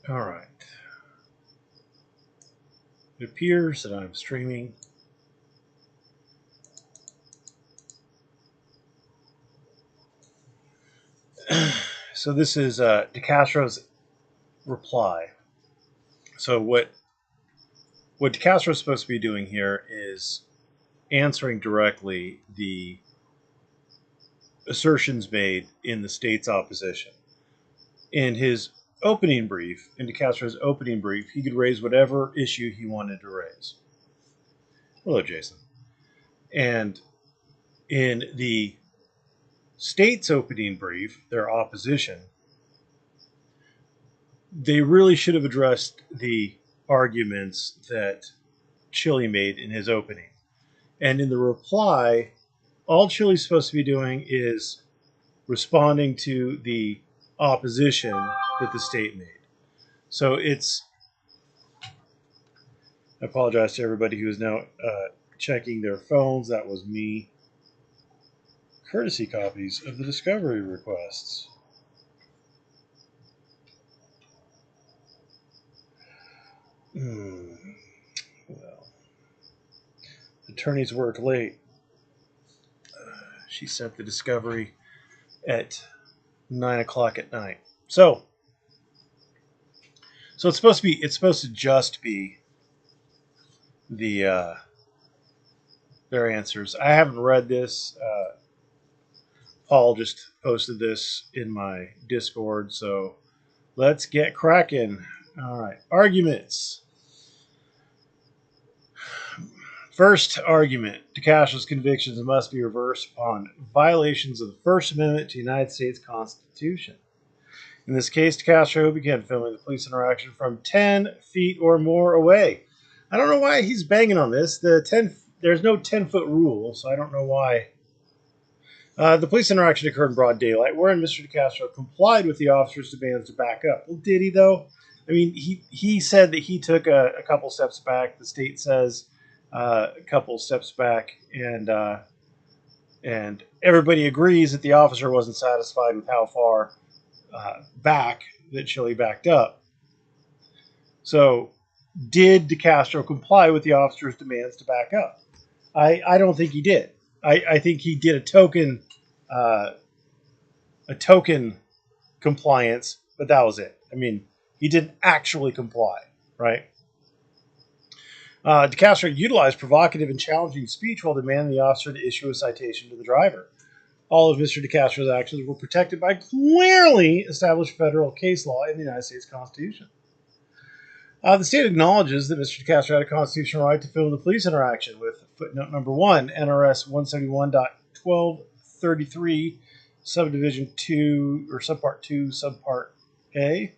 All right. It appears that I'm streaming. So this is Decastro's reply. So what Decastro is supposed to be doing here is answering directly the assertions made in the state's opposition. In his opening brief, in Decastro's opening brief, he could raise whatever issue he wanted to raise. Hello, Jason. And in the state's opening brief, their opposition, they really should have addressed the arguments that Chile made in his opening. And in the reply, all Chile's supposed to be doing is responding to the opposition that the state made. So it's. I apologize to everybody who is now checking their phones. That was me. Courtesy copies of the discovery requests. Well, attorneys work late. She sent the discovery at 9 o'clock at night. So it's supposed to just be the their answers. I haven't read this. Paul just posted this in my Discord, so let's get cracking. All right, arguments. First argument: Decastro's convictions must be reversed upon violations of the First Amendment to the United States Constitution. In this case, Decastro began filming the police interaction from 10 feet or more away. I don't know why he's banging on this. There's no 10-foot rule, so I don't know why. The police interaction occurred in broad daylight, wherein Mr. Decastro complied with the officer's demands to back up. Well, did he, though? I mean, he said that he took a couple steps back. The state says a couple steps back, and everybody agrees that the officer wasn't satisfied with how far back that Chile backed up. So, did Decastro comply with the officer's demands to back up? I don't think he did. I think he did a token compliance, but that was it. I mean, he didn't actually comply, right? Decastro utilized provocative and challenging speech while demanding the officer to issue a citation to the driver. All of Mr. Decastro's actions were protected by clearly established federal case law in the United States Constitution. The state acknowledges that Mr. Decastro had a constitutional right to film the police interaction with footnote number 1, NRS 171.1233, subdivision 2, or subpart 2, subpart A.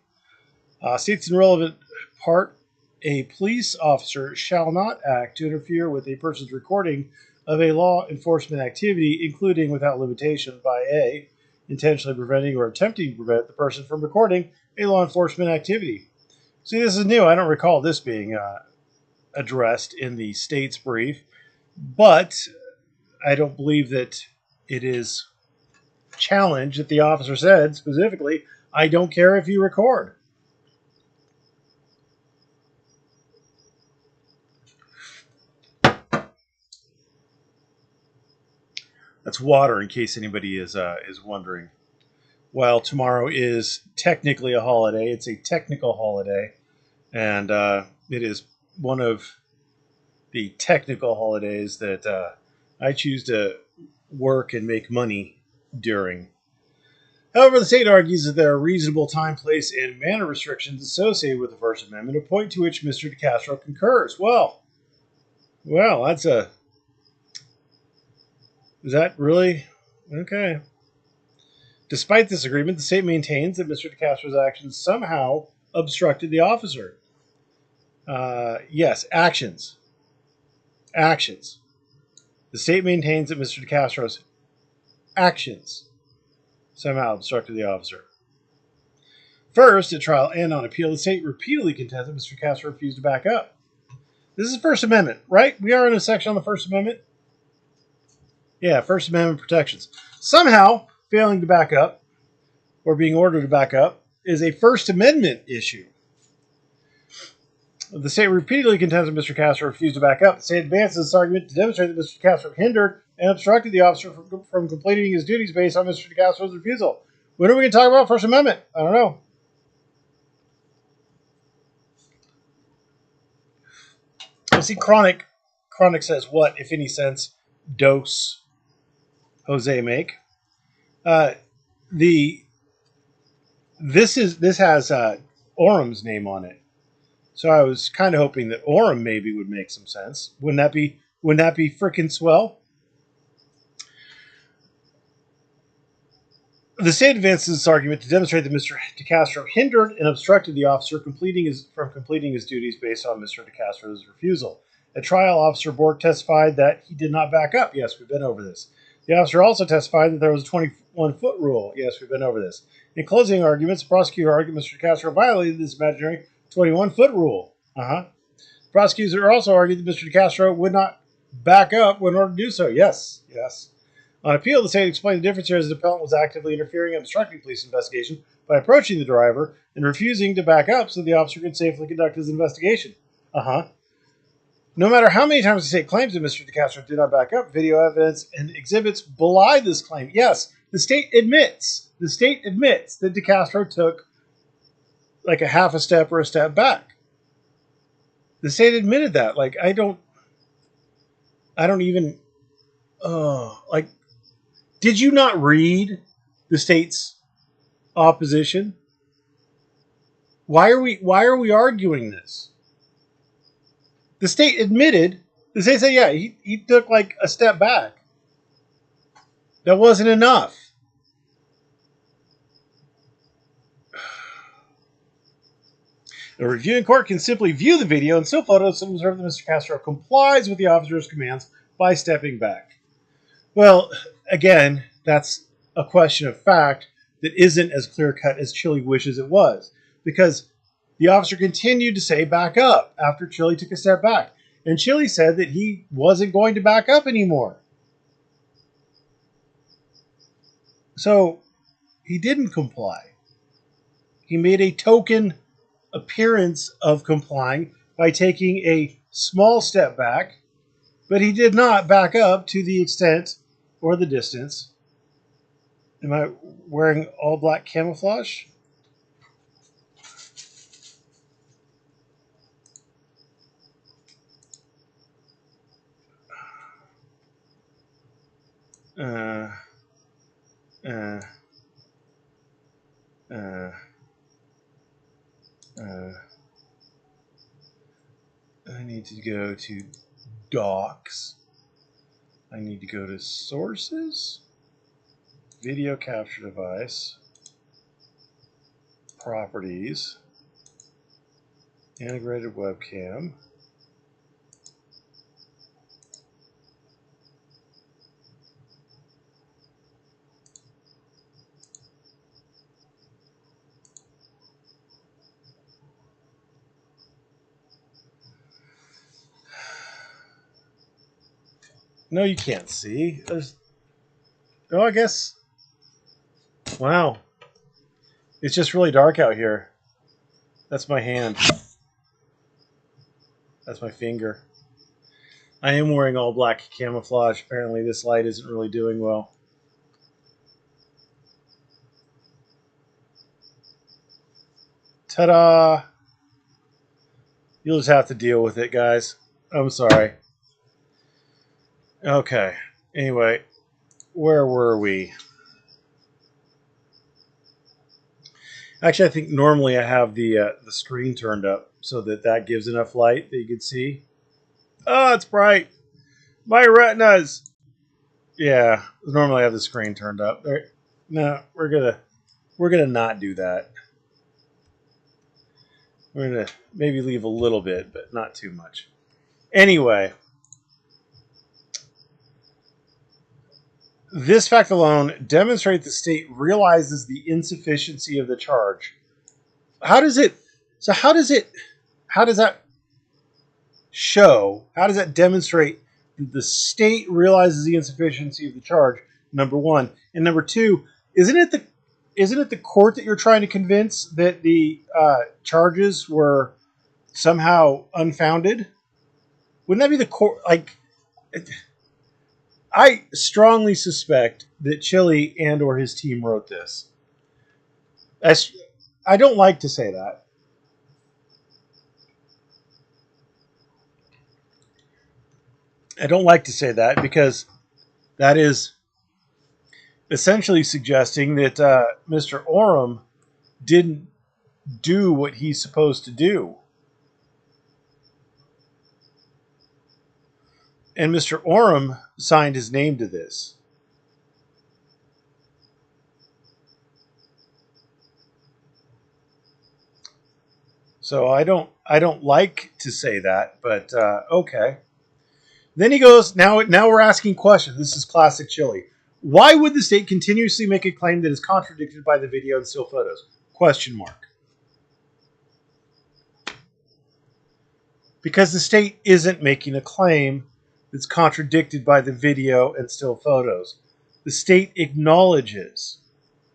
States in relevant part, a police officer shall not act to interfere with a person's recording of a law enforcement activity, including without limitation by A, intentionally preventing or attempting to prevent the person from recording a law enforcement activity. See, this is new. I don't recall this being addressed in the state's brief, but I don't believe that it is challenged that the officer said specifically, I don't care if you record. That's water, in case anybody is wondering. While tomorrow is technically a holiday, it's a technical holiday, and it is one of the technical holidays that I choose to work and make money during. However, the state argues that there are reasonable time, place, and manner restrictions associated with the First Amendment, a point to which Mr. Decastro concurs. Well, that's a... Is that really? Okay. Despite this agreement, the state maintains that Mr. Decastro's actions somehow obstructed the officer. Yes, actions. Actions. The state maintains that Mr. Decastro's actions somehow obstructed the officer. First, at trial and on appeal, the state repeatedly contends that Mr. Decastro refused to back up. This is First Amendment, right? We are in a section on the First Amendment. Yeah, First Amendment protections. Somehow, failing to back up, or being ordered to back up, is a First Amendment issue. The state repeatedly contends that Mr. Castro refused to back up. The state advances this argument to demonstrate that Mr. Castro hindered and obstructed the officer from completing his duties based on Mr. Castro's refusal. When are we going to talk about First Amendment? I don't know. I see Chronic. Chronic says, what, if any sense, dose Jose make? This has Orum's name on it. So I was kind of hoping that Orum maybe would make some sense. Wouldn't that be frickin' swell? The state advances this argument to demonstrate that Mr. Decastro hindered and obstructed the officer from completing his duties based on Mr. Decastro's refusal. At trial, Officer Bork testified that he did not back up. Yes, we've been over this. The officer also testified that there was a 21-foot rule. Yes, we've been over this. In closing arguments, the prosecutor argued Mr. Decastro violated this imaginary 21-foot rule. The prosecutor also argued that Mr. Decastro would not back up when ordered to do so. Yes. On appeal, the state explained the difference here as the appellant was actively interfering and obstructing police investigation by approaching the driver and refusing to back up so the officer could safely conduct his investigation. No matter how many times the state claims that Mr. Decastro did not back up, video evidence and exhibits belie this claim. Yes, the state admits that Decastro took like a half a step or a step back. The state admitted that. Like, I don't even, did you not read the state's opposition? Why are we arguing this? The state admitted, the state said, yeah, he took like a step back. That wasn't enough. The reviewing court can simply view the video and still photos and observe that Mr. Castro complies with the officer's commands by stepping back. Well, again, that's a question of fact that isn't as clear-cut as Chili wishes it was. Because the officer continued to say back up after Chili took a step back. And Chili said that he wasn't going to back up anymore. So, he didn't comply. He made a token appearance of complying by taking a small step back, but he did not back up to the extent or the distance. Am I wearing all black camouflage? I need to go to docs. I need to go to sources, video capture device, properties, integrated webcam. No, you can't see. Oh, I guess. Wow. It's just really dark out here. That's my hand. That's my finger. I am wearing all black camouflage. Apparently this light isn't really doing well. Ta-da! You'll just have to deal with it, guys. I'm sorry. Okay. Anyway, where were we? Actually, I think normally I have the screen turned up so that gives enough light that you can see. Oh, it's bright. My retinas. Yeah, normally I have the screen turned up. No, we're gonna not do that. We're gonna maybe leave a little bit, but not too much. Anyway. This fact alone demonstrates the state realizes the insufficiency of the charge. How does that demonstrate that the state realizes the insufficiency of the charge? Number one. And number two, isn't it the court that you're trying to convince that the charges were somehow unfounded? Wouldn't that be the core? Like, I strongly suspect that Chili and or his team wrote this. I don't like to say that. I don't like to say that because that is essentially suggesting that Mr. Oram didn't do what he's supposed to do. And Mr. Oram signed his name to this. So I don't like to say that, but okay. Then he goes, now we're asking questions. This is classic Chili. Why would the state continuously make a claim that is contradicted by the video and still photos? Question mark. Because the state isn't making a claim that's contradicted by the video and still photos. The state acknowledges.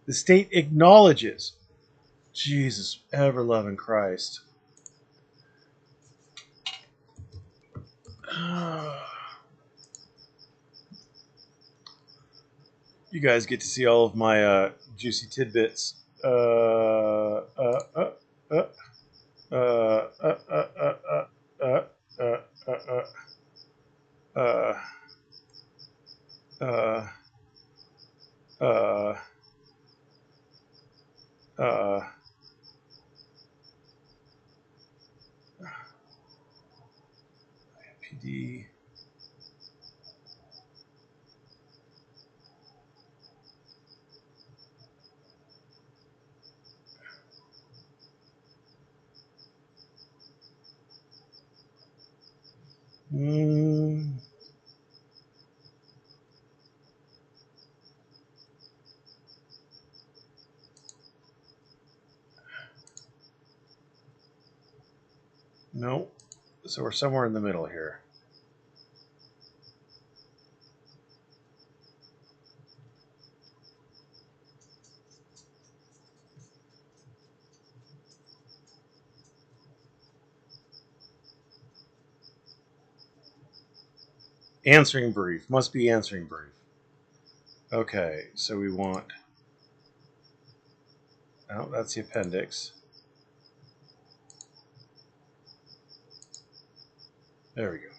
The state acknowledges. Jesus, ever loving Christ. You guys get to see all of my juicy tidbits. PD. No. So we're somewhere in the middle here. Answering brief. Must be answering brief. Okay, so we want... Oh, that's the appendix. There we go.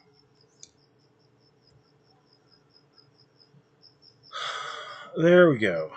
There we go.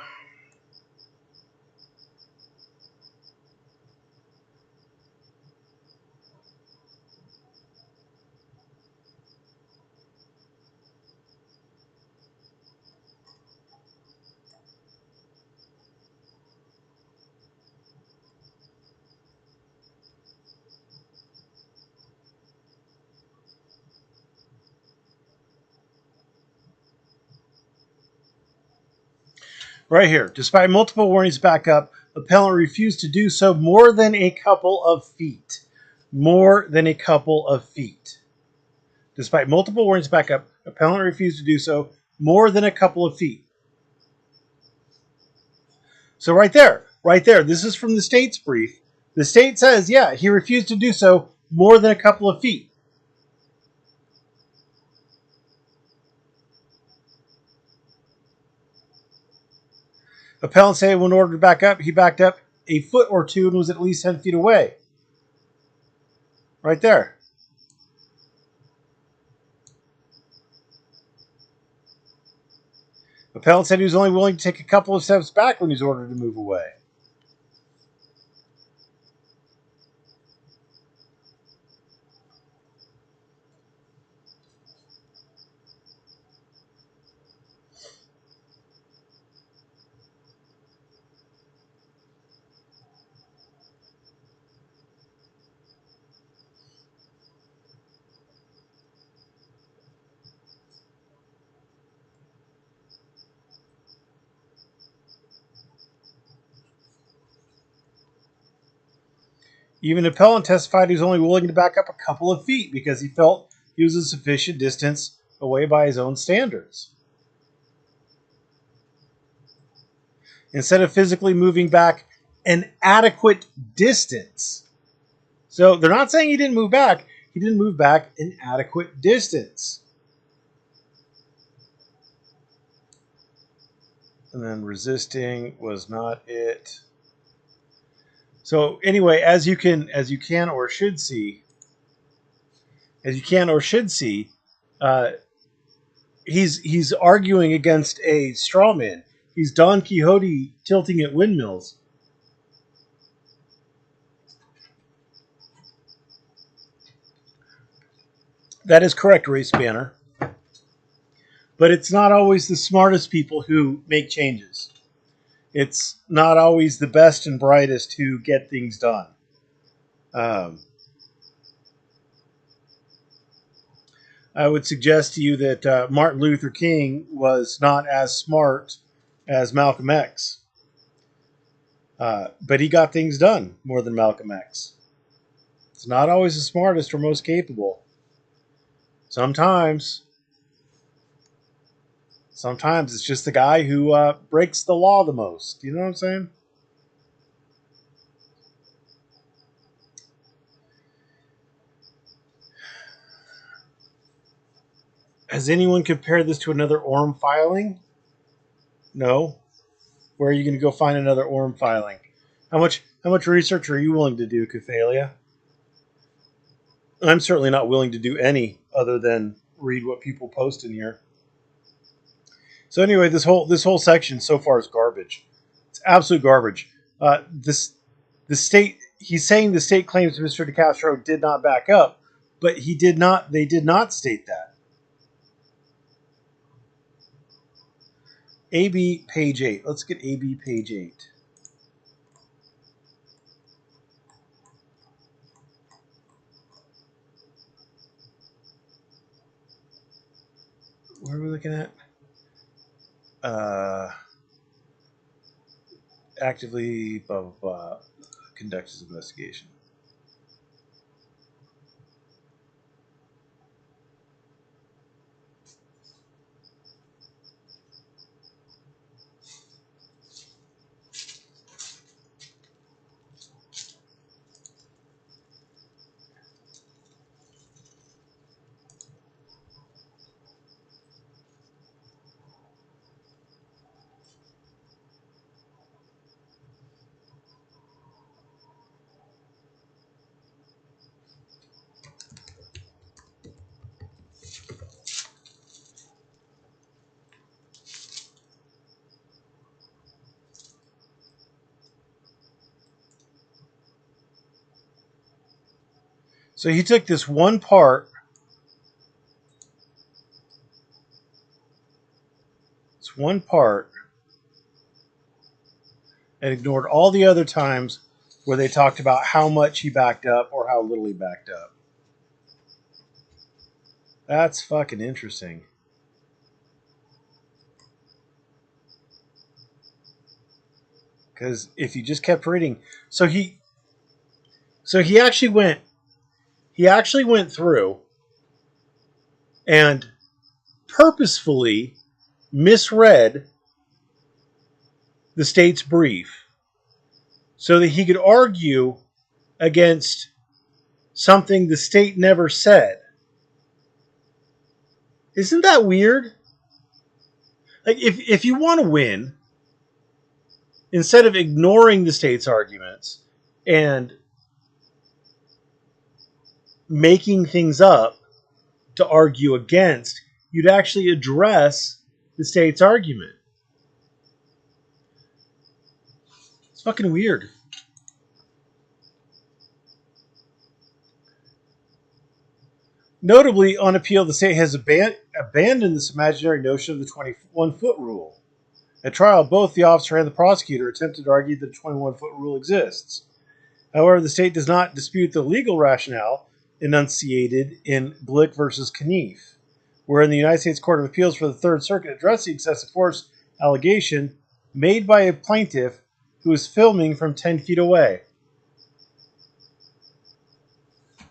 Right here. Despite multiple warnings back up, appellant refused to do so more than a couple of feet. More than a couple of feet. Despite multiple warnings back up, appellant refused to do so more than a couple of feet. So right there, this is from the state's brief. The state says, yeah, he refused to do so more than a couple of feet. Appellant say when ordered to back up, he backed up a foot or two and was at least 10 feet away. Right there. Appellant said he was only willing to take a couple of steps back when he was ordered to move away. Even appellant testified he was only willing to back up a couple of feet because he felt he was a sufficient distance away by his own standards. Instead of physically moving back an adequate distance. So they're not saying he didn't move back. He didn't move back an adequate distance. And then resisting was not it. So anyway, as you can or should see, uh, he's arguing against a straw man. He's Don Quixote tilting at windmills. That is correct, Ray Spanner. But it's not always the smartest people who make changes. It's not always the best and brightest who get things done. I would suggest to you that Martin Luther King was not as smart as Malcolm X. But he got things done more than Malcolm X. It's not always the smartest or most capable. Sometimes it's just the guy who breaks the law the most. You know what I'm saying? Has anyone compared this to another ORM filing? No. Where are you going to go find another ORM filing? How much research are you willing to do, Cathalia? I'm certainly not willing to do any other than read what people post in here. So anyway, this whole section so far is garbage. It's absolute garbage. The state, he's saying the state claims Mr. Decastro did not back up, but he did not. They did not state that. AB page 8. Let's get AB page 8. What are we looking at? Actively blah blah blah conducts his investigation. So he took this one part. It's one part. And ignored all the other times where they talked about how much he backed up or how little he backed up. That's fucking interesting. Because if you just kept reading, so he actually went through and purposefully misread the state's brief so that he could argue against something the state never said. Isn't that weird? Like, if you want to win, instead of ignoring the state's arguments and making things up to argue against, you'd actually address the state's argument. It's fucking weird. Notably, on appeal, the state has abandoned this imaginary notion of the 21-foot rule. At trial, both the officer and the prosecutor attempted to argue that a 21-foot rule exists. However, the state does not dispute the legal rationale enunciated in Glick versus Cenic, wherein the United States Court of Appeals for the Third Circuit addressed the excessive force allegation made by a plaintiff who was filming from 10 feet away.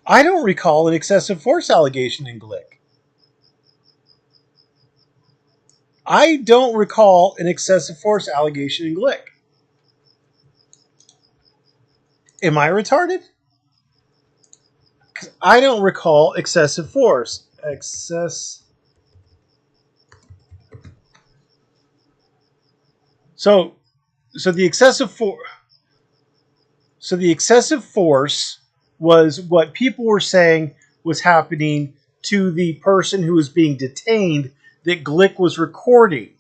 I don't recall an excessive force allegation in Glick. I don't recall an excessive force allegation in Glick. Am I retarded? I don't recall excessive force. So the excessive force. So the excessive force was what people were saying was happening to the person who was being detained that Glick was recording.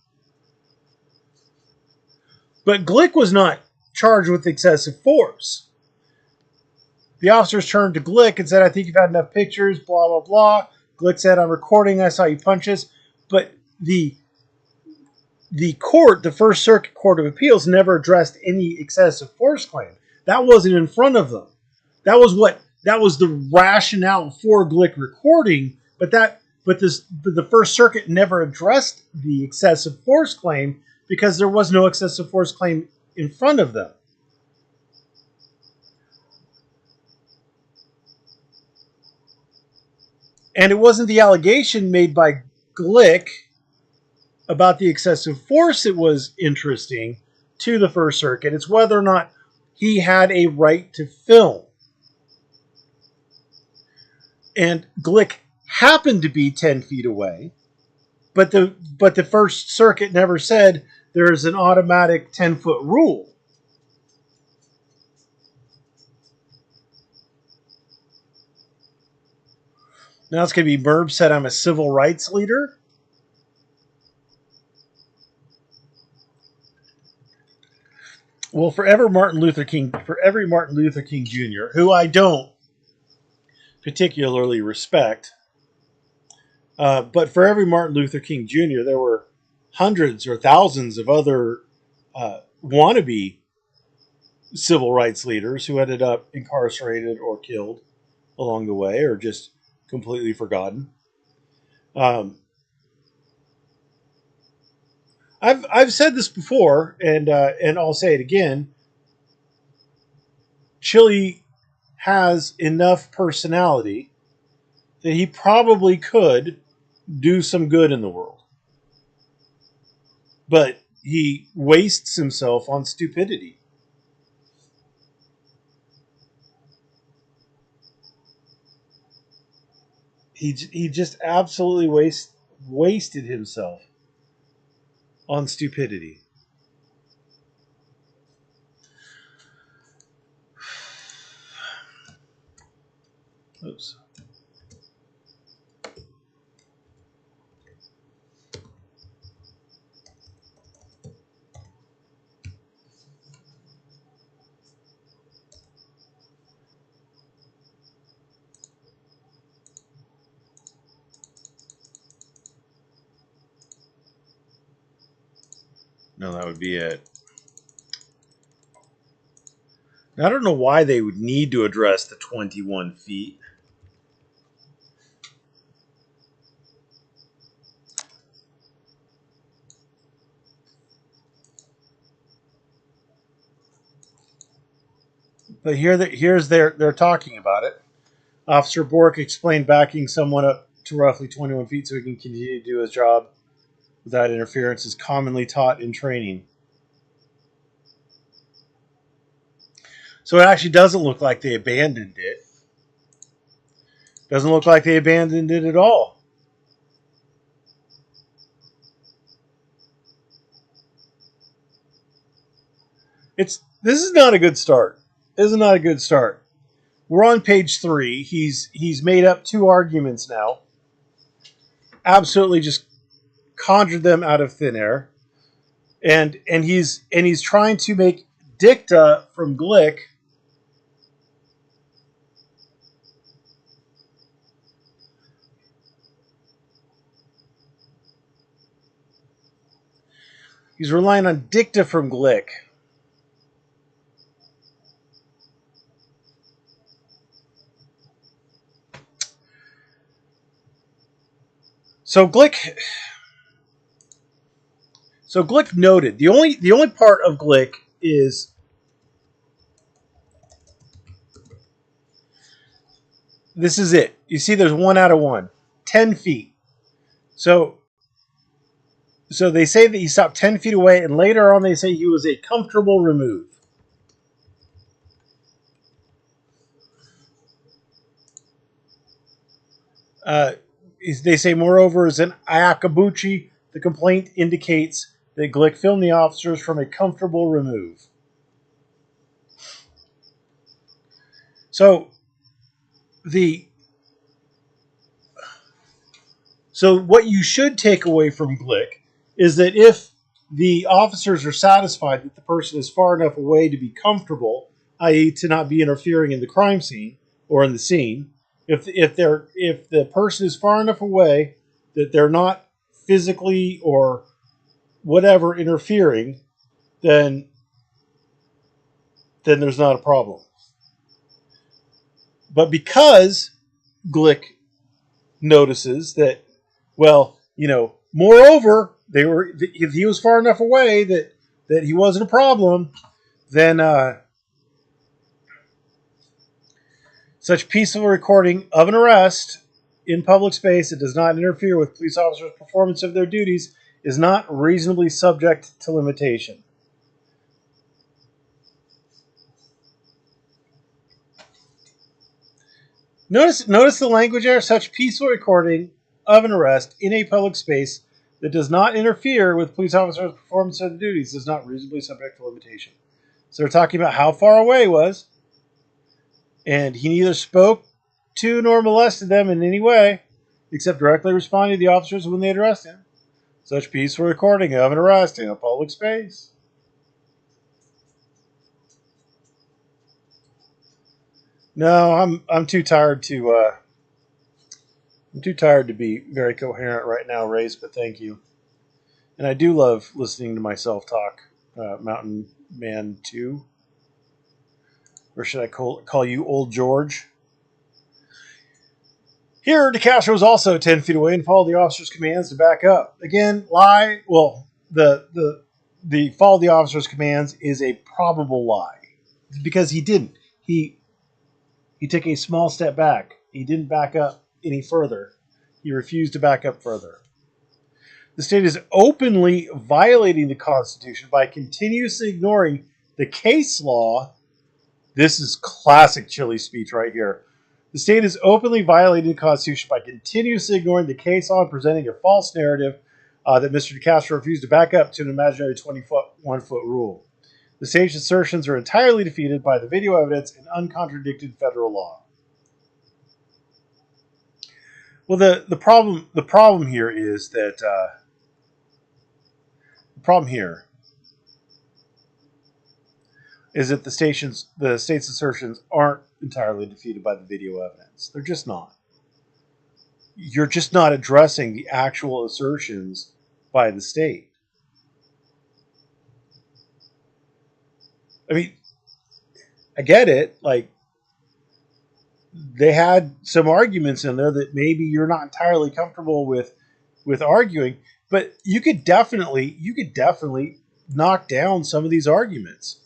But Glick was not charged with excessive force. The officers turned to Glick and said, I think you've had enough pictures, blah, blah, blah. Glick said, I'm recording, I saw you punch us. But the court, the First Circuit Court of Appeals, never addressed any excessive force claim. That wasn't in front of them. That was the rationale for Glick recording, but the First Circuit never addressed the excessive force claim because there was no excessive force claim in front of them. And it wasn't the allegation made by Glick about the excessive force that was interesting to the First Circuit. It's whether or not he had a right to film. And Glick happened to be 10 feet away, but the First Circuit never said there's an automatic 10-foot rule. Now it's going to be Merb said I'm a civil rights leader. Well, for every Martin Luther King Jr., who I don't particularly respect, but for every Martin Luther King Jr., there were hundreds or thousands of other wannabe civil rights leaders who ended up incarcerated or killed along the way, or just completely forgotten. I've said this before, and I'll say it again. Chili has enough personality that he probably could do some good in the world, but he wastes himself on stupidity. He just absolutely wasted himself on stupidity. Oops. No, that would be it. Now, I don't know why they would need to address the 21 feet. But they're talking about it. Officer Bork explained backing someone up to roughly 21 feet so he can continue to do his job without interference is commonly taught in training. So it actually doesn't look like they abandoned it. Doesn't look like they abandoned it at all. This is not a good start. This is not a good start. We're on page 3. He's made up 2 arguments now. Absolutely just conjured them out of thin air. And he's trying to make dicta from Glick. He's relying on dicta from Glick. So Glick noted the only part of Glick is this is it. You see, there's 1 out of 1, 10 feet. So they say that he stopped 10 feet away, and later on they say he was a comfortable remove. They say, moreover, as in Ayacabuchi, the complaint indicates that Glick filmed the officers from a comfortable remove. So what you should take away from Glick is that if the officers are satisfied that the person is far enough away to be comfortable, i.e., to not be interfering in the crime scene or in the scene, if the person is far enough away that they're not physically or whatever interfering, then there's not a problem. But because Glick notices that, well, moreover, if he was far enough away that he wasn't a problem, then such peaceful recording of an arrest in public space that does not interfere with police officers' performance of their duties is not reasonably subject to limitation. Notice the language there. Such peaceful recording of an arrest in a public space that does not interfere with police officers' performance of their duties is not reasonably subject to limitation. So they're talking about how far away he was, and he neither spoke to nor molested them in any way, except directly responding to the officers when they had arrested him. Such peaceful recording of an arrest in a public space. No, I'm too tired to be very coherent right now, Race. But thank you, and I do love listening to myself talk. Mountain Man 2, or should I call you Old George? Here, Decastro was also 10 feet away and followed the officer's commands to back up. Again, lie. Well, the follow the officer's commands is a probable lie because he didn't. He took a small step back. He didn't back up any further. He refused to back up further. The state is openly violating the Constitution by continuously ignoring the case law. This is classic Chile speech right here. The state is openly violating the Constitution by continuously ignoring the case law and presenting a false narrative that Mr. Decastro refused to back up to an imaginary 21-foot rule. The state's assertions are entirely defeated by the video evidence and uncontradicted federal law. Well, the problem here is that the state's assertions aren't entirely defeated by the video evidence. They're just not. You're just not addressing the actual assertions by the state. I mean, I get it. Like, they had some arguments in there that maybe you're not entirely comfortable with arguing, but you could definitely knock down some of these arguments.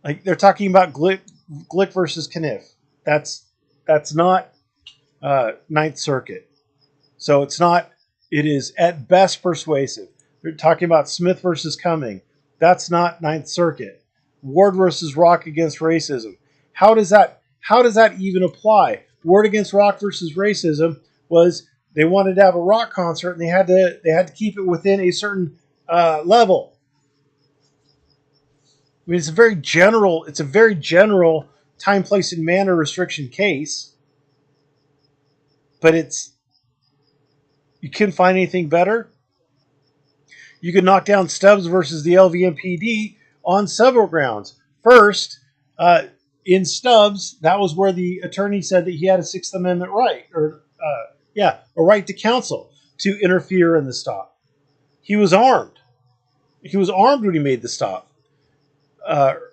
Like, they're talking about Glick versus Cenic. That's not Ninth Circuit. So it's not. It is at best persuasive. They're talking about Smith versus Cumming. That's not Ninth Circuit. Ward versus Rock against racism. How does that even apply? Ward against Rock versus racism was they wanted to have a rock concert and they had to keep it within a certain level. I mean, it's a very general time, place, and manner restriction case, but you couldn't find anything better. You could knock down Stubbs versus the LVMPD on several grounds. First, in Stubbs, that was where the attorney said that he had a Sixth Amendment right, a right to counsel to interfere in the stop. He was armed. He was armed when he made the stop.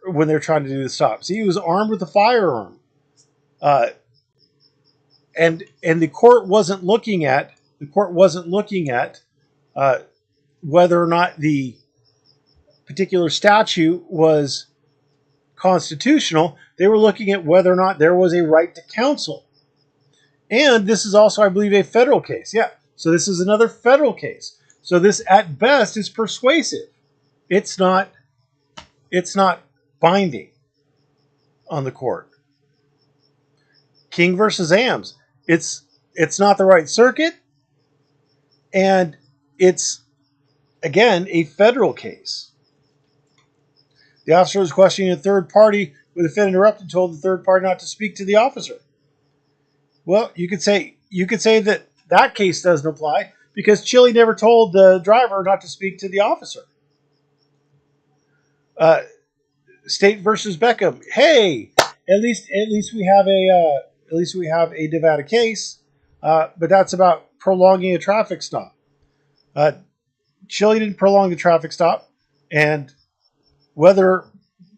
When they're trying to do the stop, so he was armed with a firearm, and the court wasn't looking at whether or not the particular statute was constitutional. They were looking at whether or not there was a right to counsel. And this is also, I believe, a federal case. Yeah. So this is another federal case. So this, at best, is persuasive. It's not binding on the court. King versus Ames. It's it's not the right circuit, and it's, again, a federal case. The officer was questioning a third party when the defendant interrupted and told the third party not to speak to the officer. Well, you could say that case doesn't apply because Chili never told the driver not to speak to the officer. State versus Beckham. Hey, at least we have a Nevada case, but that's about prolonging a traffic stop. Chili didn't prolong the traffic stop, and whether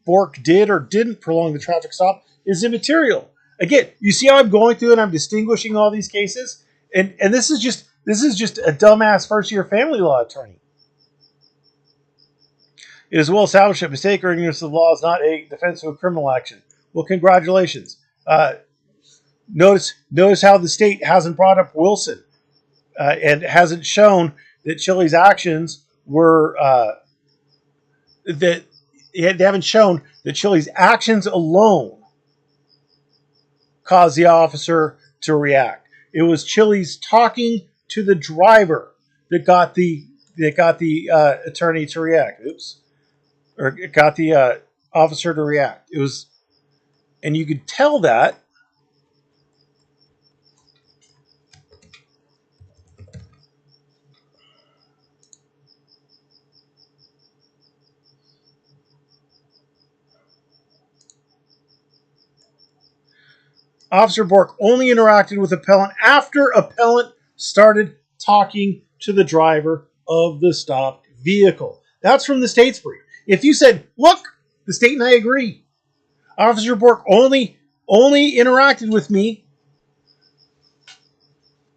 Bork did or didn't prolong the traffic stop is immaterial. Again, you see how I'm going through and I'm distinguishing all these cases, and this is just a dumbass first year family law attorney. It is well established that mistake or ignorance of the law is not a defense of a criminal action. Well, congratulations. Notice how the state hasn't brought up Wilson and hasn't shown that Chili's actions were that they haven't shown that Chili's actions alone caused the officer to react. It was Chili's talking to the driver that got the attorney to react. Or it got the officer to react. It was, and you could tell that Officer Bork only interacted with appellant after appellant started talking to the driver of the stopped vehicle. That's from the state's brief. If you said, look, the state and I agree, Officer Bork only interacted with me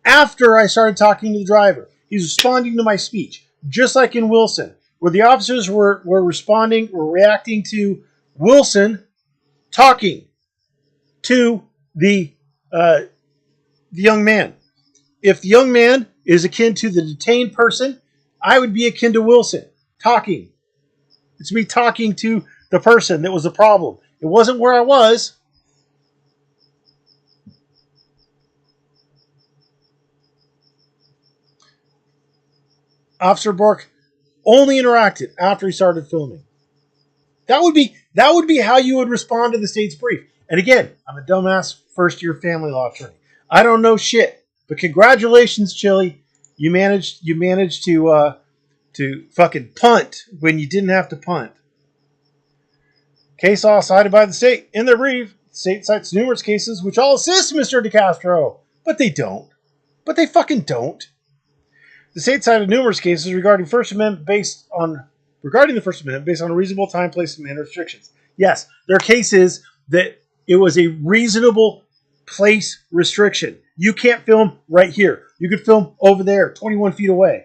after I started talking to the driver. He's responding to my speech, just like in Wilson, where the officers were reacting to Wilson talking to the young man. If the young man is akin to the detained person, I would be akin to Wilson, talking. It's me talking to the person that was the problem. It wasn't where I was. Officer Bork only interacted after he started filming. That would be how you would respond to the state's brief. And again, I'm a dumbass first-year family law attorney. I don't know shit. But congratulations, Chili. You managed to fucking punt when you didn't have to punt. Case law cited by the state. In their brief, the state cites numerous cases which all assist Mr. Decastro. But they don't. But they fucking don't. The state cited numerous cases regarding the First Amendment based on reasonable time, place, and manner restrictions. Yes, there are cases that it was a reasonable place restriction. You can't film right here. You could film over there, 21 feet away.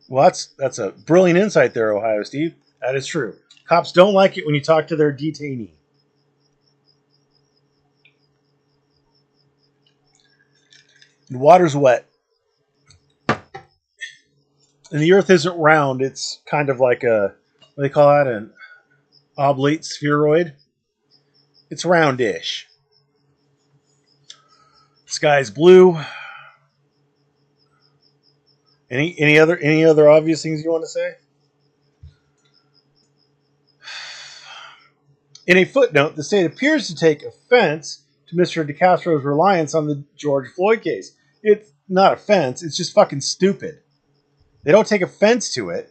Well, that's a brilliant insight there, Ohio Steve. That is true. Cops don't like it when you talk to their detainee. The water's wet. And the earth isn't round. It's kind of like what do they call that? An oblate spheroid. It's roundish. Sky's blue. Any other obvious things you want to say? In a footnote, the state appears to take offense to Mr. Decastro's reliance on the George Floyd case. It's not offense. It's just fucking stupid. They don't take offense to it.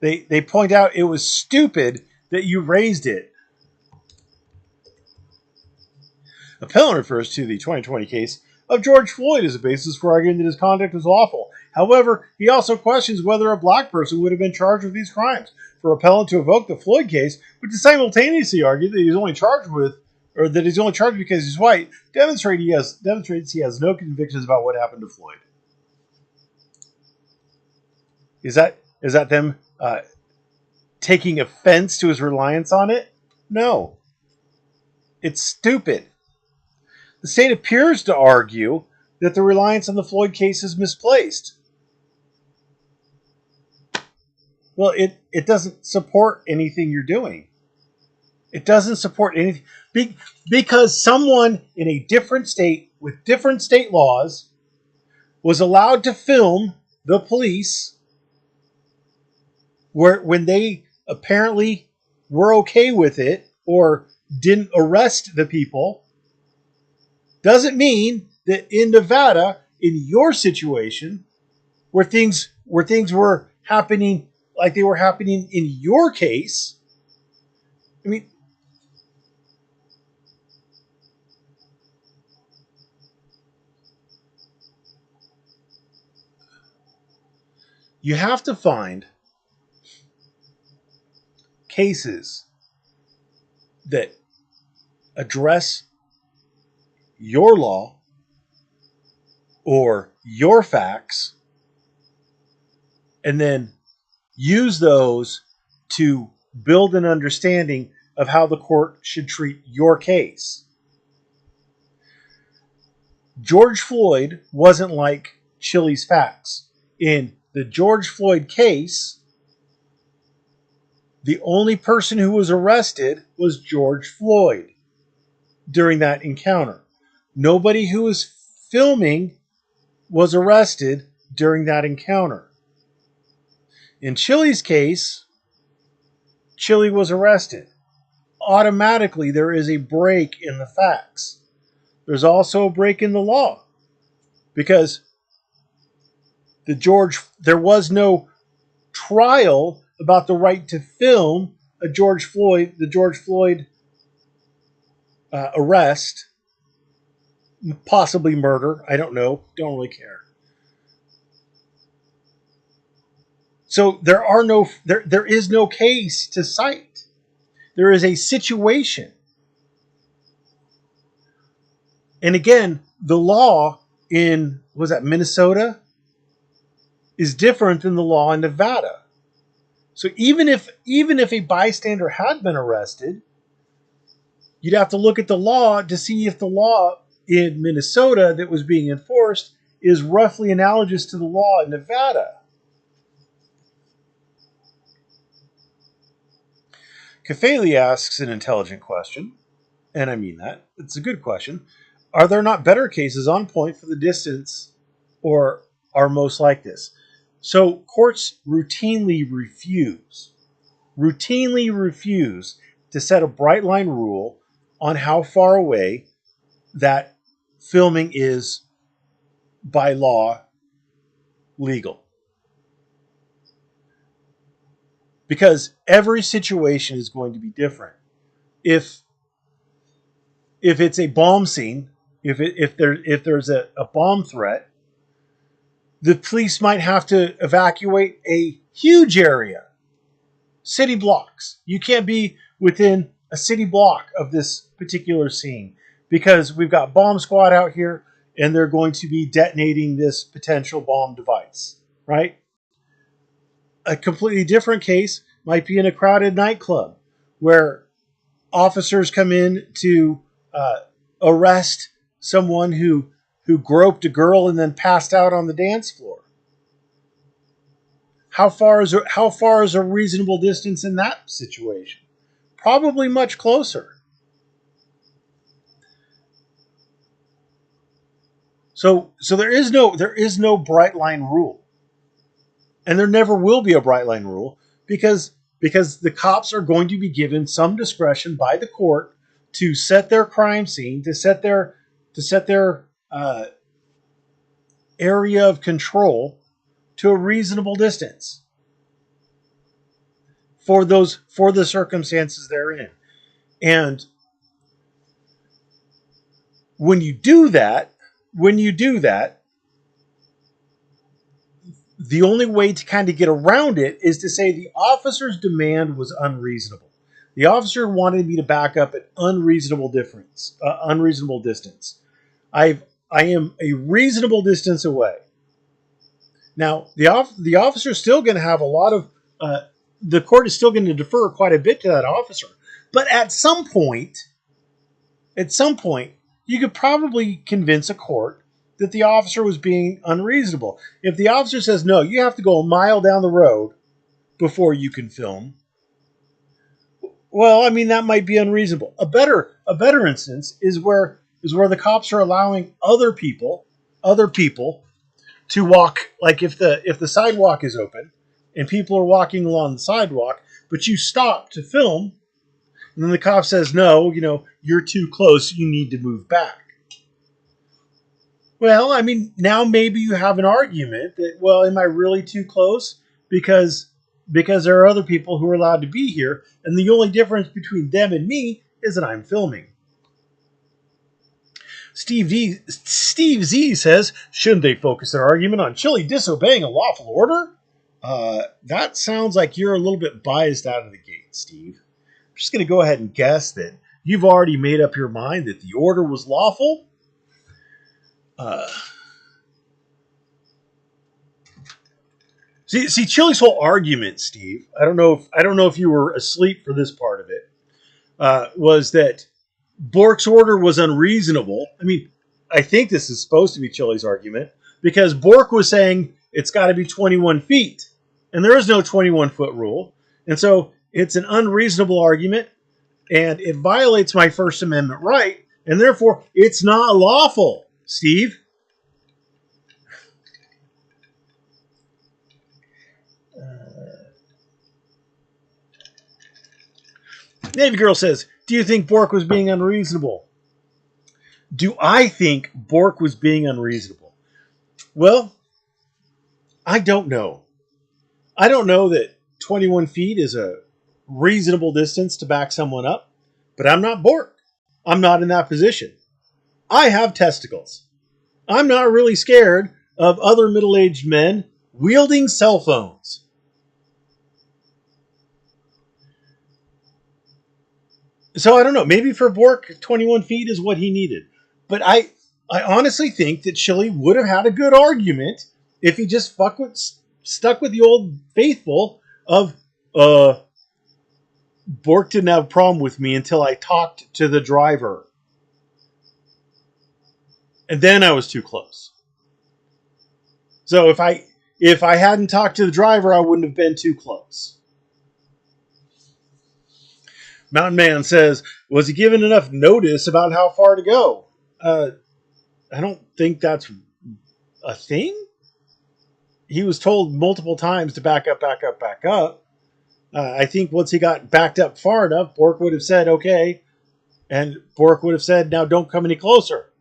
They point out it was stupid that you raised it. Appellant refers to the 2020 case of George Floyd as a basis for arguing that his conduct was lawful. However, he also questions whether a black person would have been charged with these crimes. For appellant to evoke the Floyd case, but to simultaneously argue that he's only charged because he's white, demonstrates he has no convictions about what happened to Floyd. Is that them taking offense to his reliance on it? No. It's stupid. The state appears to argue that the reliance on the Floyd case is misplaced. Well, it doesn't support anything you're doing. It doesn't support anything because someone in a different state with different state laws was allowed to film the police when they apparently were okay with it or didn't arrest the people. Doesn't mean that in Nevada, in your situation, where things were happening like they were happening in your case. I mean, you have to find cases that address your law or your facts and then use those to build an understanding of how the court should treat your case. George Floyd wasn't like Chili's facts. In the George Floyd case, the only person who was arrested was George Floyd during that encounter. Nobody who was filming was arrested during that encounter. In Chili's case, Chili was arrested. Automatically, there is a break in the facts. There's also a break in the law because there was no trial about the right to film the George Floyd arrest, possibly murder. I don't know. Don't really care. So there is no case to cite. There is a situation. And again, the law in, was that Minnesota, is different than the law in Nevada. So even if a bystander had been arrested, you'd have to look at the law to see if the law in Minnesota that was being enforced is roughly analogous to the law in Nevada. Kafeli asks an intelligent question, and I mean that. It's a good question. Are there not better cases on point for the distance or are most like this? So courts routinely refuse to set a bright line rule on how far away that filming is by law legal. Because every situation is going to be different. If it's a bomb scene, if there's a bomb threat, the police might have to evacuate a huge area, city blocks. You can't be within a city block of this particular scene because we've got bomb squad out here and they're going to be detonating this potential bomb device, right? A completely different case might be in a crowded nightclub where officers come in to arrest someone who groped a girl and then passed out on the dance floor. How far is a reasonable distance in that situation? Probably much closer. So there is no bright line rule. And there never will be a bright line rule because the cops are going to be given some discretion by the court to set their crime scene, to set their area of control to a reasonable distance for the circumstances they're in. And when you do that, the only way to kind of get around it is to say the officer's demand was unreasonable. The officer wanted me to back up at unreasonable distance. I am a reasonable distance away. Now, the officer is still going to have a lot of. The court is still going to defer quite a bit to that officer, but at some point, you could probably convince a court that the officer was being unreasonable. If the officer says, no, you have to go a mile down the road before you can film, Well, I mean that might be unreasonable. A better instance is where the cops are allowing other people to walk. Like if the sidewalk is open and people are walking along the sidewalk, but you stop to film, and then the cop says, "No, you're too close. You need to move back." Well, I mean, now maybe you have an argument that, well, am I really too close? Because there are other people who are allowed to be here, and the only difference between them and me is that I'm filming. Steve Z says, shouldn't they focus their argument on Chile disobeying a lawful order? That sounds like you're a little bit biased out of the gate, Steve. I'm just going to go ahead and guess that you've already made up your mind that the order was lawful. See, Chile's whole argument, Steve. I don't know if you were asleep for this part of it. Was that Bork's order was unreasonable? I mean, I think this is supposed to be Chile's argument because Bork was saying it's got to be 21 feet, and there is no 21-foot rule, and so it's an unreasonable argument, and it violates my First Amendment right, and therefore it's not lawful. Steve. Navy Girl says, do you think Bork was being unreasonable? Do I think Bork was being unreasonable? Well, I don't know. I don't know that 21 feet is a reasonable distance to back someone up, but I'm not Bork. I'm not in that position. I have testicles. I'm not really scared of other middle-aged men wielding cell phones. So I don't know. Maybe for Bork, 21 feet is what he needed. But I honestly think that Chile would have had a good argument if he just stuck with the old faithful of Bork didn't have a problem with me until I talked to the driver. And then I was too close. So if I hadn't talked to the driver, I wouldn't have been too close. Mountain Man says, was he given enough notice about how far to go? I don't think that's a thing. He was told multiple times to back up, back up, back up. I think once he got backed up far enough, Bork would have said, okay. And Bork would have said, now don't come any closer.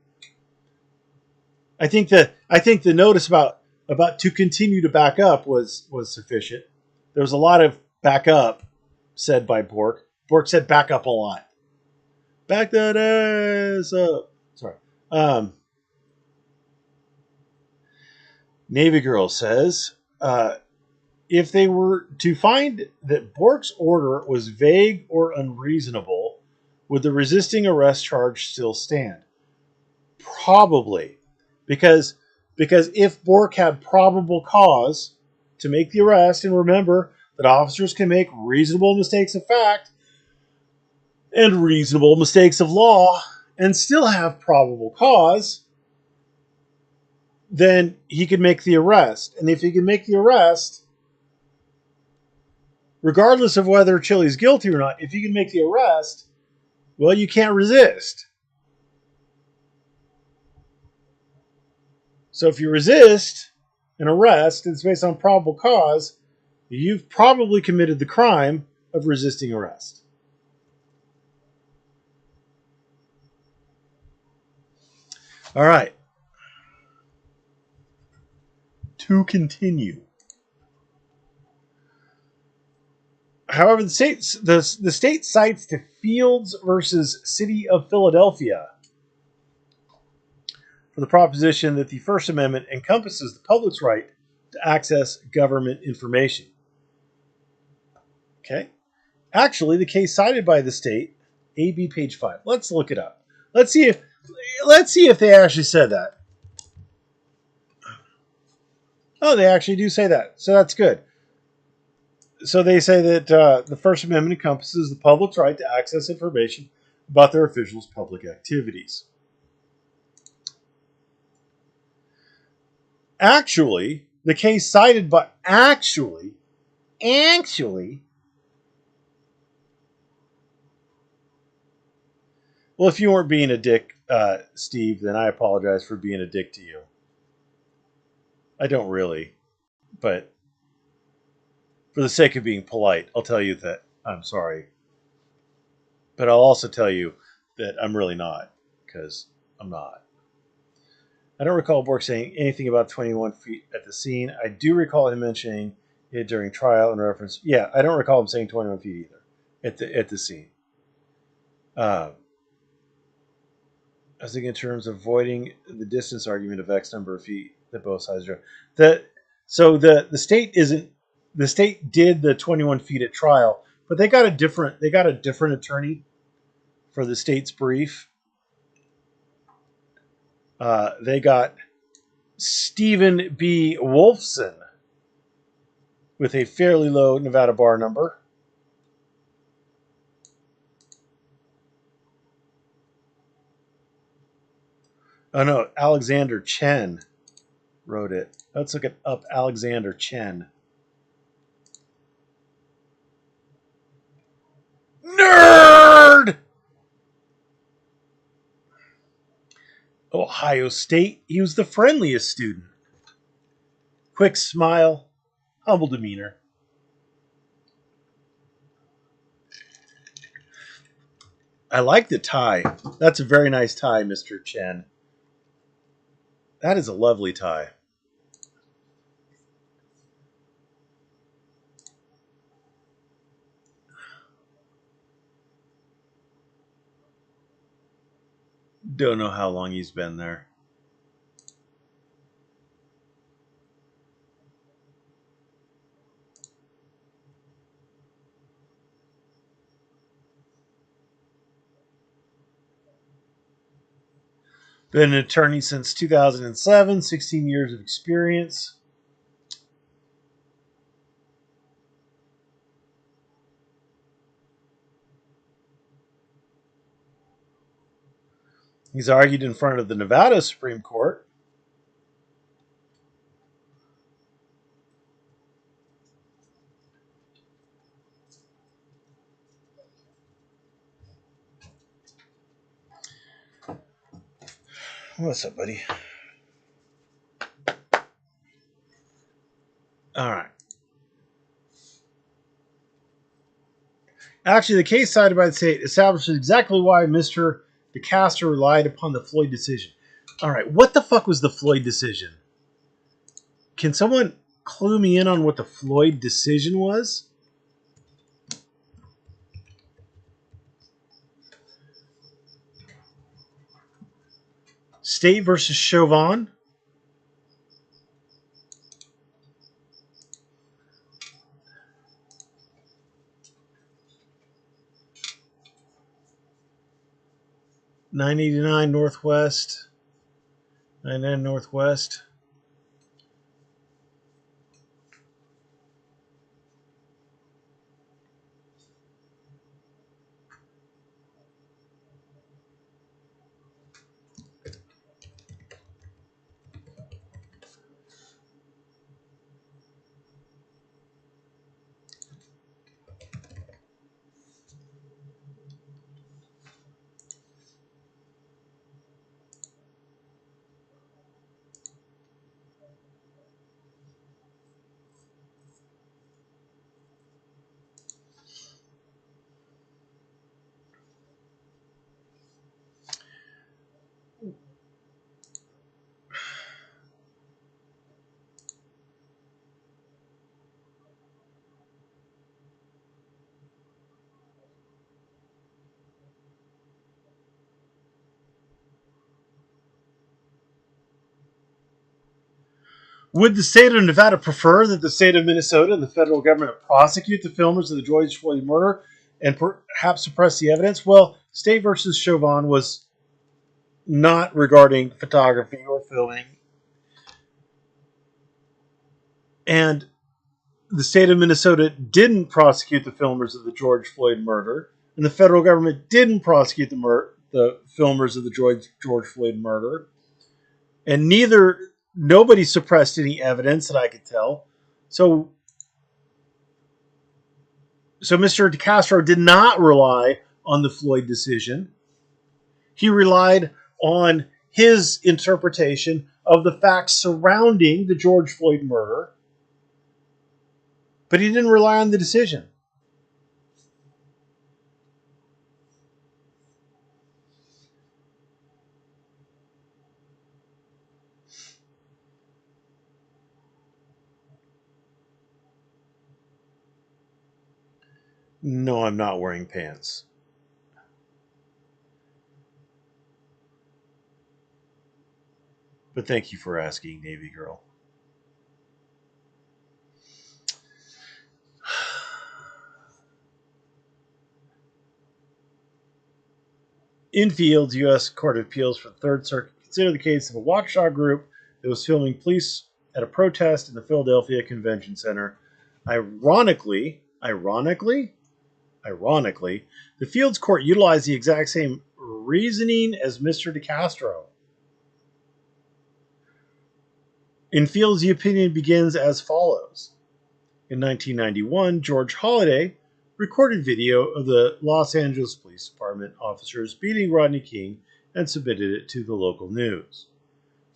I think the notice about to continue to back up was sufficient. There was a lot of back up said by Bork. Bork said back up a lot. Back that ass up. Sorry. Navy Girl says, if they were to find that Bork's order was vague or unreasonable, would the resisting arrest charge still stand? Probably. Because if Bork had probable cause to make the arrest, and remember that officers can make reasonable mistakes of fact and reasonable mistakes of law and still have probable cause, then he could make the arrest. And if he can make the arrest, regardless of whether Chile's guilty or not, if you can make the arrest, well, you can't resist. So if you resist an arrest and it's based on probable cause, you've probably committed the crime of resisting arrest. All right. To continue. However, the state cites to Fields versus City of Philadelphia for the proposition that the First Amendment encompasses the public's right to access government information. Okay. Actually, the case cited by the state, AB page 5. Let's look it up. Let's see if they actually said that. Oh, they actually do say that. So that's good. So they say that the First Amendment encompasses the public's right to access information about their officials' public activities. Actually, the case cited by actually, Well, if you weren't being a dick, Steve, then I apologize for being a dick to you. I don't really, but for the sake of being polite, I'll tell you that I'm sorry. But I'll also tell you that I'm really not, because I'm not. I don't recall Bork saying anything about 21 feet at the scene. I do recall him mentioning it during trial in reference. Yeah, I don't recall him saying 21 feet either at the scene. I was thinking in terms of avoiding the distance argument of X number of feet that both sides drew. The state isn't the state did the 21 feet at trial, but they got a different attorney for the state's brief. They got Stephen B. Wolfson with a fairly low Nevada bar number. Oh no, Alexander Chen wrote it. Let's look it up. Alexander Chen. Nerd! Ohio State. He was the friendliest student. Quick smile, humble demeanor. I like the tie. That's a very nice tie, Mr. Chen. That is a lovely tie. Don't know how long he's been there. Been an attorney since 2007, 16 years of experience. He's argued in front of the Nevada Supreme Court. What's up, buddy? All right. Actually, the case cited by the state establishes exactly why Mr. Decastro relied upon the Floyd decision. All right, what the fuck was the Floyd decision? Can someone clue me in on what the Floyd decision was? State versus Chauvin? $989 Northwest. 99 Northwest. Would the state of Nevada prefer that the state of Minnesota and the federal government prosecute the filmers of the George Floyd murder and perhaps suppress the evidence? Well, State versus Chauvin was not regarding photography or filming. And the state of Minnesota didn't prosecute the filmers of the George Floyd murder, and the federal government didn't prosecute the filmers of the George Floyd murder, and nobody suppressed any evidence that I could tell. So Mr. Decastro did not rely on the Floyd decision. He relied on his interpretation of the facts surrounding the George Floyd murder, but he didn't rely on the decision. No, I'm not wearing pants. But thank you for asking, Navy girl. In Fields, U.S. Court of Appeals for the Third Circuit considered the case of a watchdog group that was filming police at a protest in the Philadelphia Convention Center. Ironically, the Fields court utilized the exact same reasoning as Mr. Decastro. In Fields, the opinion begins as follows. In 1991, George Holliday recorded video of the Los Angeles Police Department officers beating Rodney King and submitted it to the local news.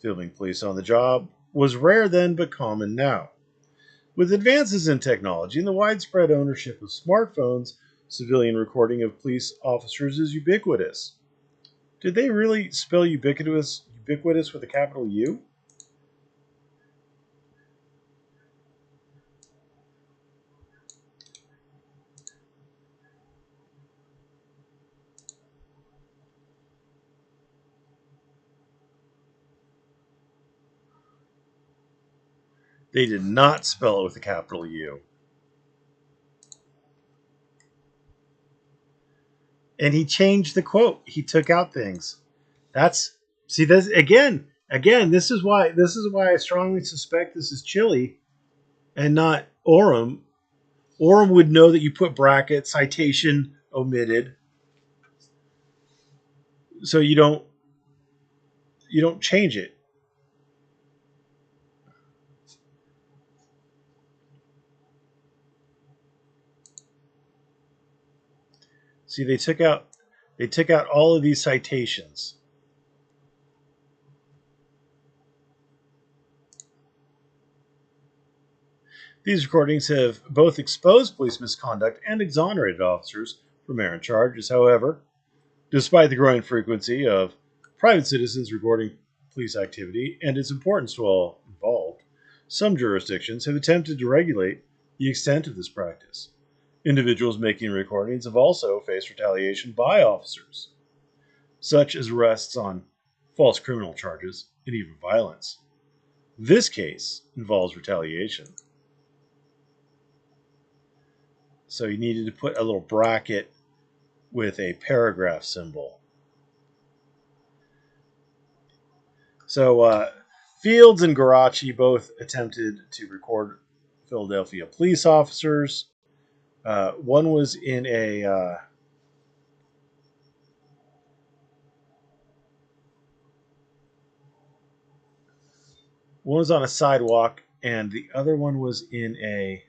Filming police on the job was rare then but common now. With advances in technology and the widespread ownership of smartphones, civilian recording of police officers is ubiquitous. Did they really spell ubiquitous with a capital U? They did not spell it with a capital U. And he changed the quote. He took out things. That's see this again. This is why I strongly suspect this is Chile and not Orem. Orem would know that you put brackets, citation omitted, so you don't change it. See, they took out all of these citations. These recordings have both exposed police misconduct and exonerated officers from errant charges. However, despite the growing frequency of private citizens recording police activity and its importance to all involved, some jurisdictions have attempted to regulate the extent of this practice. Individuals making recordings have also faced retaliation by officers, such as arrests on false criminal charges and even violence. This case involves retaliation. So you needed to put a little bracket with a paragraph symbol. So Fields and Garachi both attempted to record Philadelphia police officers. One was in a one was on a sidewalk, and the other one was in a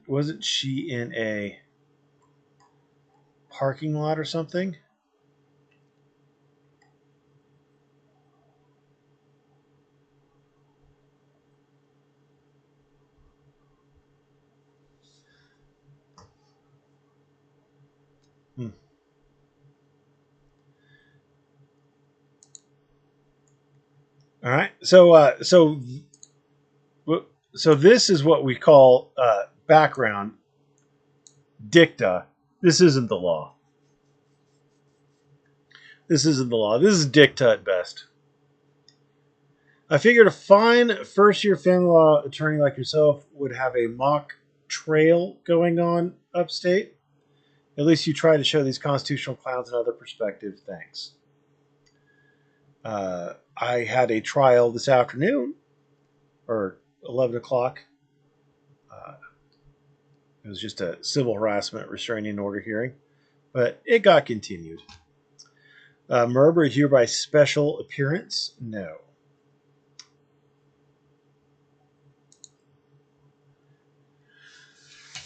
wasn't she in a parking lot or something? Hmm. All right. So this is what we call background dicta. This isn't the law. This isn't the law. This is dicta at best. I figured a fine first-year family law attorney like yourself would have a mock trail going on upstate. At least you try to show these constitutional clowns another perspective. Thanks. I had a trial this afternoon, or 11 o'clock. It was just a civil harassment restraining order hearing, but it got continued. Merber hereby special appearance? No.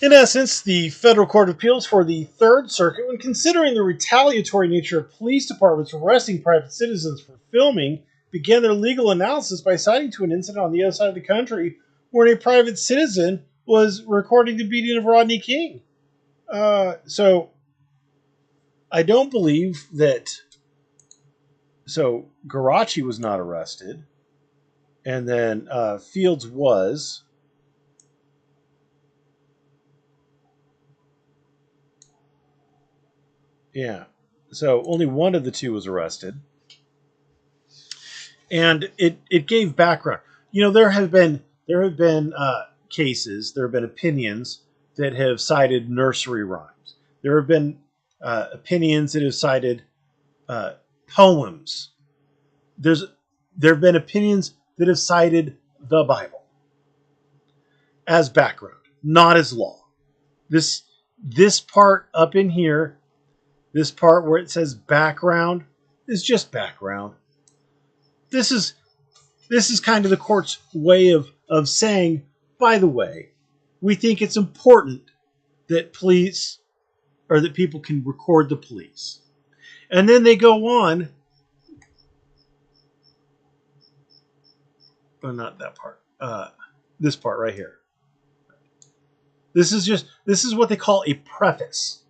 In essence, the Federal Court of Appeals for the Third Circuit, when considering the retaliatory nature of police departments arresting private citizens for filming, began their legal analysis by citing to an incident on the other side of the country where a private citizen was recording the beating of Rodney King. So I don't believe that. So Garachi was not arrested, and then Fields was. Yeah. So only one of the two was arrested. And it gave background. You know, there have been cases, there have been opinions that have cited nursery rhymes. There have been opinions that have cited poems. There have been opinions that have cited the Bible as background, not as law. This part up in here, this part where it says background, is just background. This is kind of the court's way of saying, by the way, we think it's important that police or that people can record the police. And then they go on. Oh, not that part. This part right here. This is what they call a preface.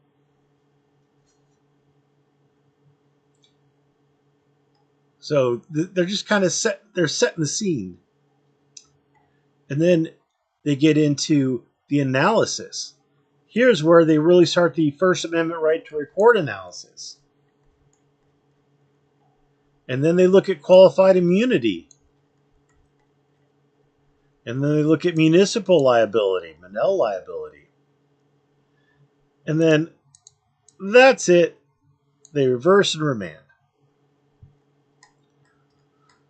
So they're just kind of they're setting the scene. And then they get into the analysis. Here's where they really start the First Amendment right to record analysis. And then they look at qualified immunity. And then they look at municipal liability, Monell liability. And then that's it. They reverse and remand.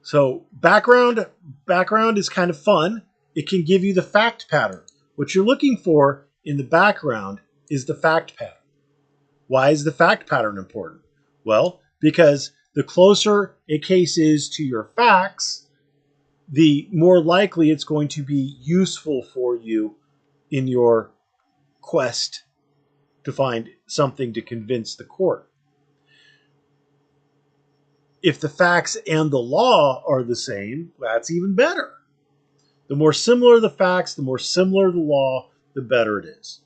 So background is kind of fun. It can give you the fact pattern. What you're looking for in the background is the fact pattern. Why is the fact pattern important? Well, because the closer a case is to your facts, the more likely it's going to be useful for you in your quest to find something to convince the court. If the facts and the law are the same, that's even better. The more similar the facts, the more similar the law, the better it is.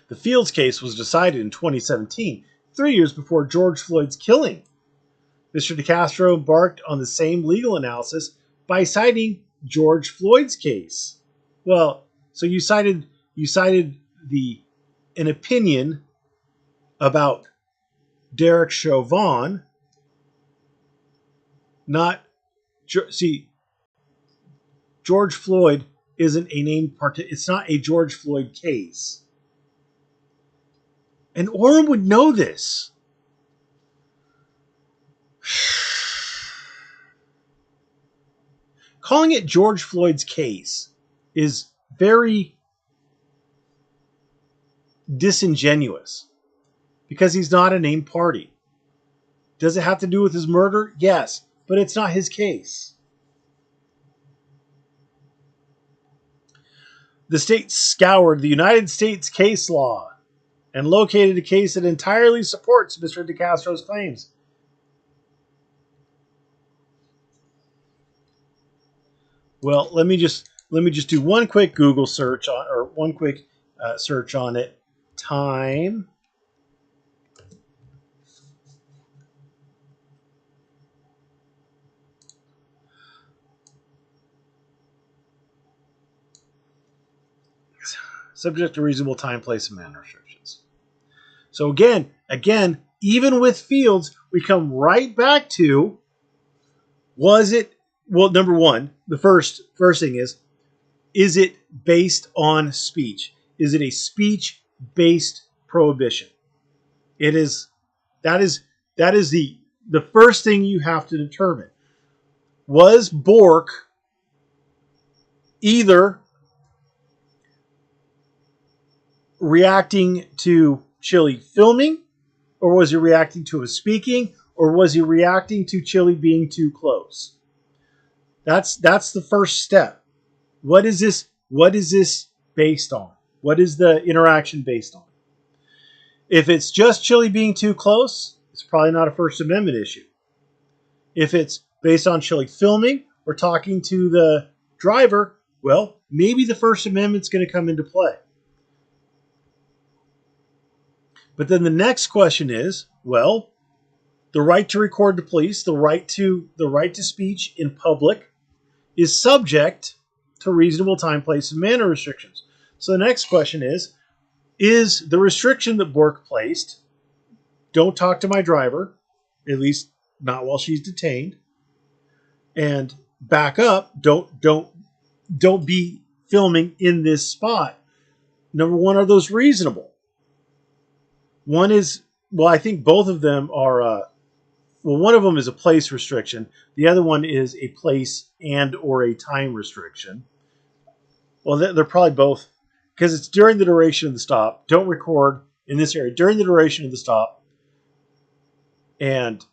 The Fields case was decided in 2017, 3 years before George Floyd's killing. Mr. Decastro embarked on the same legal analysis by citing George Floyd's case. Well, so you cited an opinion about Derek Chauvin, not George Floyd isn't a named part. It's not a George Floyd case, and Orem would know this. Calling it George Floyd's case is very disingenuous because he's not a named party. Does it have to do with his murder? Yes, but it's not his case. The state scoured the United States case law and located a case that entirely supports Mr. Decastro's claims. Well, let me just do one quick Google search on, or one quick search on it. Time. Subject to reasonable time, place, and manner restrictions. So again, even with Fields, we come right back to, was it, well, number one, the first thing is it based on speech? Is it a speech-based prohibition? It is. That is the first thing you have to determine. Was Bork either reacting to Chili filming, or was he reacting to his speaking, or was he reacting to Chili being too close? That's the first step. What is this? What is this based on? What is the interaction based on? If it's just Chili being too close, it's probably not a First Amendment issue. If it's based on Chili filming or talking to the driver, well, maybe the First Amendment's going to come into play. But then the next question is, well, the right to record the police, the right to speech in public is subject to reasonable time, place, and manner restrictions. So the next question is the restriction that Bork placed, don't talk to my driver, at least not while she's detained, and back up, don't be filming in this spot. Number one, are those reasonable? One is, well, I think both of them are, one of them is a place restriction. The other one is a place and or a time restriction. Well, they're probably both, because it's during the duration of the stop. Don't record in this area during the duration of the stop. And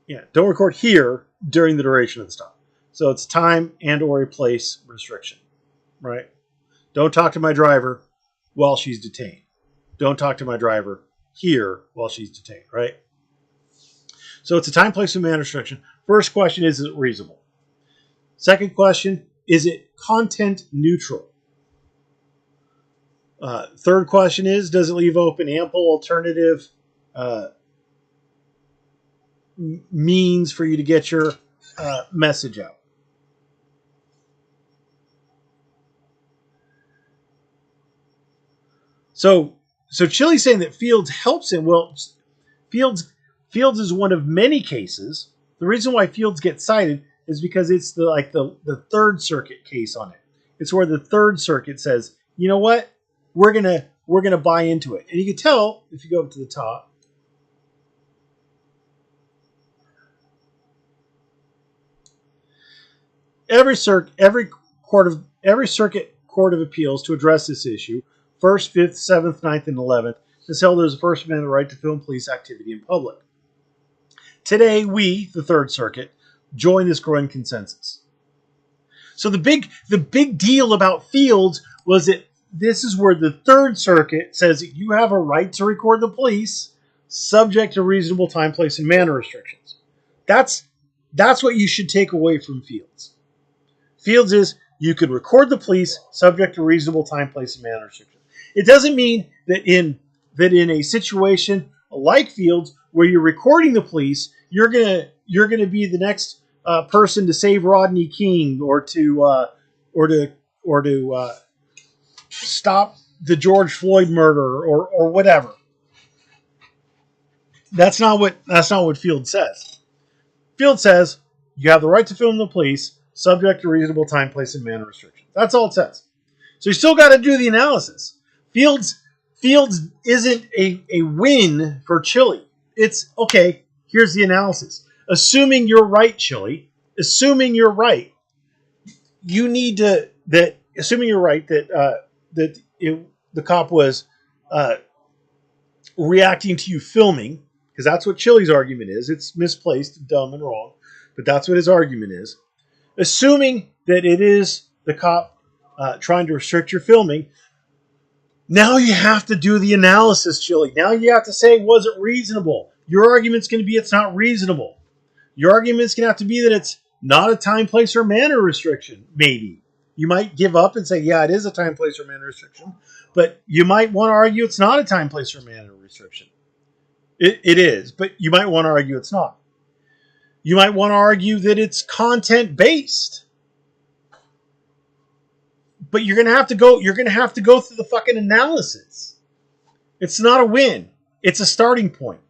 yeah, don't record here during the duration of the stop. So it's time and or a place restriction, right? Don't talk to my driver while she's detained. Don't talk to my driver here while she's detained, right? So it's a time, place, and manner restriction. First question is it reasonable? Second question, is it content neutral? Third question is, does it leave open ample alternative means for you to get your message out? So Chili's saying that Fields helps him. Well, Fields is one of many cases. The reason why Fields gets cited is because it's the Third Circuit case on it. It's where the Third Circuit says, you know what, we're gonna buy into it, and you can tell if you go up to the top. Every circuit court of appeals to address this issue, 1st, 5th, 7th, 9th, and 11th, has held there's a First Amendment right to film police activity in public. Today, we, the Third Circuit, join this growing consensus. So the big deal about Fields was that this is where the Third Circuit says that you have a right to record the police subject to reasonable time, place, and manner restrictions. That's what you should take away from Fields. Fields is you could record the police subject to reasonable time, place, and manner restrictions. It doesn't mean that in a situation like Fields where you're recording the police, you're gonna be the next person to save Rodney King or to stop the George Floyd murder or whatever. That's not what Fields says. Fields says you have the right to film the police subject to reasonable time, place, and manner restrictions. That's all it says. So you still got to do the analysis. Fields isn't a win for Chili. It's, okay, here's the analysis. Assuming you're right, Chili, assuming you're right, you need to, assuming you're right that the cop was reacting to you filming, because that's what Chili's argument is. It's misplaced, dumb, and wrong, but that's what his argument is. Assuming that it is the cop trying to restrict your filming, now you have to do the analysis, Chili. Now you have to say, was it reasonable? Your argument's going to be it's not reasonable. Your argument's going to have to be that it's not a time, place, or manner restriction, maybe. You might give up and say, yeah, it is a time, place, or manner restriction, but you might want to argue it's not a time, place, or manner restriction. It is, but you might want to argue it's not. You might want to argue that it's content-based. But you're gonna have to go through the fucking analysis. It's not a win. It's a starting point.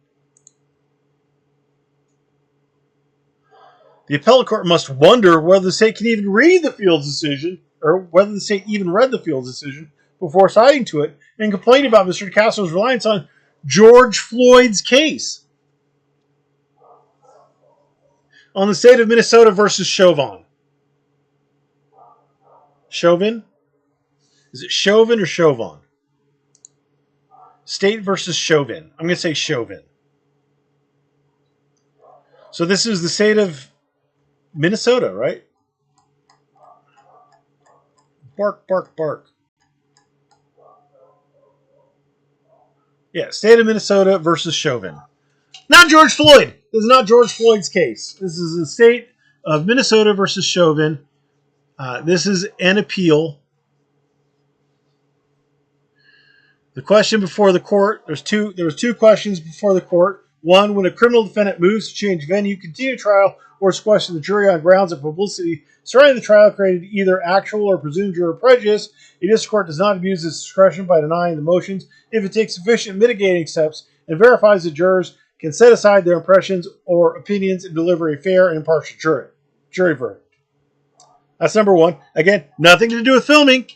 The appellate court must wonder whether the state can even read the Fields decision, or whether the state even read the Fields decision before citing to it, and complain about Mr. Decastro's reliance on George Floyd's case. On the state of Minnesota versus Chauvin. Chauvin? Is it Chauvin or Chauvin? State versus Chauvin. I'm going to say Chauvin. So this is the state of Minnesota, right? Bark, bark, bark. Yeah, state of Minnesota versus Chauvin. Not George Floyd. This is not George Floyd's case. This is the state of Minnesota versus Chauvin. This is an appeal. The question before the court, there was two questions before the court. One, when a criminal defendant moves to change venue, continue trial, or question the jury on grounds of publicity surrounding the trial created either actual or presumed juror prejudice, a district court does not abuse its discretion by denying the motions if it takes sufficient mitigating steps and verifies that jurors can set aside their impressions or opinions and deliver a fair and impartial jury verdict. That's number one. Again, nothing to do with filming.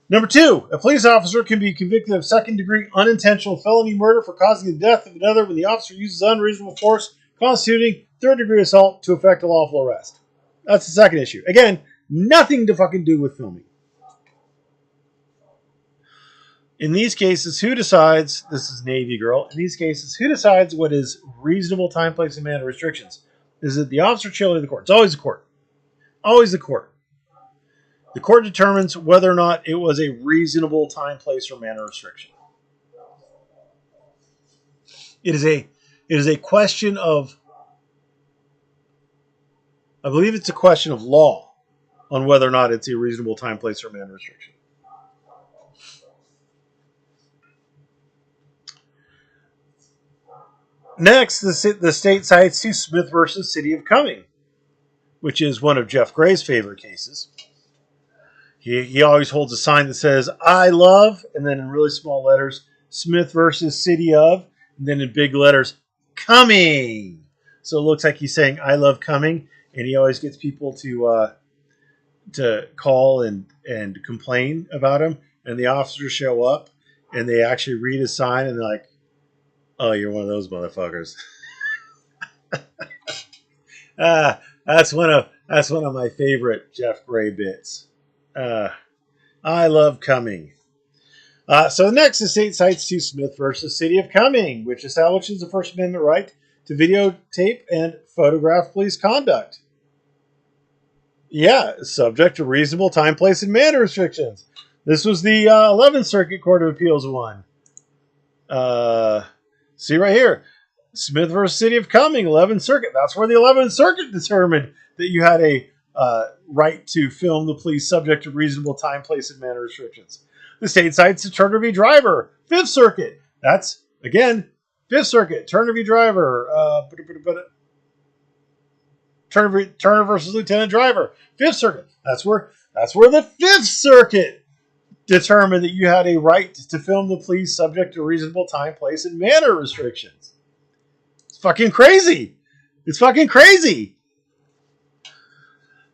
Number two, a police officer can be convicted of second-degree unintentional felony murder for causing the death of another when the officer uses unreasonable force, constituting third-degree assault to effect a lawful arrest. That's the second issue. Again, nothing to fucking do with filming. In these cases, who decides, this is Navy girl, in these cases, who decides what is reasonable time, place, and manner restrictions? Is it the officer, chair, or the court? It's always the court. Always the court. The court determines whether or not it was a reasonable time, place, or manner restriction. It is a question of, I believe it's a question of law on whether or not it's a reasonable time, place, or manner restriction. Next, the state cites to Smith versus City of Cumming, which is one of Jeff Gray's favorite cases. He always holds a sign that says, I love, and then in really small letters, Smith versus City of, and then in big letters, Cumming. So it looks like he's saying, I love Cumming, and he always gets people to call and complain about him, and the officers show up, and they actually read his sign, and they're like, oh, you're one of those motherfuckers. That's one of my favorite Jeff Gray bits. I love Cumming. So next, the state cites to Smith versus City of Cumming, which establishes the First Amendment right to videotape and photograph police conduct. Yeah, subject to reasonable time, place, and manner restrictions. This was the 11th Circuit Court of Appeals one. See right here. Smith versus City of Cumming, 11th Circuit. That's where the 11th Circuit determined that you had a right to film the police subject to reasonable time, place, and manner restrictions. The state cites the Turner v. Driver, 5th Circuit. That's, again, 5th Circuit, Turner v. Driver. Turner versus Lieutenant Driver, 5th Circuit. That's where the 5th Circuit determined that you had a right to film the police subject to reasonable time, place, and manner restrictions. It's fucking crazy. It's fucking crazy.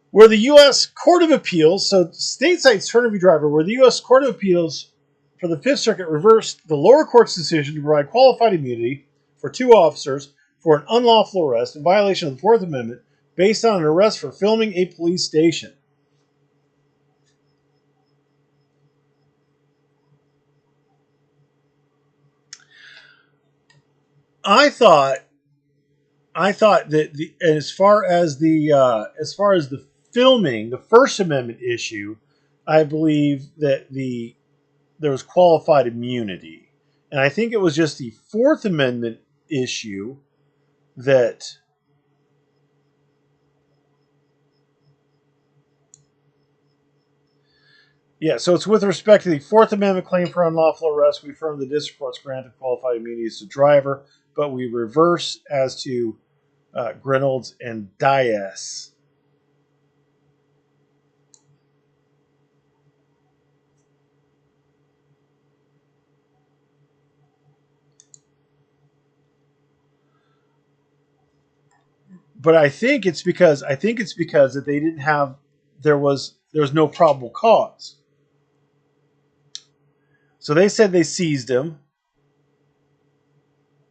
Where the U.S. Court of Appeals, so state cites Turner v. Driver, where the U.S. Court of Appeals for the 5th Circuit reversed the lower court's decision to provide qualified immunity for two officers for an unlawful arrest in violation of the Fourth Amendment based on an arrest for filming a police station. I thought that as far as the filming, the First Amendment issue, I believe that there was qualified immunity, and I think it was just the Fourth Amendment issue that. Yeah, so it's with respect to the Fourth Amendment claim for unlawful arrest. We affirm the district court's grant of qualified immunities to Driver, but we reverse as to Grinolds and Diaz. But I think it's because that they didn't have there was no probable cause. So they said they seized him,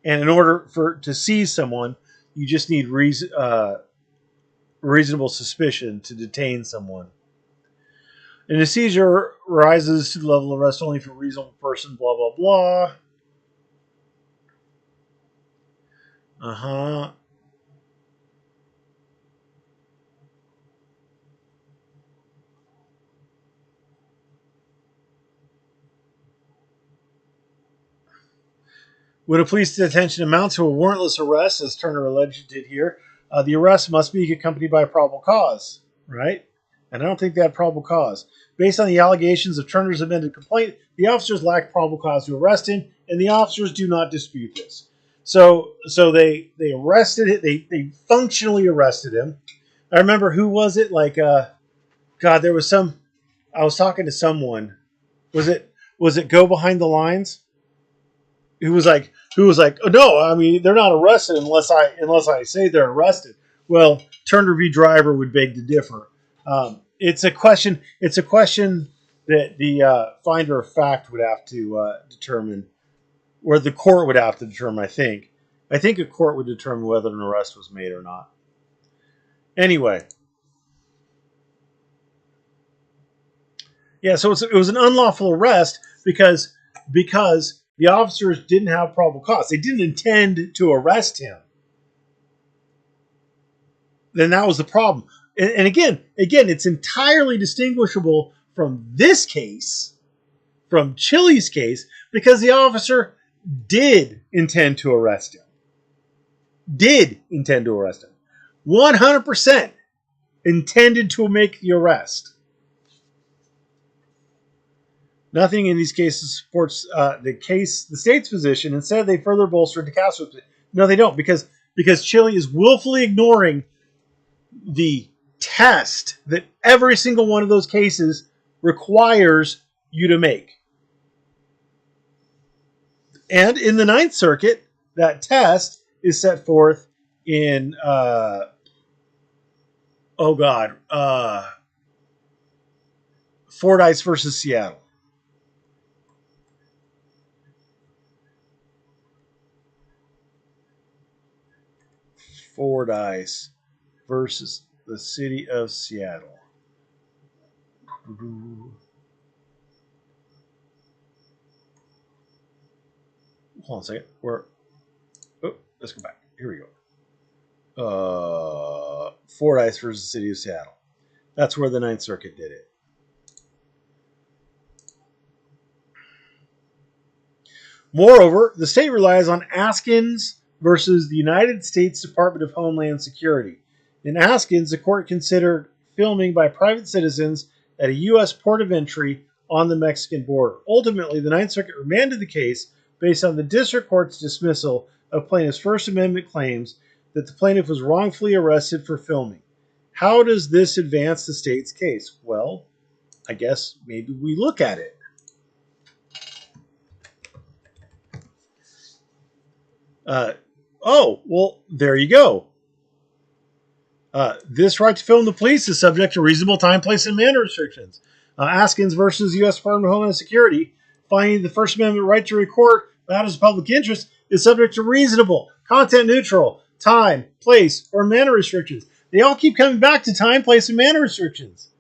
and in order to seize someone, you just need reasonable suspicion to detain someone. And the seizure rises to the level of arrest only for a reasonable person, blah, blah, blah. Uh-huh. When a police detention amounts to a warrantless arrest, as Turner alleged did here, the arrest must be accompanied by a probable cause, right? And I don't think they had probable cause. Based on the allegations of Turner's amended complaint, the officers lacked probable cause to arrest him, and the officers do not dispute this. So they arrested it. They functionally arrested him. I remember, who was it? Like, God, there was some. I was talking to someone. Was it Go Behind the Lines? Who was like, oh, no, I mean, they're not arrested unless I say they're arrested. Well, Turner v. Driver would beg to differ. It's a question that the finder of fact would have to determine, or the court would have to determine. I think a court would determine whether an arrest was made or not. Anyway, yeah. So it was an unlawful arrest because the officers didn't have probable cause. They didn't intend to arrest him. Then that was the problem. And again, it's entirely distinguishable from this case, from Chili's case, because the officer did intend to arrest him. 100% intended to make the arrest. Nothing in these cases supports the state's position. Instead, they further bolster Decastro's position. No, they don't, because Chili is willfully ignoring the test that every single one of those cases requires you to make. And in the Ninth Circuit, that test is set forth in Fordyce versus Seattle. Fordyce versus the city of Seattle. Hold on a second. Let's go back. Here we go. Fordyce versus the city of Seattle. That's where the Ninth Circuit did it. Moreover, the state relies on Askins versus the United States Department of Homeland Security. In Askins, the court considered filming by private citizens at a U.S. port of entry on the Mexican border. Ultimately, the Ninth Circuit remanded the case based on the district court's dismissal of plaintiff's First Amendment claims that the plaintiff was wrongfully arrested for filming. How does this advance the state's case? Well, I guess maybe we look at it. There you go. This right to film the police is subject to reasonable time, place, and manner restrictions. Askins versus U.S. Department of Homeland Security, finding the First Amendment right to record matters of public interest is subject to reasonable, content-neutral, time, place, or manner restrictions. They all keep coming back to time, place, and manner restrictions.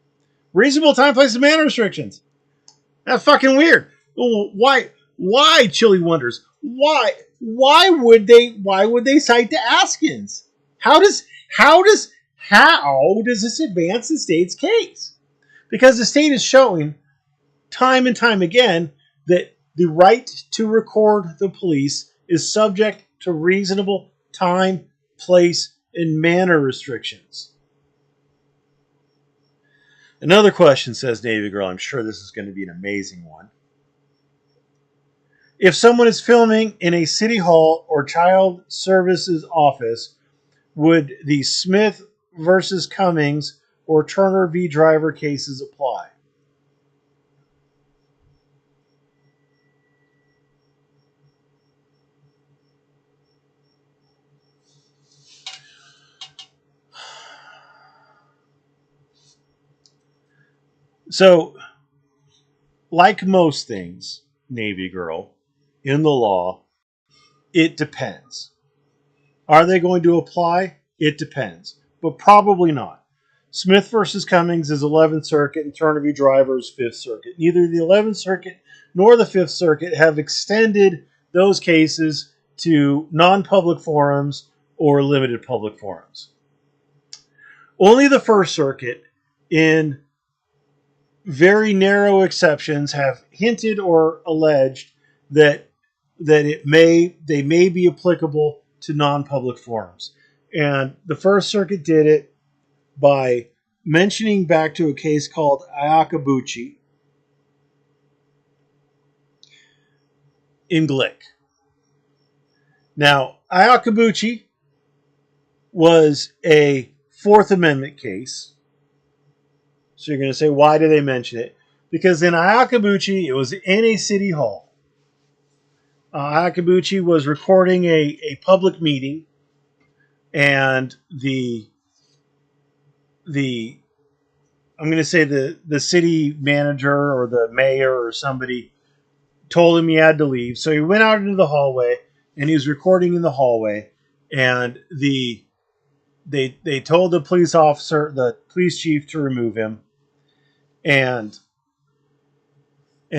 Reasonable time, place, and manner restrictions. That's fucking weird. Why? Chili wonders. Why would they cite the Askins? How does this advance the state's case? Because the state is showing time and time again that the right to record the police is subject to reasonable time, place, and manner restrictions. Another question, says Navy Girl. I'm sure this is going to be an amazing one. If someone is filming in a city hall or child services office, would the Smith versus Cummings or Turner v. Driver cases apply? So, like most things, Navy Girl, in the law, it depends. Are they going to apply? It depends, but probably not. Smith versus Cummings is 11th Circuit and Turner v. Driver is 5th Circuit. Neither the 11th Circuit nor the 5th Circuit have extended those cases to non-public forums or limited public forums. Only the 1st Circuit, in very narrow exceptions, have hinted or alleged that that they may be applicable to non-public forums. And the First Circuit did it by mentioning back to a case called Ayakabuchi in Glick. Now, Ayakabuchi was a Fourth Amendment case. So you're going to say, why do they mention it? Because in Ayakabuchi, it was in a city hall. Ayakabuchi was recording a public meeting, and the I'm going to say the city manager or the mayor or somebody told him he had to leave. So he went out into the hallway, and he was recording in the hallway, and they told the police officer, the police chief, to remove him. And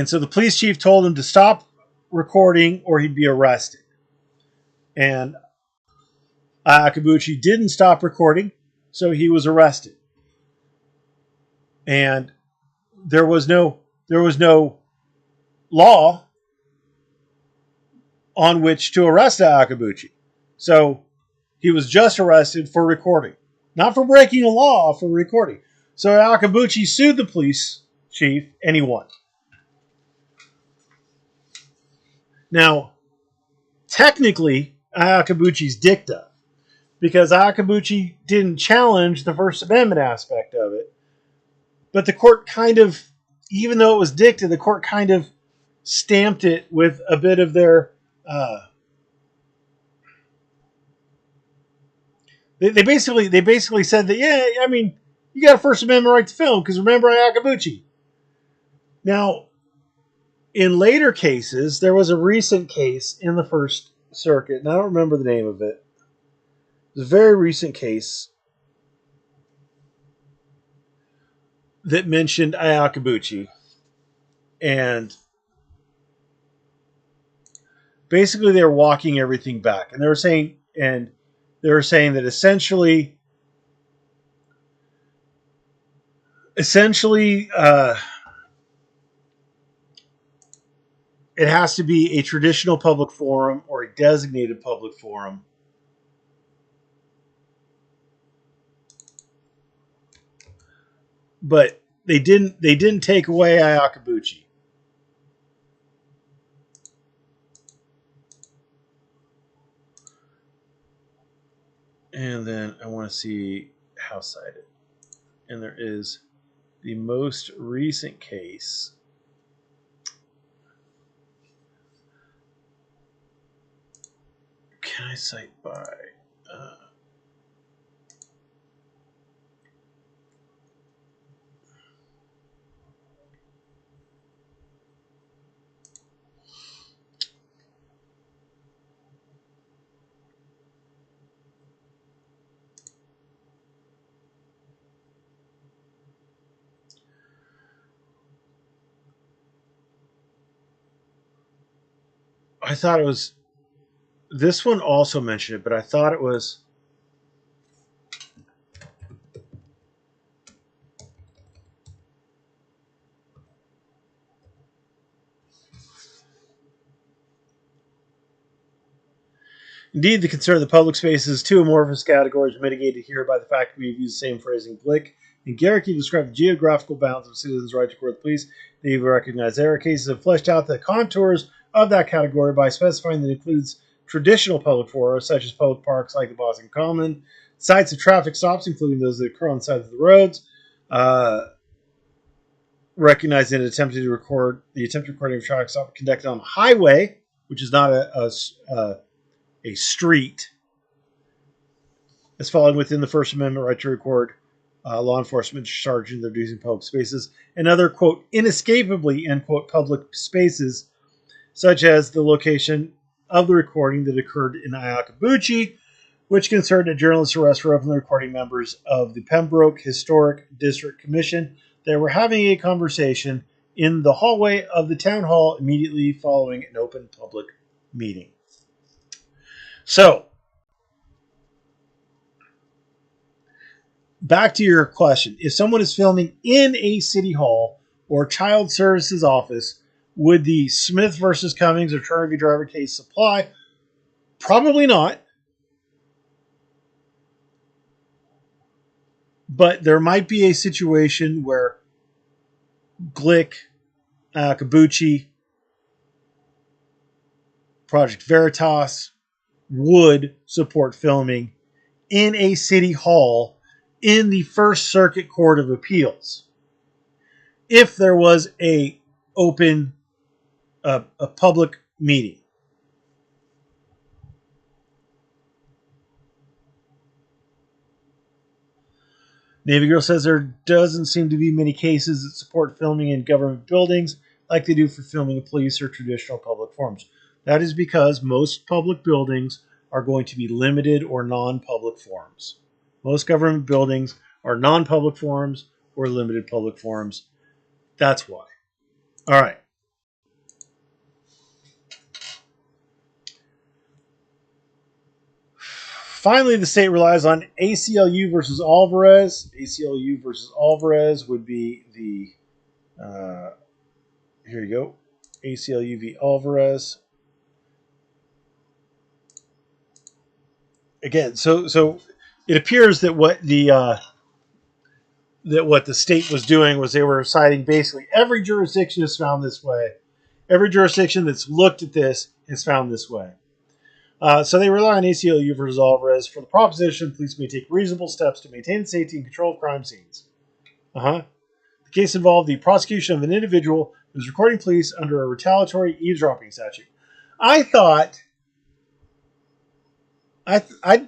so the police chief told him to stop recording or he'd be arrested. And Akabuchi didn't stop recording, so he was arrested. And there was no law on which to arrest Akabuchi. So he was just arrested for recording, not for breaking a law, for recording. So Akabuchi sued the police chief and he won. Now, technically, Akabuchi's dicta, because Akabuchi didn't challenge the First Amendment aspect of it. But the court kind of, even though it was dicta, the court kind of stamped it with a bit of their... They basically said that, yeah, I mean, you got a First Amendment right to film, because remember Akabuchi. Now, in later cases, there was a recent case in the First Circuit, and I don't remember the name of it. It was a very recent case that mentioned Ayakabuchi. And basically they were walking everything back. And they were saying that essentially it has to be a traditional public forum or a designated public forum. But they didn't take away Ayakabuchi. And then I want to see house cited. And there is the most recent case. Can I cite by? I thought it was... This one also mentioned it, but I thought it was... Indeed, the concern of the public space is two amorphous categories mitigated here by the fact that we've used the same phrasing. Glick and Garrick describe the geographical bounds of citizens' right to court the police. They recognize error cases have fleshed out the contours of that category by specifying that it includes traditional public forums, such as public parks like the Boston Common, sites of traffic stops, including those that occur on the sides of the roads, recognizing the attempted recording of a traffic stop conducted on the highway, which is not a street, as falling within the First Amendment right to record law enforcement charged in their duties in public spaces, and other, quote, inescapably, end quote, public spaces, such as the location of the recording that occurred in Ayakabuchi, which concerned a journalist's arrest for openly recording members of the Pembroke Historic District Commission that were having a conversation in the hallway of the town hall immediately following an open public meeting. So, back to your question. If someone is filming in a city hall or child services office Would the Smith versus Cummings or Turner v. Driver case apply? Probably not. But there might be a situation where Glick, Kabuchi, Project Veritas would support filming in a city hall in the First Circuit Court of Appeals if there was a public meeting. Navy Girl says there doesn't seem to be many cases that support filming in government buildings like they do for filming in police or traditional public forums. That is because most public buildings are going to be limited or non-public forums. Most government buildings are non-public forums or limited public forums. That's why. All right. Finally, the state relies on ACLU versus Alvarez. ACLU versus Alvarez would be the here you go. ACLU v. Alvarez. Again, so it appears that what the state was doing was they were citing basically every jurisdiction is found this way. Every jurisdiction that's looked at this is found this way. So they rely on ACLU versus Alvarez for the proposition police may take reasonable steps to maintain the safety and control of crime scenes. The case involved the prosecution of an individual who was recording police under a retaliatory eavesdropping statute. I thought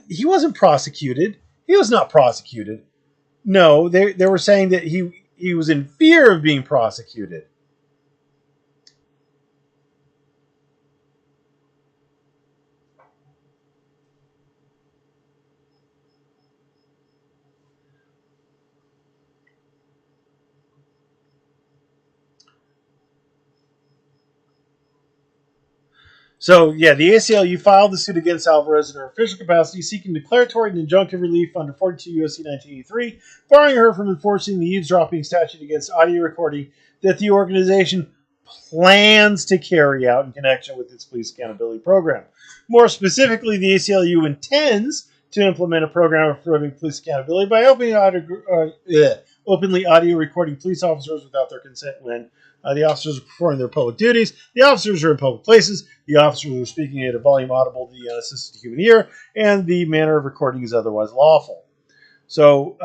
he wasn't prosecuted. He was not prosecuted. No, they were saying that he was in fear of being prosecuted. So, yeah, the ACLU filed the suit against Alvarez in her official capacity, seeking declaratory and injunctive relief under 42 U.S.C. 1983, barring her from enforcing the eavesdropping statute against audio recording that the organization plans to carry out in connection with its police accountability program. More specifically, the ACLU intends to implement a program of promoting police accountability by openly audio recording police officers without their consent when the officers are performing their public duties. The officers are in public places. The officers are speaking at a volume audible to the unassisted human ear, and the manner of recording is otherwise lawful. So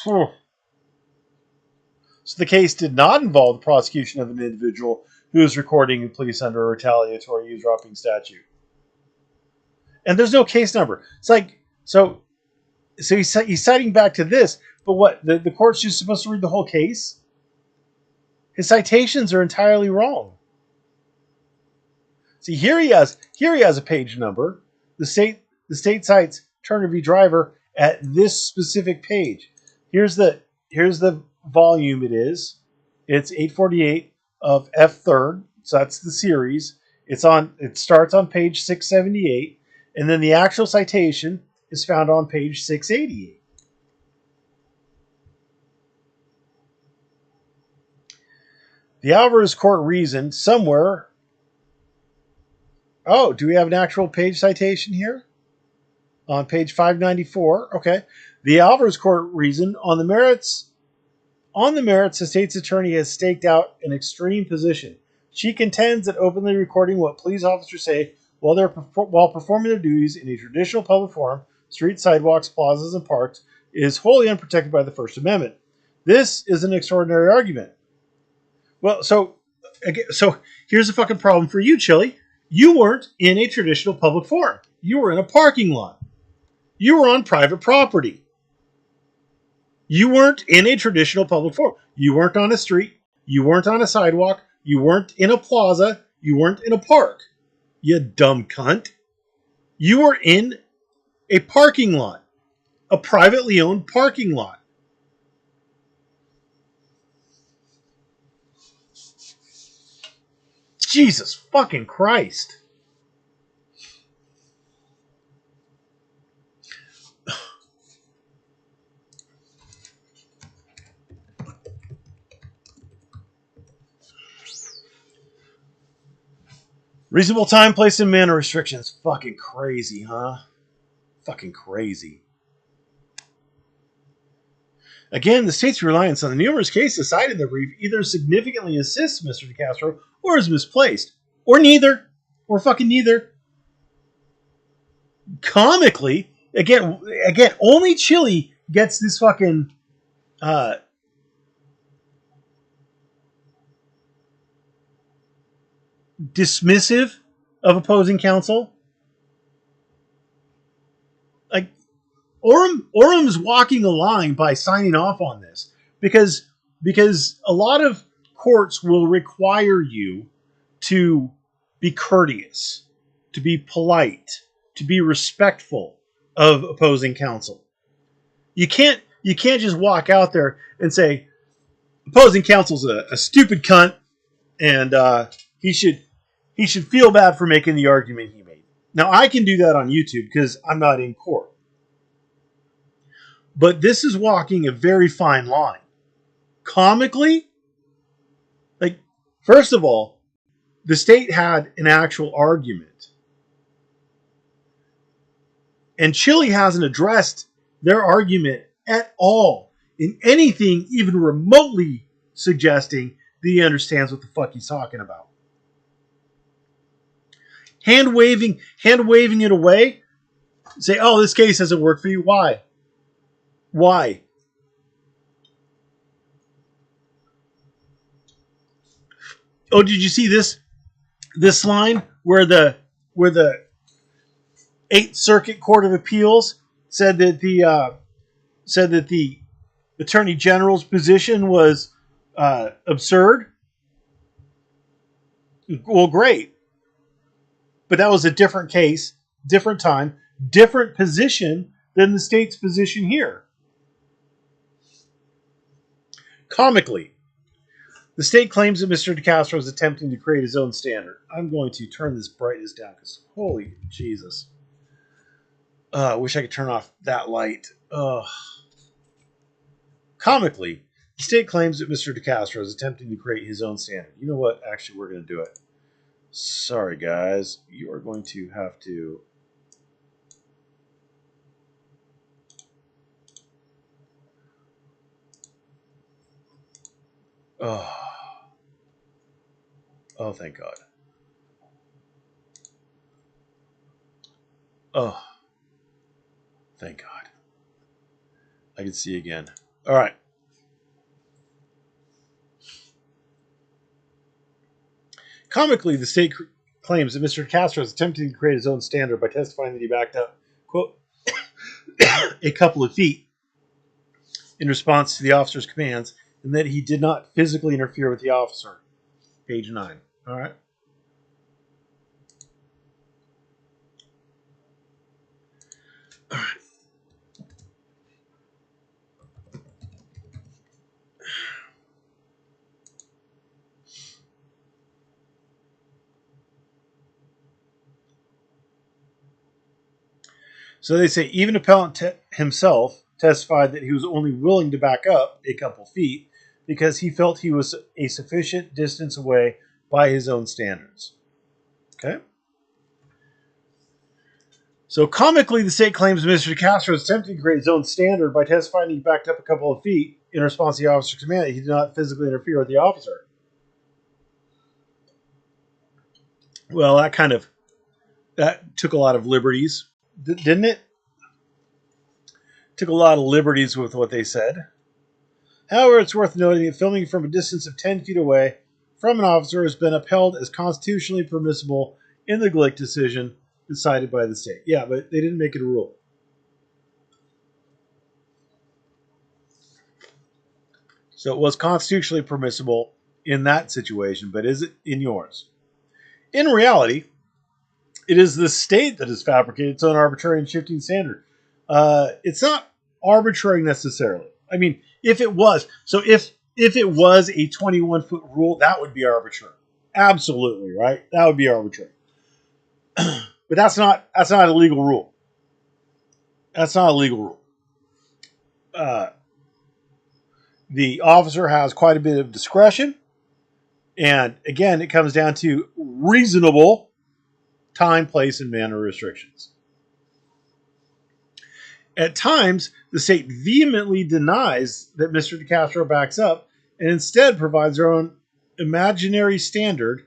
the case did not involve the prosecution of an individual who is recording police under a retaliatory eavesdropping statute. And there's no case number. It's like, so he's citing back to this, but what, the court's just supposed to read the whole case? His citations are entirely wrong. See, here he has a page number. The state cites Turner v. Driver at this specific page. Here's the volume it is. It's 848 of F3rd, so that's the series. It starts on page 678, and then the actual citation is found on page 688. The Alvarez court reasoned somewhere. Oh, do we have an actual page citation here? On page 594. Okay. The Alvarez court reasoned on the merits, the state's attorney has staked out an extreme position. She contends that openly recording what police officers say while performing their duties in a traditional public forum, streets, sidewalks, plazas, and parks, is wholly unprotected by the First Amendment. This is an extraordinary argument. Well, so here's the fucking problem for you, Chili. You weren't in a traditional public forum. You were in a parking lot. You were on private property. You weren't in a traditional public forum. You weren't on a street. You weren't on a sidewalk. You weren't in a plaza. You weren't in a park. You dumb cunt. You were in a parking lot. A privately owned parking lot. Jesus fucking Christ. Reasonable time, place, and manner restrictions. Fucking crazy, huh? Fucking crazy. Again, the state's reliance on the numerous cases cited in the brief either significantly assists Mr. Decastro or is misplaced. Or neither. Or fucking neither. Comically, again, only Chile gets this fucking dismissive of opposing counsel. Like, Orum's walking a line by signing off on this because a lot of courts will require you to be courteous, to be polite, to be respectful of opposing counsel. You can't just walk out there and say opposing counsel's a stupid cunt and he should feel bad for making the argument he made. Now I can do that on YouTube because I'm not in court. But this is walking a very fine line. Comically, like, first of all, the state had an actual argument. And Chile hasn't addressed their argument at all in anything even remotely suggesting that he understands what the fuck he's talking about. Hand waving it away. Say, oh, this case hasn't worked for you. Why? Why? Oh, did you see this line where the Eighth Circuit Court of Appeals said that the Attorney General's position was absurd? Well, great. But that was a different case, different time, different position than the state's position here. Comically, the state claims that Mr. Decastro is attempting to create his own standard. I'm going to turn this brightness down because holy Jesus. I wish I could turn off that light. Comically, the state claims that Mr. Decastro is attempting to create his own standard. You know what? Actually, we're going to do it. Sorry, guys. You are going to have to... Oh, thank God. Oh, thank God. I can see again. All right. Comically, the state claims that Mr. Castro is attempting to create his own standard by testifying that he backed up, quote, a couple of feet in response to the officer's commands, and that he did not physically interfere with the officer. Page 9. All right. All right. So they say even appellant himself testified that he was only willing to back up a couple feet because he felt he was a sufficient distance away by his own standards. Okay? So comically, the state claims Mr. Castro is attempting to create his own standard by testifying he backed up a couple of feet in response to the officer's command that he did not physically interfere with the officer. Well, that took a lot of liberties, didn't it? Took a lot of liberties with what they said. However, it's worth noting that filming from a distance of 10 feet away from an officer has been upheld as constitutionally permissible in the Glick decision decided by the state. Yeah, but they didn't make it a rule. So it was constitutionally permissible in that situation, but is it in yours? In reality, it is the state that has fabricated its own arbitrary and shifting standard. It's not arbitrary necessarily. I mean, if it was, so if it was a 21-foot rule, that would be arbitrary. Absolutely, right? That would be arbitrary. But that's not a legal rule. That's not a legal rule. The officer has quite a bit of discretion. And again, it comes down to reasonable time, place, and manner restrictions. At times, the state vehemently denies that Mr. Decastro backs up and instead provides their own imaginary standard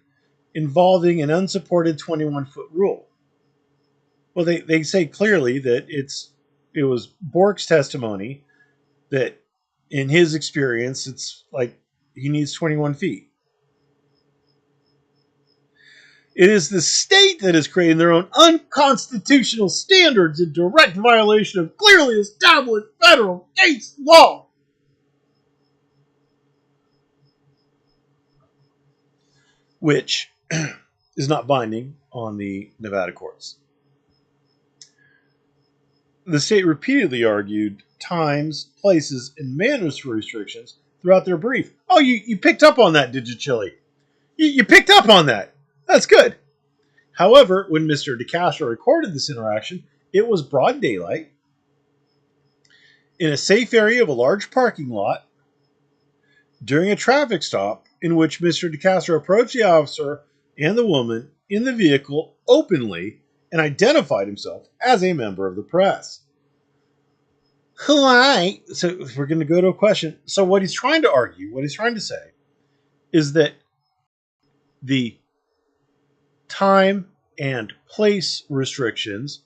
involving an unsupported 21-foot rule. Well, they say clearly that it was Bork's testimony that in his experience, it's like he needs 21 feet. It is the state that is creating their own unconstitutional standards in direct violation of clearly established federal case law. Which is not binding on the Nevada courts. The state repeatedly argued times, places, and manners for restrictions throughout their brief. Oh, you picked up on that, did you, Chili? You picked up on that. That's good. However, when Mr. Decastro recorded this interaction, it was broad daylight in a safe area of a large parking lot during a traffic stop in which Mr. Decastro approached the officer and the woman in the vehicle openly and identified himself as a member of the press. Why? So we're going to go to a question. So what he's trying to argue, what he's trying to say, is that the time and place restrictions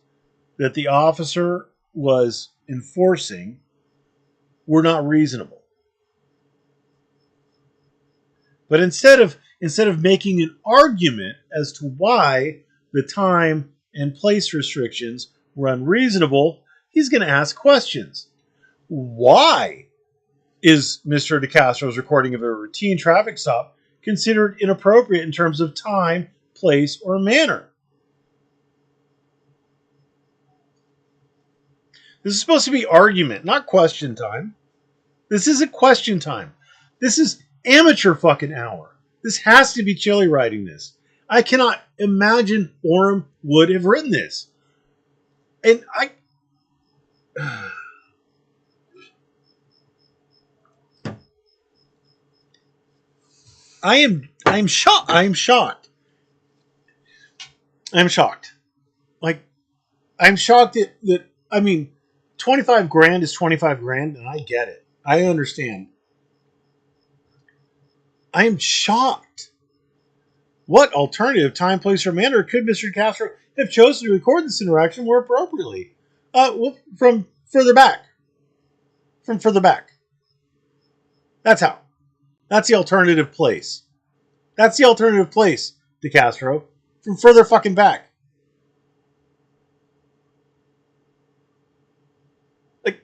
that the officer was enforcing were not reasonable. But instead of making an argument as to why the time and place restrictions were unreasonable, he's going to ask questions. Why is Mr. Decastro's recording of a routine traffic stop considered inappropriate in terms of time, place, or manner? This is supposed to be argument, not question time. This isn't question time. This is amateur fucking hour. This has to be Chili writing this. I cannot imagine Orem would have written this. And I'm shocked. I'm shocked. Like, I'm shocked that I mean, 25 grand is 25 grand, and I get it. I understand. I am shocked. What alternative time, place, or manner could Mr. Decastro have chosen to record this interaction more appropriately? From further back. From further back. That's how. That's the alternative place. That's the alternative place, Decastro. From further fucking back. Like,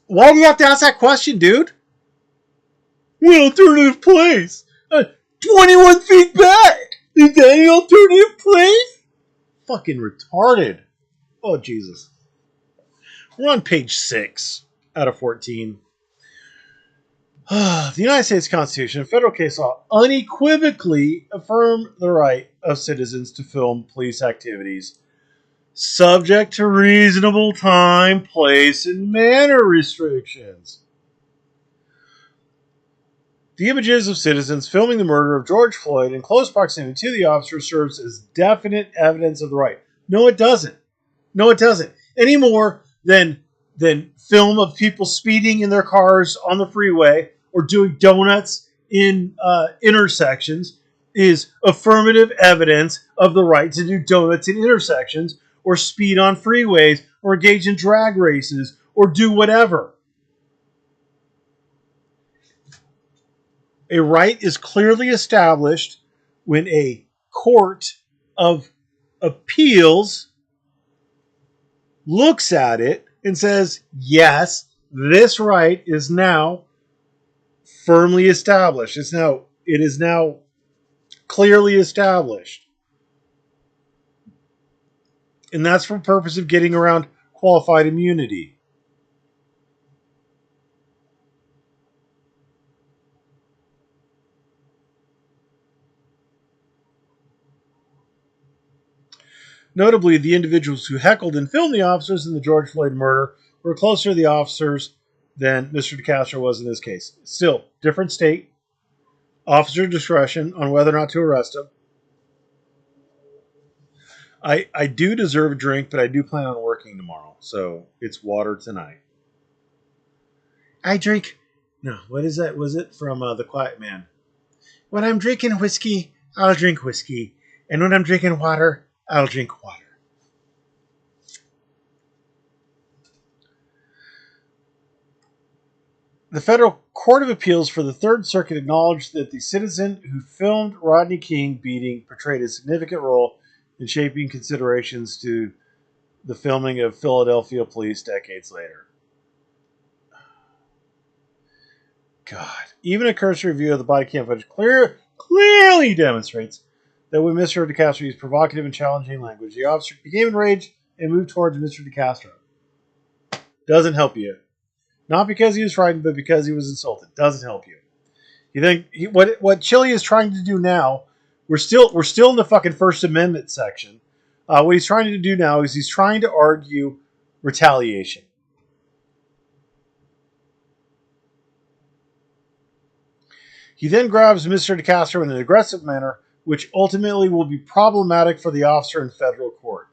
why do you have to ask that question, dude? What alternative place? 21 feet back! Is that an alternative place? Fucking retarded. Oh, Jesus. We're on page 6 out of 14. The United States Constitution and federal case law unequivocally affirm the right of citizens to film police activities subject to reasonable time, place, and manner restrictions. The images of citizens filming the murder of George Floyd in close proximity to the officer serves as definite evidence of the right. No, it doesn't. No, it doesn't. Any more than film of people speeding in their cars on the freeway or doing donuts in intersections is affirmative evidence of the right to do donuts in intersections or speed on freeways or engage in drag races or do whatever. A right is clearly established when a court of appeals looks at it and says, yes, this right is now firmly established. It is now clearly established. And that's for the purpose of getting around qualified immunity. Notably, the individuals who heckled and filmed the officers in the George Floyd murder were closer to the officers than Mr. Decastro was in this case. Still, different state, officer discretion on whether or not to arrest him. I do deserve a drink, but I do plan on working tomorrow, so it's water tonight. I drink. No, what is that? Was it from The Quiet Man? When I'm drinking whiskey, I'll drink whiskey, and when I'm drinking water, I'll drink water. The Federal Court of Appeals for the Third Circuit acknowledged that the citizen who filmed Rodney King beating portrayed a significant role in shaping considerations to the filming of Philadelphia police decades later. God. Even a cursory review of the body cam footage clearly demonstrates that when Mr. Decastro used provocative and challenging language, the officer became enraged and moved towards Mr. Decastro. Doesn't help you. Not because he was frightened, but because he was insulted. Doesn't help you. You think what Chili is trying to do now? We're still in the fucking First Amendment section. What he's trying to do now is he's trying to argue retaliation. He then grabs Mr. Decastro in an aggressive manner, which ultimately will be problematic for the officer in federal court.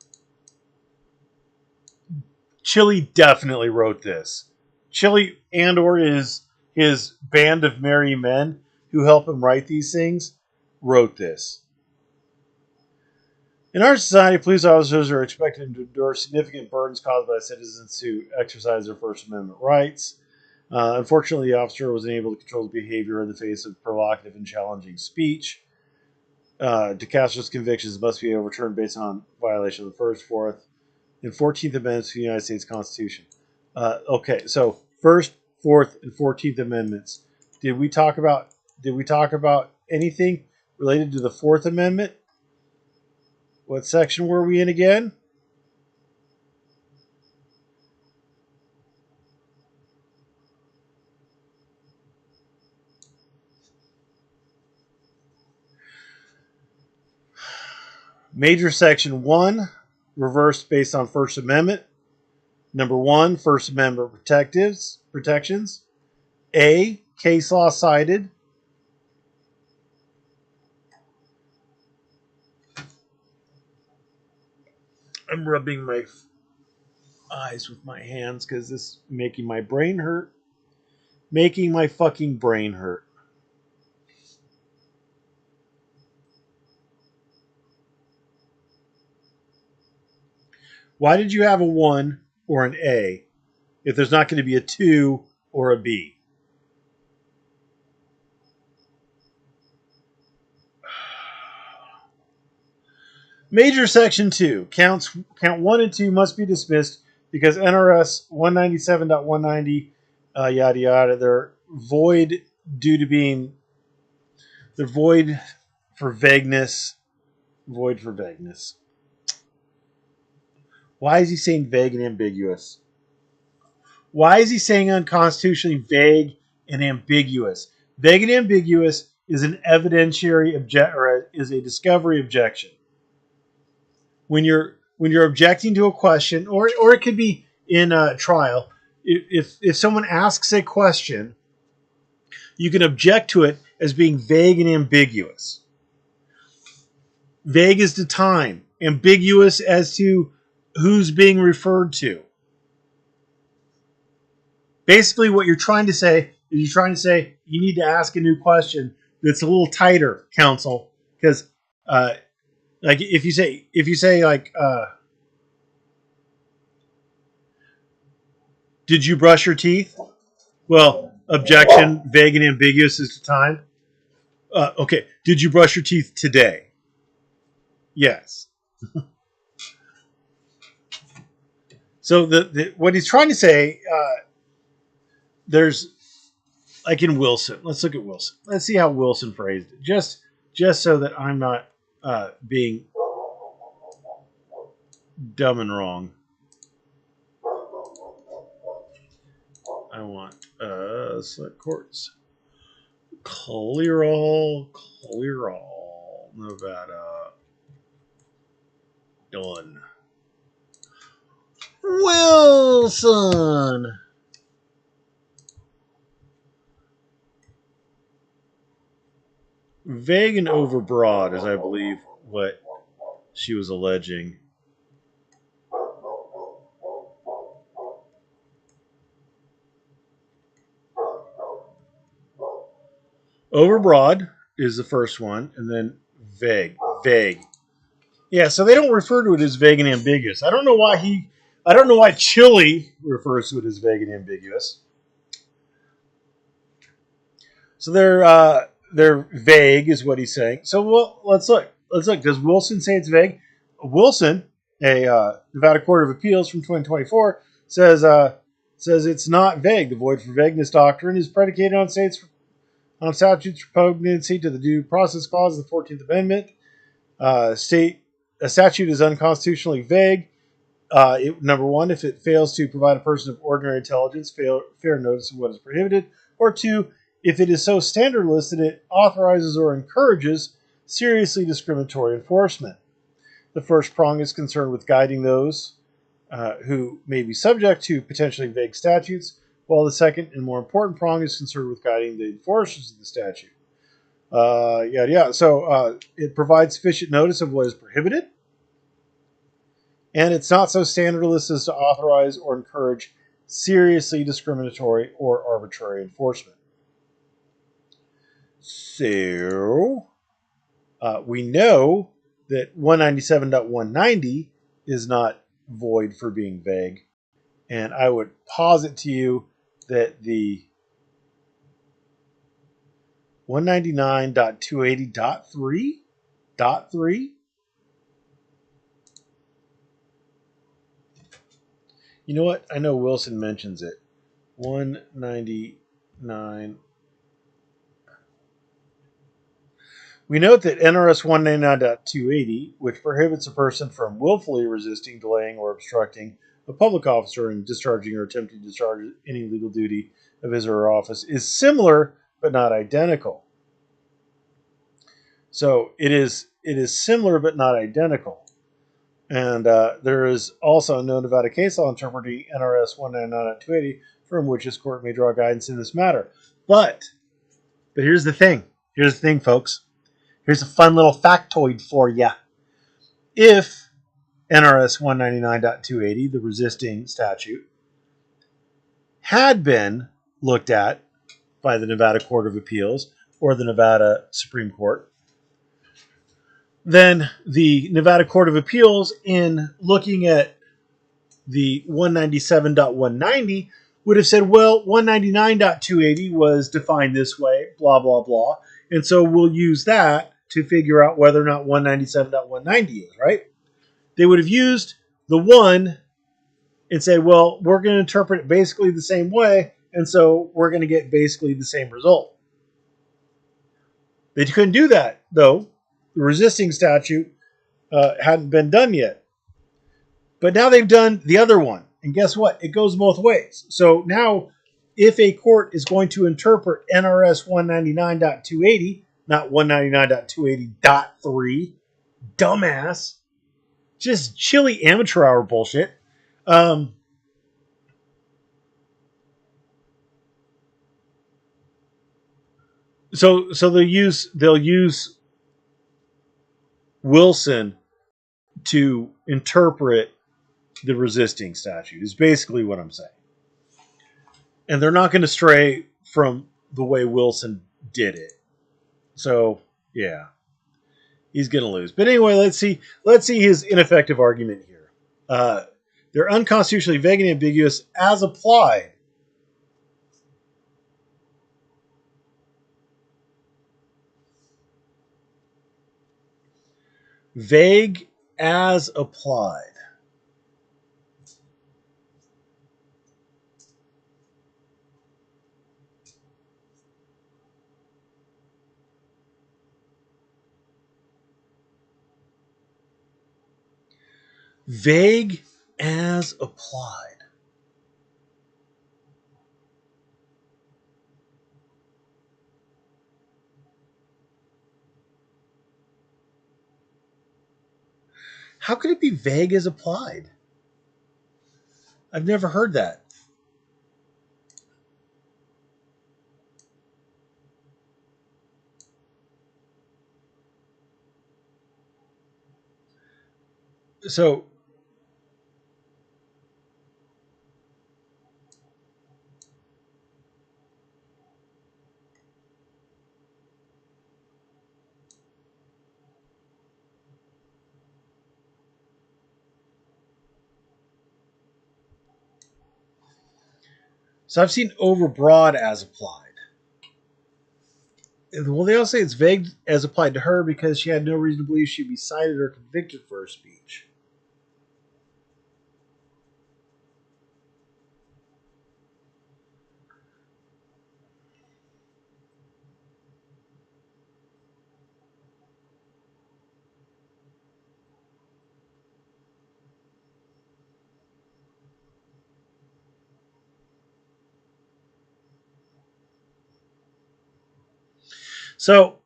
Chili definitely wrote this. Chili and/or his band of merry men who help him write these things wrote this. In our society, police officers are expected to endure significant burdens caused by citizens who exercise their First Amendment rights. Unfortunately, the officer was unable to control his behavior in the face of provocative and challenging speech. Decastro's convictions must be overturned based on violation of the First, Fourth, and 14th Amendments to the United States Constitution. Okay, so First, Fourth, and 14th Amendments. Did we talk about anything related to the Fourth Amendment? What section were we in again? Major Section 1, reversed based on First Amendment. Number 1, First Amendment protections. A, case law cited. I'm rubbing my eyes with my hands because this is making my brain hurt. Making my fucking brain hurt. Why did you have a 1 or an A if there's not going to be a 2 or a B? Major Section 2. Count 1 and 2 must be dismissed because NRS 197.190, yada yada, they're void due to being... They're void for vagueness. Void for vagueness. Why is he saying vague and ambiguous? Why is he saying unconstitutionally vague and ambiguous? Vague and ambiguous is an evidentiary is a discovery objection. When you're objecting to a question, or it could be in a trial, if someone asks a question, you can object to it as being vague and ambiguous. Vague as to time, ambiguous as to who's being referred to. Basically, what you're trying to say is you need to ask a new question that's a little tighter, counsel, because like if you say like did you brush your teeth? Well, objection, vague and ambiguous as to time. Okay, did you brush your teeth today? Yes. So what he's trying to say, there's like in Wilson. Let's look at Wilson. Let's see how Wilson phrased it. Just so that I'm not being dumb and wrong. I want select courts. Clear all, Nevada. Done. Wilson. Vague and overbroad is, I believe, what she was alleging. Overbroad is the first one, and then vague. Vague. Yeah, so they don't refer to it as vague and ambiguous. I don't know why Chile refers to it as vague and ambiguous. So they're vague, is what he's saying. So well, let's look. Let's look. Does Wilson say it's vague? Wilson, a Nevada Court of Appeals from 2024, says it's not vague. The void for vagueness doctrine is predicated on statutes repugnancy to the due process clause of the 14th Amendment. A statute is unconstitutionally vague. Number one, if it fails to provide a person of ordinary intelligence fair notice of what is prohibited, or two, if it is so standardless that it authorizes or encourages seriously discriminatory enforcement. The first prong is concerned with guiding those who may be subject to potentially vague statutes, while the second and more important prong is concerned with guiding the enforcers of the statute. So it provides sufficient notice of what is prohibited, and it's not so standardless as to authorize or encourage seriously discriminatory or arbitrary enforcement. So we know that 197.190 is not void for being vague, and I would posit to you that the 199.280.3. You know what? I know Wilson mentions it. 199. We note that NRS 199.280, which prohibits a person from willfully resisting, delaying, or obstructing a public officer in discharging or attempting to discharge any legal duty of his or her office, is similar but not identical. So it is similar but not identical. And there is also no Nevada case law interpreting NRS 199.280 from which this court may draw guidance in this matter. But here's the thing. Here's the thing, folks. Here's a fun little factoid for you. If NRS 199.280, the resisting statute, had been looked at by the Nevada Court of Appeals or the Nevada Supreme Court, then the Nevada Court of Appeals, in looking at the 197.190, would have said, well, 199.280 was defined this way, blah, blah, blah. And so we'll use that to figure out whether or not 197.190 is, right? They would have used the 1 and say, well, we're going to interpret it basically the same way, and so we're going to get basically the same result. They couldn't do that, though. The resisting statute hadn't been done yet. But now they've done the other one. And guess what? It goes both ways. So now, if a court is going to interpret NRS 199.280, not 199.280.3, dumbass, just chilly amateur hour bullshit. So they'll use Wilson to interpret the resisting statute, is basically what I'm saying. And they're not going to stray from the way Wilson did it. So, yeah. He's going to lose. But anyway, let's see his ineffective argument here. They're unconstitutionally vague and ambiguous as applied. Vague as applied. Vague as applied. How could it be vague as applied? I've never heard that. So I've seen overbroad as applied. Well, they also say it's vague as applied to her because she had no reason to believe she'd be cited or convicted for her speech. So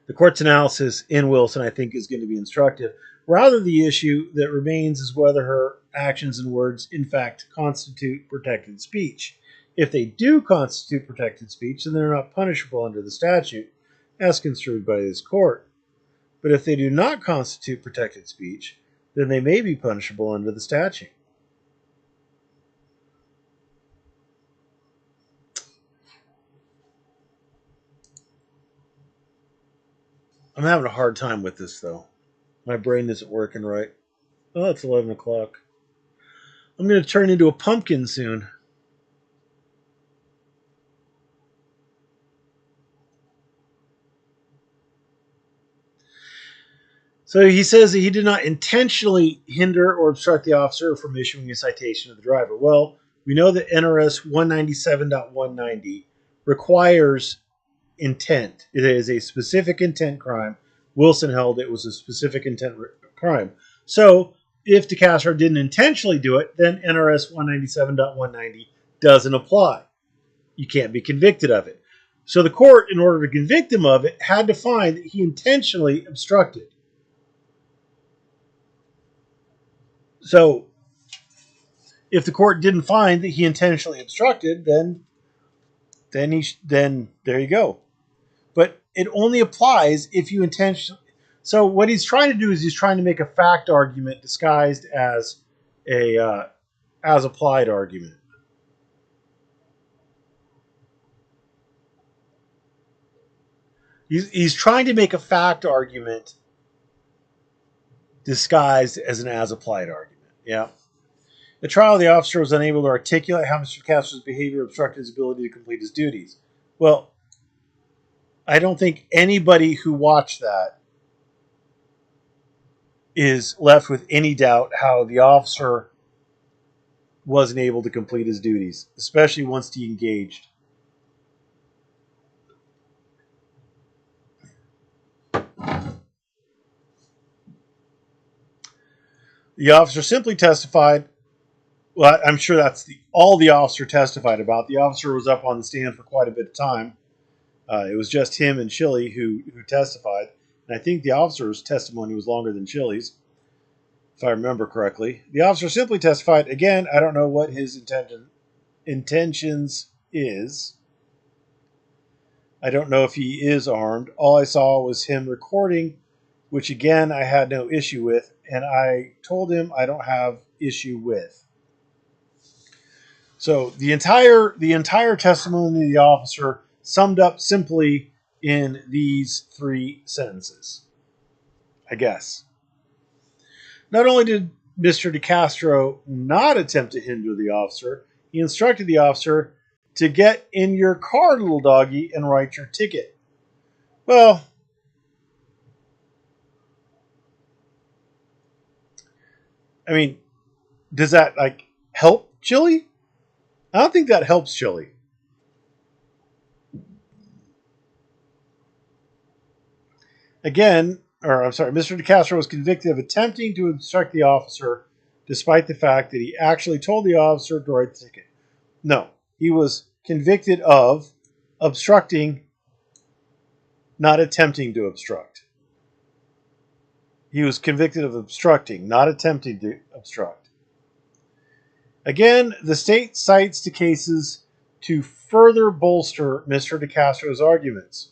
the court's analysis in Wilson, I think, is going to be instructive. Rather, the issue that remains is whether her actions and words, in fact, constitute protected speech. If they do constitute protected speech, then they're not punishable under the statute, as construed by this court. But if they do not constitute protected speech, then they may be punishable under the statute. I'm having a hard time with this, though. My brain isn't working right. Oh, it's 11 o'clock. I'm going to turn into a pumpkin soon. So he says that he did not intentionally hinder or obstruct the officer from issuing a citation to the driver. Well, we know that NRS 197.190 requires intent. It is a specific intent crime. Wilson held it was a specific intent crime. So if Decastro didn't intentionally do it, then NRS 197.190 doesn't apply. You can't be convicted of it. So the court, in order to convict him of it, had to find that he intentionally obstructed. So if the court didn't find that he intentionally obstructed, then there you go. But it only applies if you intentionally. So what he's trying to do is he's trying to make a fact argument disguised as a as applied argument. He's trying to make a fact argument disguised as an as applied argument. Yeah. The trial, the officer was unable to articulate how Mr. Castro's behavior obstructed his ability to complete his duties. Well, I don't think anybody who watched that is left with any doubt how the officer wasn't able to complete his duties, especially once he engaged. The officer simply testified. Well, I'm sure that's all the officer testified about. The officer was up on the stand for quite a bit of time. It was just him and Chili who testified. And I think the officer's testimony was longer than Chili's, if I remember correctly. The officer simply testified, again, I don't know what his intentions is. I don't know if he is armed. All I saw was him recording, which again I had no issue with, and I told him I don't have issue with. So the entire testimony of the officer summed up simply in these 3 sentences, I guess. Not only did Mr. Decastro not attempt to hinder the officer, he instructed the officer to get in your car, little doggy, and write your ticket. Well, I mean, does that help Chili? I don't think that helps Chili. Again, Mr. Decastro was convicted of attempting to obstruct the officer despite the fact that he actually told the officer to write the ticket. No, he was convicted of obstructing, not attempting to obstruct. He was convicted of obstructing, not attempting to obstruct. Again, the state cites the cases to further bolster Mr. Decastro's arguments.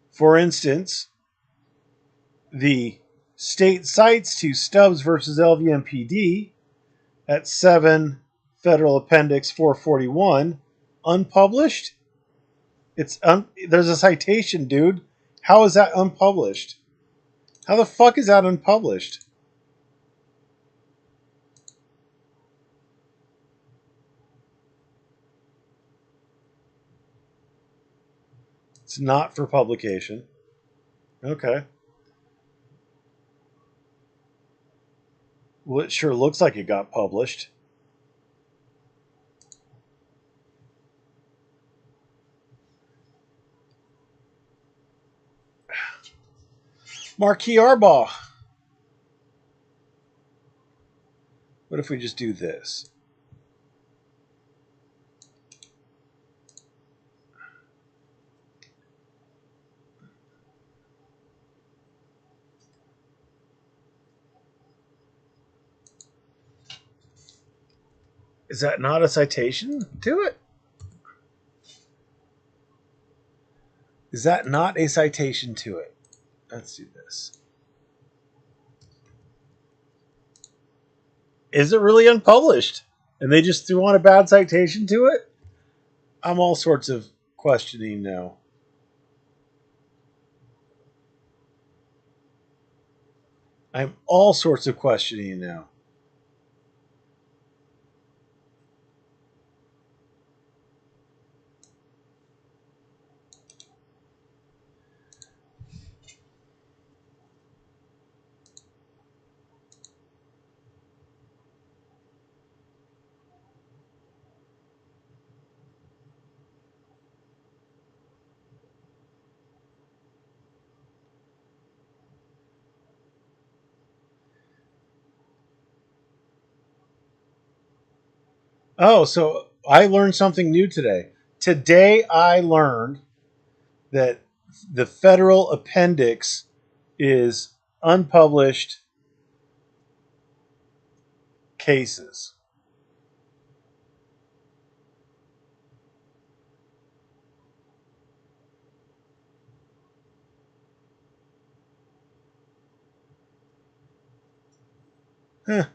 For instance, the state cites to Stubbs versus LVMPD at 7 Federal Appendix 441, unpublished. There's a citation, dude. How is that unpublished? How the fuck is that unpublished? It's not for publication. Okay. Well, it sure looks like it got published. Marquis Arbaugh. What if we just do this? Is that not a citation to it? Is that not a citation to it? Let's do this. Is it really unpublished? And they just threw on a bad citation to it? I'm all sorts of questioning now. I'm all sorts of questioning now. Oh, so I learned something new today. Today I learned that the federal appendix is unpublished cases. Huh.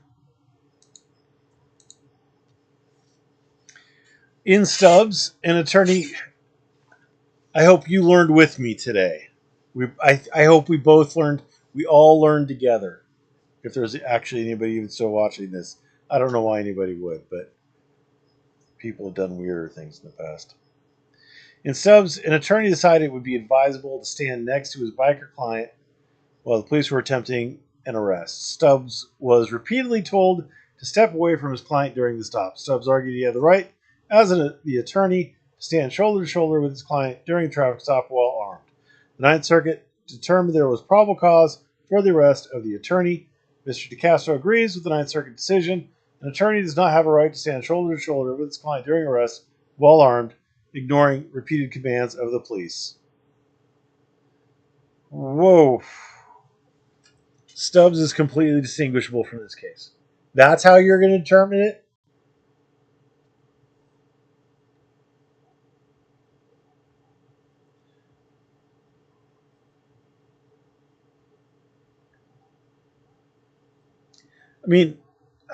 In Stubbs, an attorney. I hope you learned with me today. I hope we both learned. We all learned together. If there's actually anybody even still watching this, I don't know why anybody would, but people have done weirder things in the past. In Stubbs, an attorney decided it would be advisable to stand next to his biker client while the police were attempting an arrest. Stubbs was repeatedly told to step away from his client during the stop. Stubbs argued he had the right, as the attorney, to stand shoulder to shoulder with his client during a traffic stop while armed. The Ninth Circuit determined there was probable cause for the arrest of the attorney. Mr. Decastro agrees with the Ninth Circuit decision. An attorney does not have a right to stand shoulder to shoulder with his client during arrest while armed, ignoring repeated commands of the police. Whoa. Stubbs is completely distinguishable from this case. That's how you're going to determine it? I mean,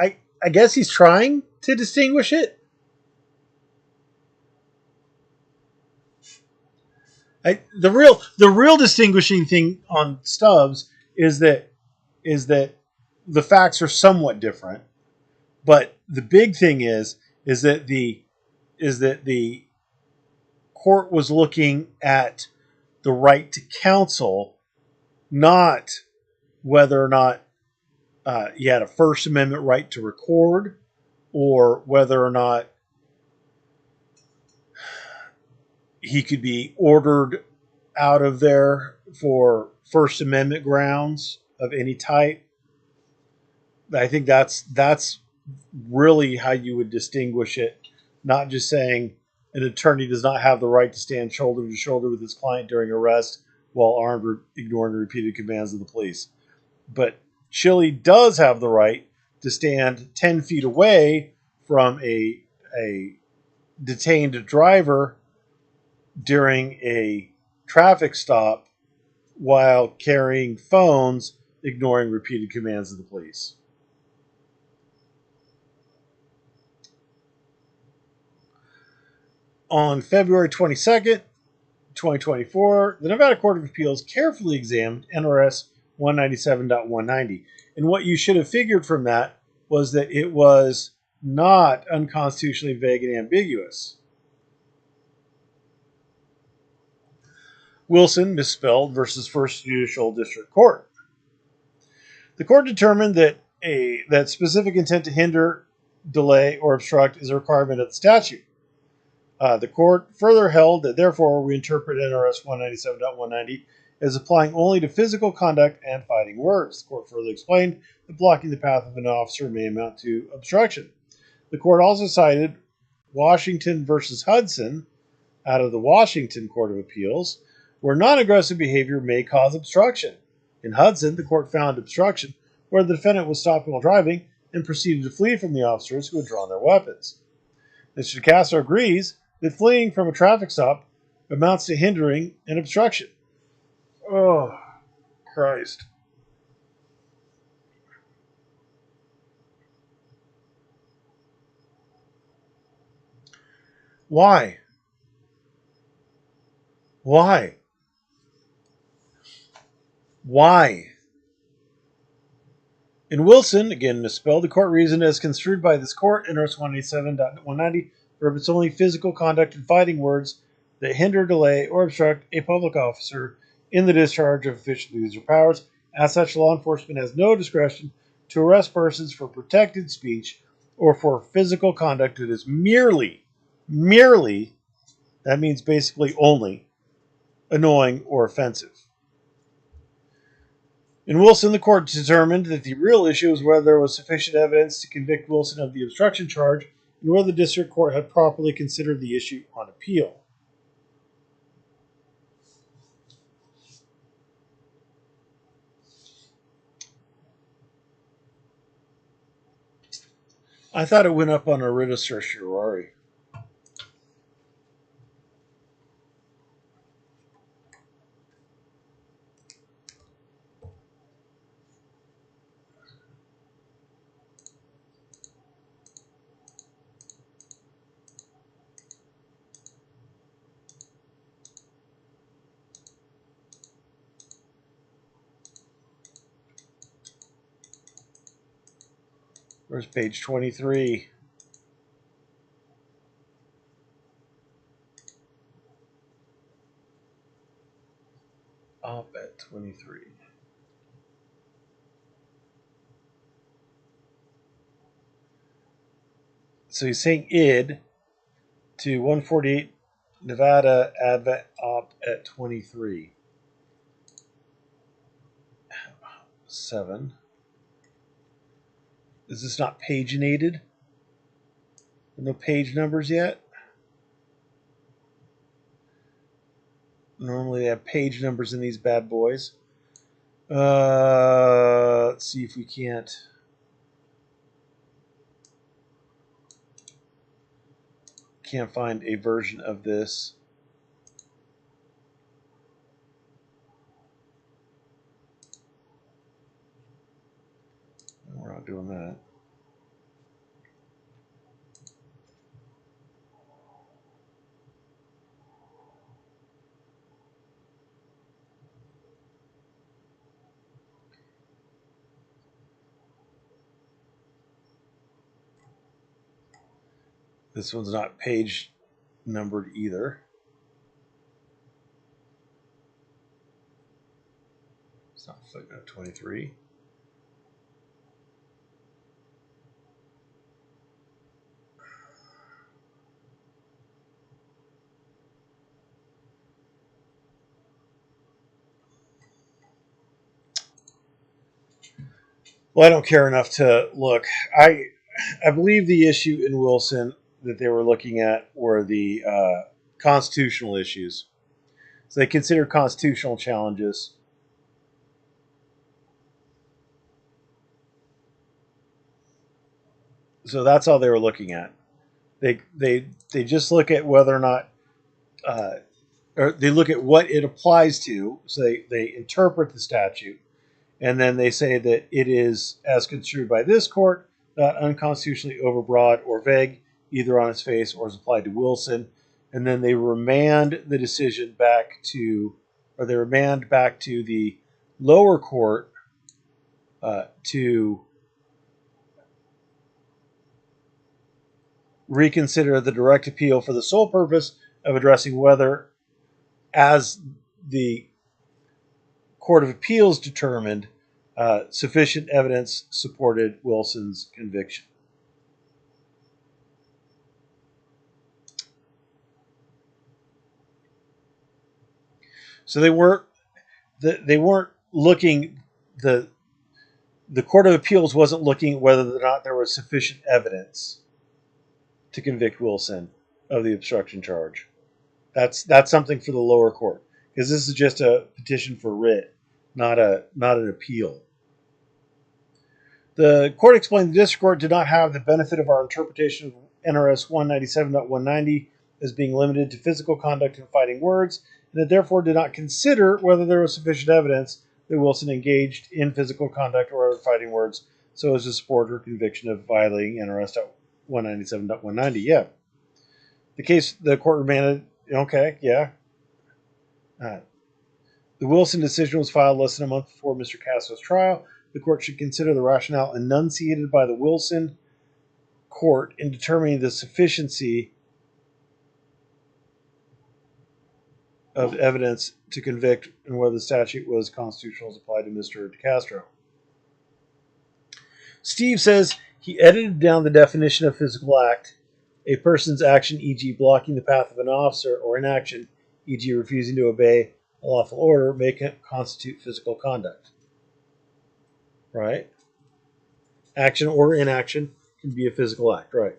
I guess he's trying to distinguish it. The real distinguishing thing on Stubbs is that the facts are somewhat different, but the big thing is that the court was looking at the right to counsel, not whether or not he had a First Amendment right to record, or whether or not he could be ordered out of there for First Amendment grounds of any type. I think that's really how you would distinguish it, not just saying an attorney does not have the right to stand shoulder to shoulder with his client during arrest while armed, ignoring the repeated commands of the police. But Chile does have the right to stand 10 feet away from a detained driver during a traffic stop while carrying phones, ignoring repeated commands of the police. On February 22nd, 2024, the Nevada Court of Appeals carefully examined NRS 197.190. And what you should have figured from that was that it was not unconstitutionally vague and ambiguous. Wilson, misspelled, versus First Judicial District Court. The court determined that that specific intent to hinder, delay, or obstruct is a requirement of the statute. The court further held that, therefore, we interpret NRS 197.190 as applying only to physical conduct and fighting words. The court further explained that blocking the path of an officer may amount to obstruction. The court also cited Washington versus Hudson out of the Washington Court of Appeals, where non-aggressive behavior may cause obstruction. In Hudson, the court found obstruction where the defendant was stopped while driving and proceeded to flee from the officers who had drawn their weapons. Mr. Decastro agrees that fleeing from a traffic stop amounts to hindering an obstruction. Oh, Christ. Why? Why? Why? In Wilson, again misspelled, the court reasoned as construed by this court, NRS 187.190, prohibits only physical conduct and fighting words that hinder, delay, or obstruct a public officer in the discharge of official duties or powers. As such, law enforcement has no discretion to arrest persons for protected speech or for physical conduct that is merely, that means basically only, annoying or offensive. In Wilson, the court determined that the real issue was whether there was sufficient evidence to convict Wilson of the obstruction charge and whether the district court had properly considered the issue on appeal. I thought it went up on a writ of certiorari. Where's page 23? Op at 23. So he's saying id to 148 Nevada Advent Op at 23. 7. Is this not paginated? No page numbers yet? Normally they have page numbers in these bad boys. Let's see if we can't find a version of this. We're not doing that. This one's not page numbered either. It's not footnote 23. Well, I don't care enough to look. I believe the issue in Wilson that they were looking at were the constitutional issues. So they consider constitutional challenges. So that's all they were looking at. They just look at whether or not or they look at what it applies to. So they interpret the statute, and then they say that it is, as construed by this court, not unconstitutionally overbroad or vague, either on its face or as applied to Wilson. And then they remand the decision back to, or they remand back to the lower court to reconsider the direct appeal for the sole purpose of addressing whether, as the Court of Appeals determined, sufficient evidence supported Wilson's conviction. So they weren't looking, the Court of Appeals wasn't looking at whether or not there was sufficient evidence to convict Wilson of the obstruction charge. That's something for the lower court, because this is just a petition for writ, not an appeal. The court explained the district court did not have the benefit of our interpretation of NRS 197.190 as being limited to physical conduct and fighting words, and it therefore did not consider whether there was sufficient evidence that Wilson engaged in physical conduct or other fighting words so as to support her conviction of violating NRS 197.190. Yeah. The court remanded, okay, yeah. The Wilson decision was filed less than a month before Mr. Castro's trial. The court should consider the rationale enunciated by the Wilson court in determining the sufficiency of evidence to convict and whether the statute was constitutional as applied to Mr. Decastro. Steve says he edited down the definition of physical act. A person's action, e.g. blocking the path of an officer, or inaction, e.g. refusing to obey a lawful order, may constitute physical conduct. Right? Action or inaction can be a physical act, right?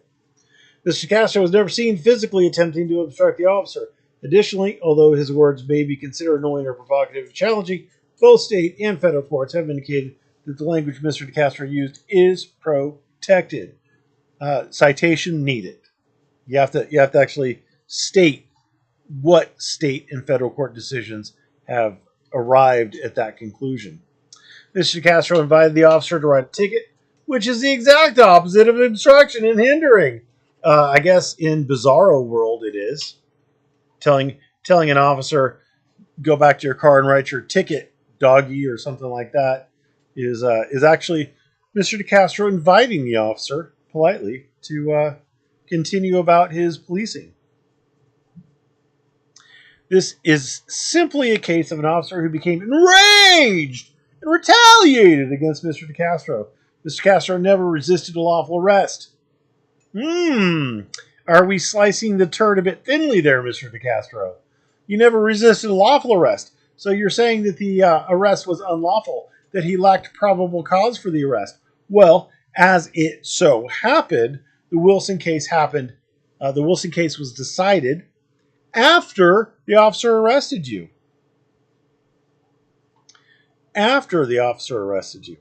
Mr. Castro was never seen physically attempting to obstruct the officer. Additionally, although his words may be considered annoying or provocative or challenging, both state and federal courts have indicated that the language Mr. Decastro used is protected. Citation needed. You have to actually state what state and federal court decisions have arrived at that conclusion. Mr. Decastro invited the officer to write a ticket, which is the exact opposite of obstruction and hindering. I guess in Bizarro world it is. Telling an officer, go back to your car and write your ticket, doggy, or something like that, is actually Mr. Decastro inviting the officer politely to continue about his policing. This is simply a case of an officer who became enraged and retaliated against Mr. Decastro. Mr. Castro never resisted a lawful arrest. Are we slicing the turd a bit thinly there, Mr. Decastro? You never resisted a lawful arrest. So you're saying that the arrest was unlawful, that he lacked probable cause for the arrest. Well, as it so happened, the Wilson case happened. The Wilson case was decided after the officer arrested you. After the officer arrested you.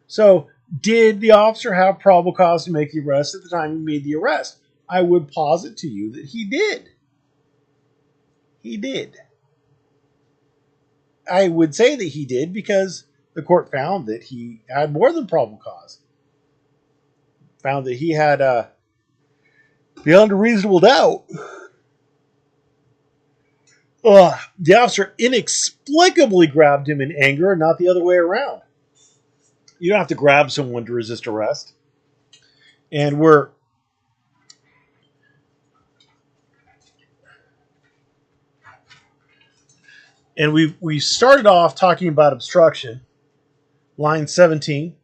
So, did the officer have probable cause to make the arrest at the time he made the arrest? I would posit to you that he did. He did. I would say that he did because the court found that he had more than probable cause. Found that he had beyond a reasonable doubt. The officer inexplicably grabbed him in anger and not the other way around. You don't have to grab someone to resist arrest. And we started off talking about obstruction. Line 17,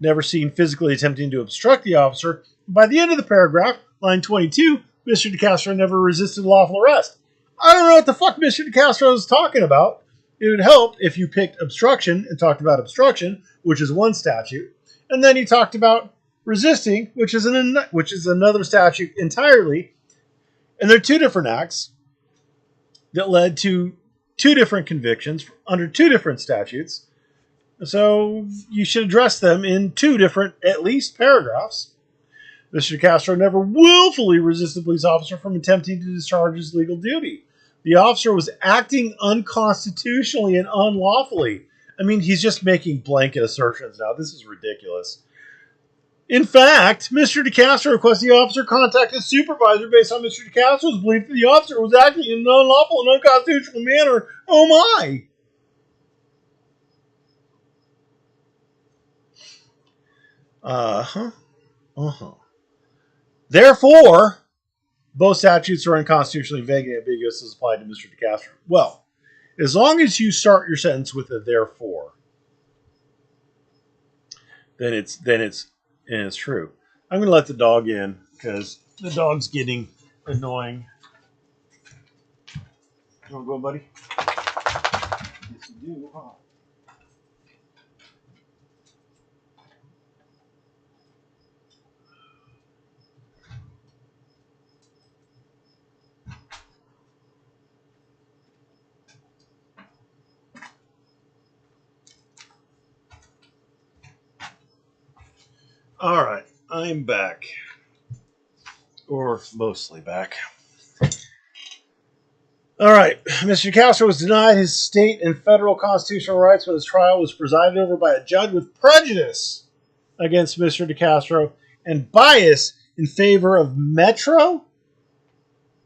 never seen physically attempting to obstruct the officer. By the end of the paragraph, line 22, Mr. Decastro never resisted lawful arrest. I don't know what the fuck Mr. Decastro is talking about. It would help if you picked obstruction and talked about obstruction, which is one statute, and then you talked about resisting, which is another statute entirely. And they're two different acts that led to two different convictions under two different statutes. So you should address them in two different, at least, paragraphs. Mr. Castro never willfully resisted a police officer from attempting to discharge his legal duty. The officer was acting unconstitutionally and unlawfully. I mean, he's just making blanket assertions now. This is ridiculous. In fact, Mr. Decastro requests the officer contact his supervisor based on Mr. Decastro's belief that the officer was acting in an unlawful and unconstitutional manner. Oh my! Therefore, both statutes are unconstitutionally vague and ambiguous as applied to Mr. Decastro. Well, as long as you start your sentence with a therefore, then it's true. I'm going to let the dog in because the dog's getting annoying. You want to go, buddy? Yes, you do. Huh? All right, I'm back. Or mostly back. All right, Mr. Castro was denied his state and federal constitutional rights when his trial was presided over by a judge with prejudice against Mr. Decastro and bias in favor of Metro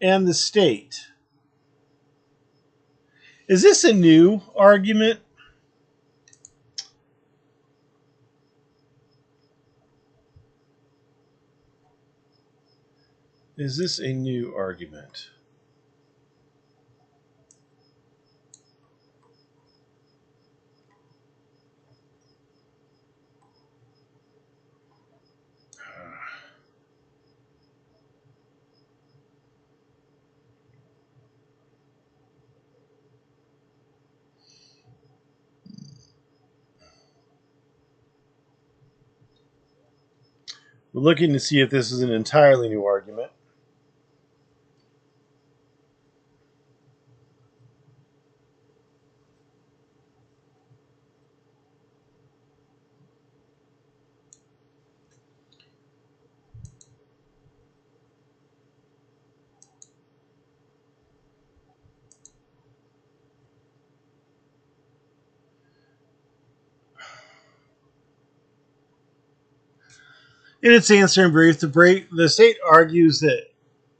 and the state. Is this a new argument? Is this a new argument? We're looking to see if this is an entirely new argument. In its answer in brief, the state argues that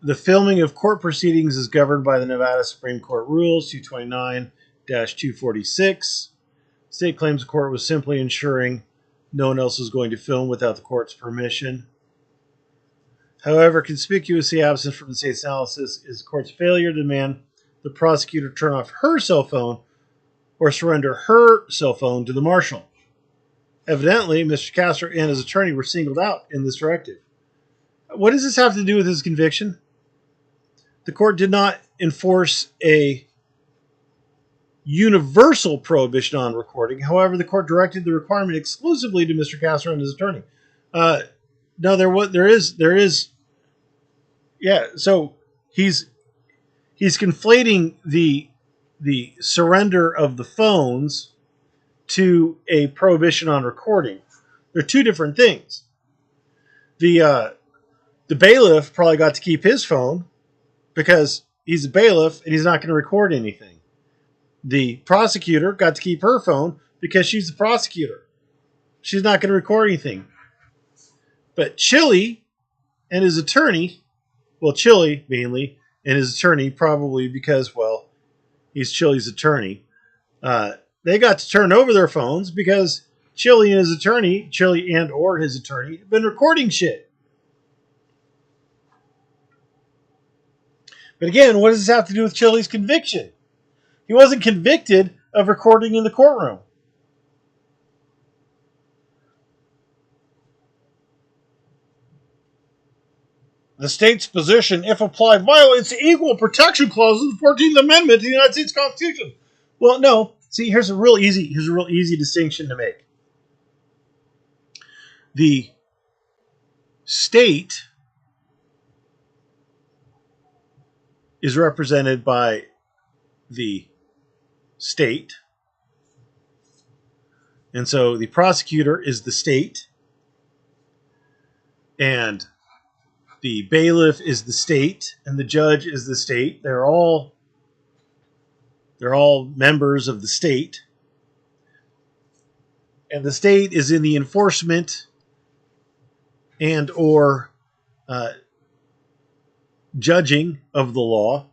the filming of court proceedings is governed by the Nevada Supreme Court Rules 229-246. The state claims the court was simply ensuring no one else was going to film without the court's permission. However, conspicuously absent from the state's analysis is the court's failure to demand the prosecutor turn off her cell phone or surrender her cell phone to the marshal. Evidently, Mr. Castro and his attorney were singled out in this directive. What does this have to do with his conviction? The court did not enforce a universal prohibition on recording. However, the court directed the requirement exclusively to Mr. Castro and his attorney. No, there is. Yeah, so he's conflating the surrender of the phones to a prohibition on recording. They're two different things. The bailiff probably got to keep his phone because he's a bailiff and he's not going to record anything. The prosecutor got to keep her phone because she's the prosecutor. She's not going to record anything. But Chili and his attorney, well, Chili mainly, and his attorney probably because, well, he's Chili's attorney, they got to turn over their phones because Chili and his attorney, Chili and or his attorney, have been recording shit. But again, what does this have to do with Chili's conviction? He wasn't convicted of recording in the courtroom. The state's position, if applied, violates the Equal Protection Clause of the 14th Amendment to the United States Constitution. Well, no. See, here's a real easy distinction to make. The state is represented by the state. And so the prosecutor is the state. And the bailiff is the state. And the judge is the state. They're all They're all members of the state. And the state is in the enforcement and or judging of the law.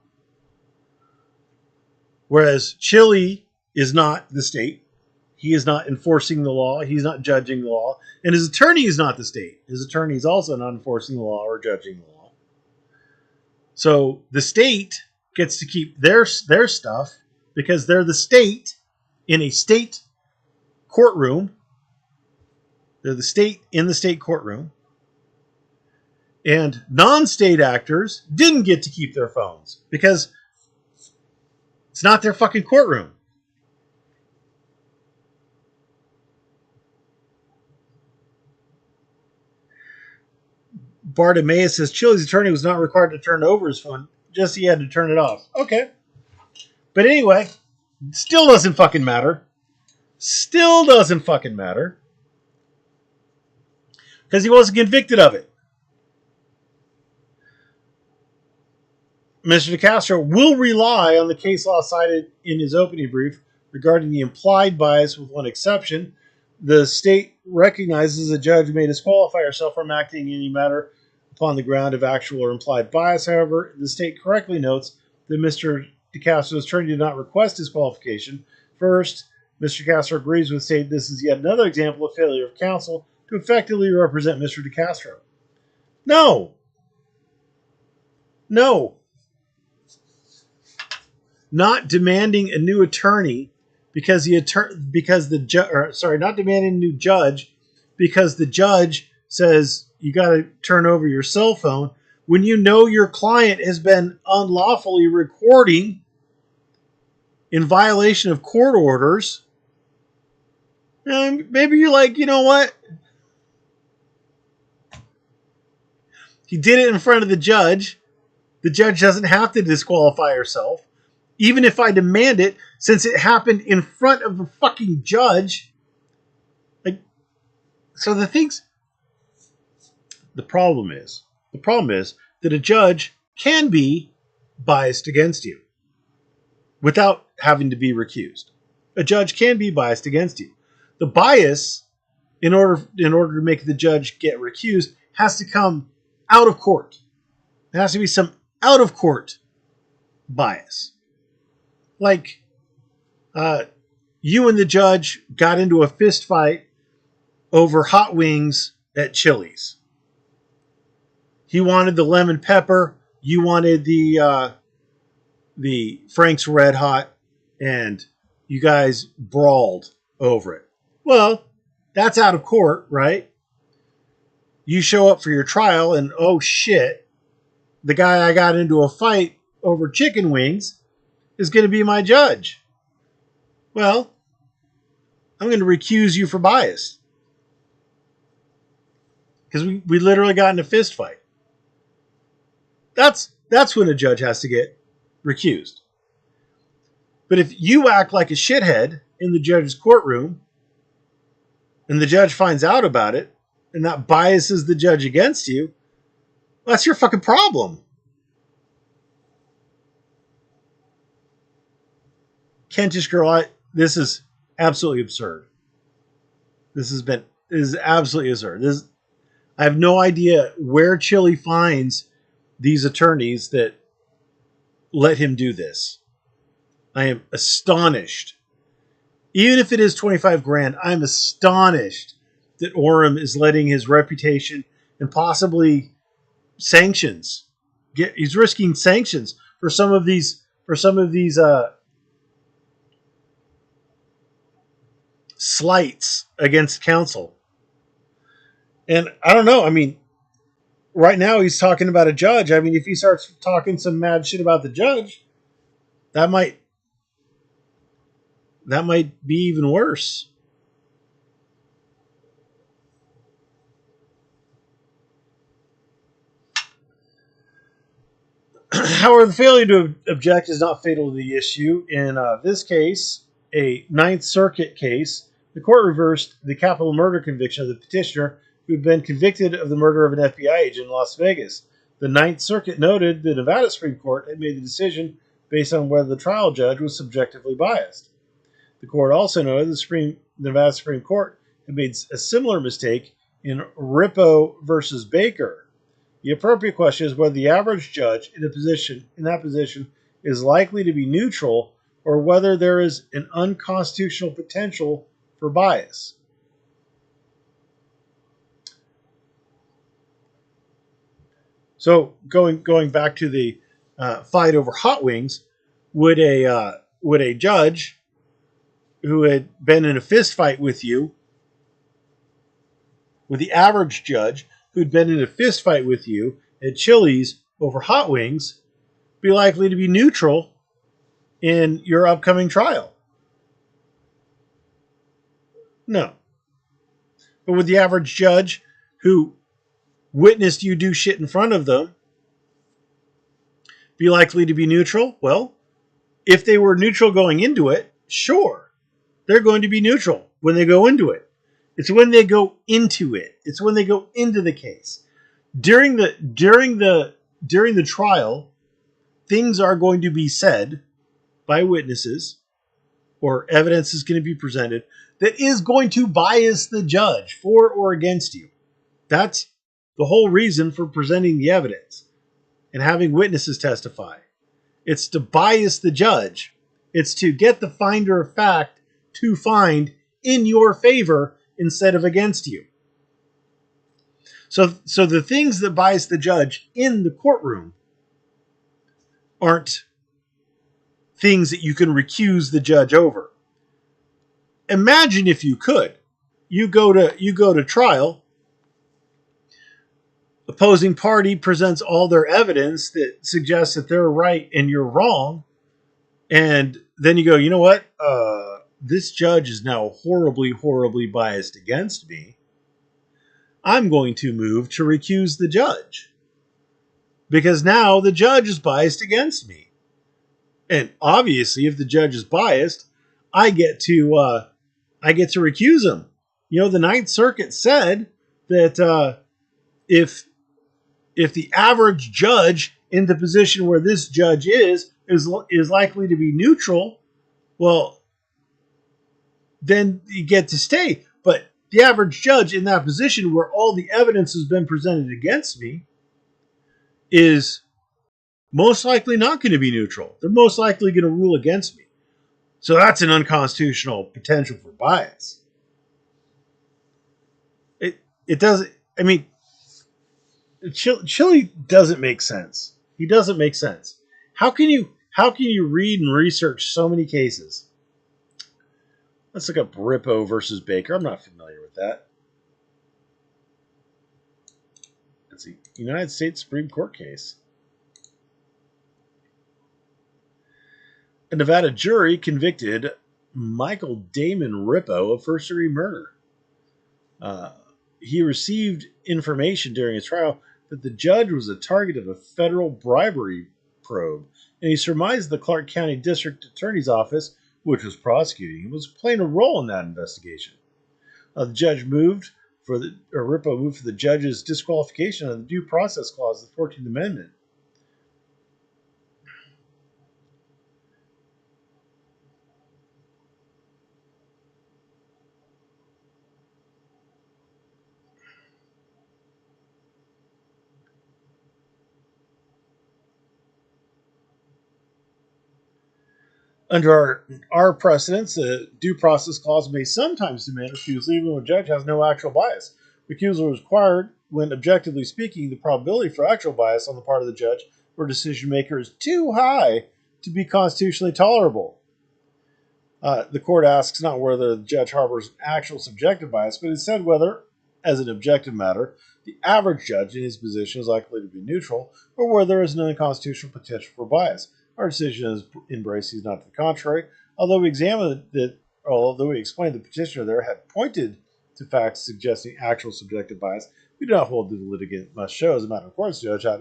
Whereas Chile is not the state. He is not enforcing the law. He's not judging the law. And his attorney is not the state. His attorney is also not enforcing the law or judging the law. So the state gets to keep their stuff because they're the state in a state courtroom. They're the state in the state courtroom. And non-state actors didn't get to keep their phones because it's not their fucking courtroom. Bartimaeus says Chile's attorney was not required to turn over his phone. Just he had to turn it off. Okay. But anyway, still doesn't fucking matter. Still doesn't fucking matter. Because he wasn't convicted of it. Mr. Decastro will rely on the case law cited in his opening brief regarding the implied bias with one exception. The state recognizes a judge may disqualify herself from acting in any matter upon the ground of actual or implied bias. However, the state correctly notes that Mr. Decastro's attorney did not request disqualification. First, Mr. Decastro agrees with the state this is yet another example of failure of counsel to effectively represent Mr. Decastro. No. Not demanding a new attorney not demanding a new judge because the judge says you got to turn over your cell phone when you know your client has been unlawfully recording in violation of court orders. And maybe you're like, you know what? He did it in front of the judge. The judge doesn't have to disqualify herself. Even if I demand it, since it happened in front of the fucking judge. The problem is that a judge can be biased against you without having to be recused. A judge can be biased against you. The bias, in order to make the judge get recused, has to come out of court. There has to be some out of court bias. Like, you and the judge got into a fist fight over hot wings at Chili's. He wanted the lemon pepper. You wanted the Frank's Red Hot, and you guys brawled over it. Well, that's out of court, right? You show up for your trial, and oh shit, the guy I got into a fight over chicken wings is going to be my judge. Well, I'm going to recuse you for bias. Because we literally got in a fist fight. That's when a judge has to get recused. But if you act like a shithead in the judge's courtroom, and the judge finds out about it, and that biases the judge against you, that's your fucking problem. Kentish girl, this is absolutely absurd. This is absolutely absurd. I have no idea where Chile finds these attorneys that let him do this. I am astonished. Even if it is 25 grand, I'm astonished that Orem is letting his reputation and possibly sanctions. He's risking sanctions for some of these slights against counsel. And I don't know. I mean, right now he's talking about a judge. I mean, if he starts talking some mad shit about the judge, that might be even worse. However, the failure to object is not fatal to the issue. In this case, a Ninth Circuit case, the court reversed the capital murder conviction of the petitioner who had been convicted of the murder of an FBI agent in Las Vegas. The Ninth Circuit noted the Nevada Supreme Court had made the decision based on whether the trial judge was subjectively biased. The court also noted the Nevada Supreme Court had made a similar mistake in Rippo versus Baker. The appropriate question is whether the average judge in that position is likely to be neutral or whether there is an unconstitutional potential for bias. So going back to the fight over hot wings, would a judge who had been in a fist fight with you, with the average judge who'd been in a fist fight with you at Chili's over hot wings, be likely to be neutral in your upcoming trial? No. But would the average judge who witnessed you do shit in front of them be likely to be neutral? Well, if they were neutral going into it, sure. They're going to be neutral when they go into it. It's when they go into it. It's when they go into the case. During the trial, things are going to be said by witnesses, or evidence is going to be presented that is going to bias the judge for or against you. That's the whole reason for presenting the evidence and having witnesses testify. It's to bias the judge. It's to get the finder of fact to find in your favor instead of against you. So the things that bias the judge in the courtroom aren't things that you can recuse the judge over. Imagine if you could. You go to trial. Opposing party presents all their evidence that suggests that they're right and you're wrong. And then you go, you know what? This judge is now horribly, horribly biased against me. I'm going to move to recuse the judge. Because now the judge is biased against me. And obviously, if the judge is biased, I get to recuse him. You know, the Ninth Circuit said that if the average judge in the position where this judge is likely to be neutral, well, then you get to stay. But the average judge in that position where all the evidence has been presented against me is most likely not going to be neutral. They're most likely going to rule against me. So that's an unconstitutional potential for bias. It doesn't, I mean, Chili doesn't make sense. He doesn't make sense. How can you read and research so many cases? Let's look up Rippo versus Baker. I'm not familiar with that. Let's see. United States Supreme Court case. A Nevada jury convicted Michael Damon Rippo of first-degree murder. He received information during his trial that the judge was the target of a federal bribery probe, and he surmised the Clark County District Attorney's Office, which was prosecuting him, was playing a role in that investigation. The judge Rippo moved for the judge's disqualification on the Due Process Clause of the 14th Amendment. Under our precedents, the Due Process Clause may sometimes demand recusal even when a judge has no actual bias. Recusal is required when, objectively speaking, the probability for actual bias on the part of the judge or decision maker is too high to be constitutionally tolerable. The court asks not whether the judge harbors actual subjective bias, but instead whether, as an objective matter, the average judge in his position is likely to be neutral, or whether there is an unconstitutional potential for bias. Our decision is embraces not to the contrary. Although we explained the petitioner there had pointed to facts suggesting actual subjective bias, we do not hold that the litigant must show, as a matter of course, the judge had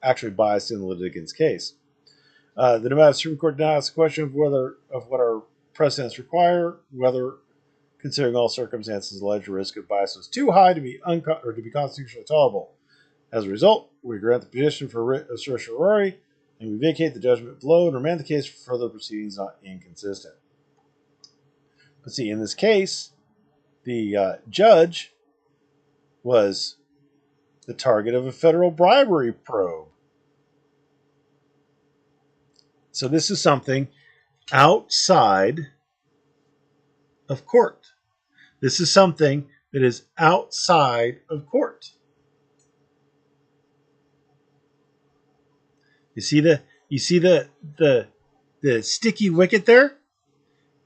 actually biased in the litigant's case. The Nevada Supreme Court now asks the question of what our precedents require, whether, considering all circumstances, alleged risk of bias was too high to be constitutionally tolerable. As a result, we grant the petition for writ of certiorari and we vacate the judgment below and remand the case for further proceedings not inconsistent. But see, in this case, the judge was the target of a federal bribery probe. So this is something outside of court. This is something that is outside of court. You see the sticky wicket there?